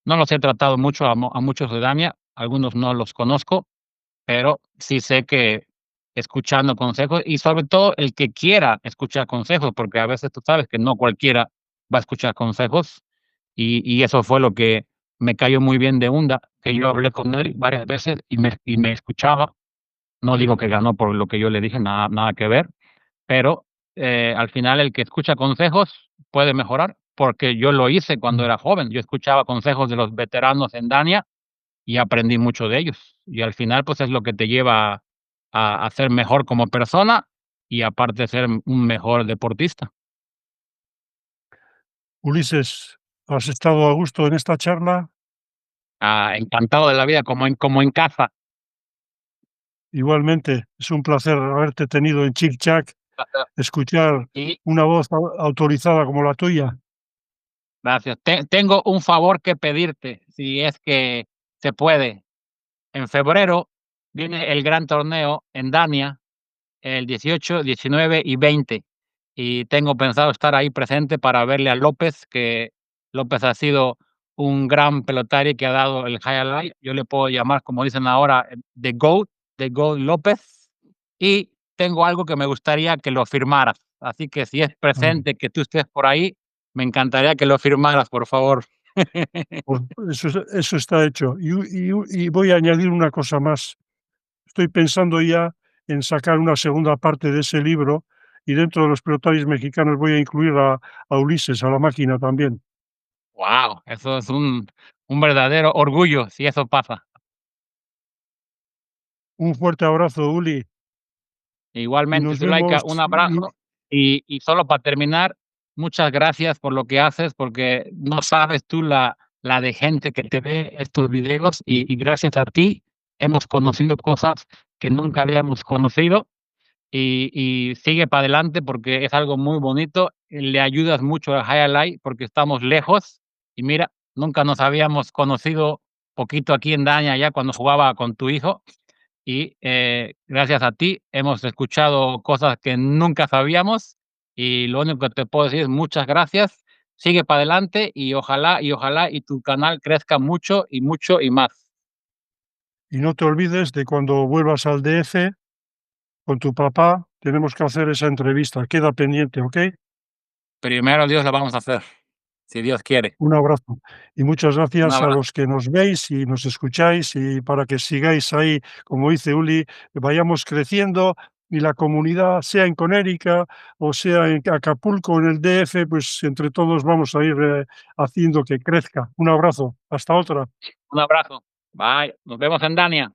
no los he tratado mucho a muchos de Dania, algunos no los conozco, pero sí sé que escuchando consejos y sobre todo el que quiera escuchar consejos, porque a veces tú sabes que no cualquiera va a escuchar consejos, y eso fue lo que me cayó muy bien de Unda, que yo hablé con él varias veces y me escuchaba. No digo que ganó por lo que yo le dije, nada que ver, pero, al final el que escucha consejos puede mejorar, porque yo lo hice cuando Mm. era joven. Yo escuchaba consejos de los veteranos en Dania y aprendí mucho de ellos. Y al final, pues, es lo que te lleva a ser mejor como persona y aparte ser un mejor deportista. Ulises, ¿has estado a gusto en esta charla? Encantado de la vida, como en casa. Igualmente, es un placer haberte tenido en Chic Chac, escuchar Y una voz autorizada como la tuya. gracias. Tengo un favor que pedirte, si es que se puede. En febrero viene el gran torneo en Dania, el 18, 19 y 20. Y tengo pensado estar ahí presente para verle a López, que López ha sido un gran pelotari que ha dado el highlight. Yo le puedo llamar, como dicen ahora, The GOAT López. Y tengo algo que me gustaría que lo firmaras. Así que si es Ah, presente, que tú estés por ahí, me encantaría que lo firmaras, por favor. pues eso está hecho. Y voy a añadir una cosa más. Estoy pensando ya en sacar una segunda parte de ese libro, y dentro de los pelotaris mexicanos voy a incluir a Ulises, a la máquina también. Wow, eso es un verdadero orgullo si eso pasa. Un fuerte abrazo, Uli, y Igualmente, nos vemos. Zulaika, un abrazo. Y solo para terminar, muchas gracias por lo que haces, porque no sabes tú la de gente que te ve estos videos y gracias a ti hemos conocido cosas que nunca habíamos conocido y sigue para adelante porque es algo muy bonito. Le ayudas mucho a Highlight porque estamos lejos y mira, nunca nos habíamos conocido poquito aquí en Daña ya cuando jugaba con tu hijo y, gracias a ti hemos escuchado cosas que nunca sabíamos, y lo único que te puedo decir es muchas gracias, sigue para adelante y ojalá y tu canal crezca mucho, y mucho, y más. Y no te olvides de cuando vuelvas al DF con tu papá, tenemos que hacer esa entrevista. Queda pendiente, ¿ok? Primero Dios lo vamos a hacer, si Dios quiere. Un abrazo. Y muchas Un gracias a abrazo. los que nos veis y nos escucháis, y para que sigáis ahí, como dice Uli, vayamos creciendo y la comunidad, sea en Conérica o sea en Acapulco, en el DF, pues entre todos vamos a ir haciendo que crezca. Un abrazo. Hasta otra. Un abrazo. Bye, nos vemos en Dania.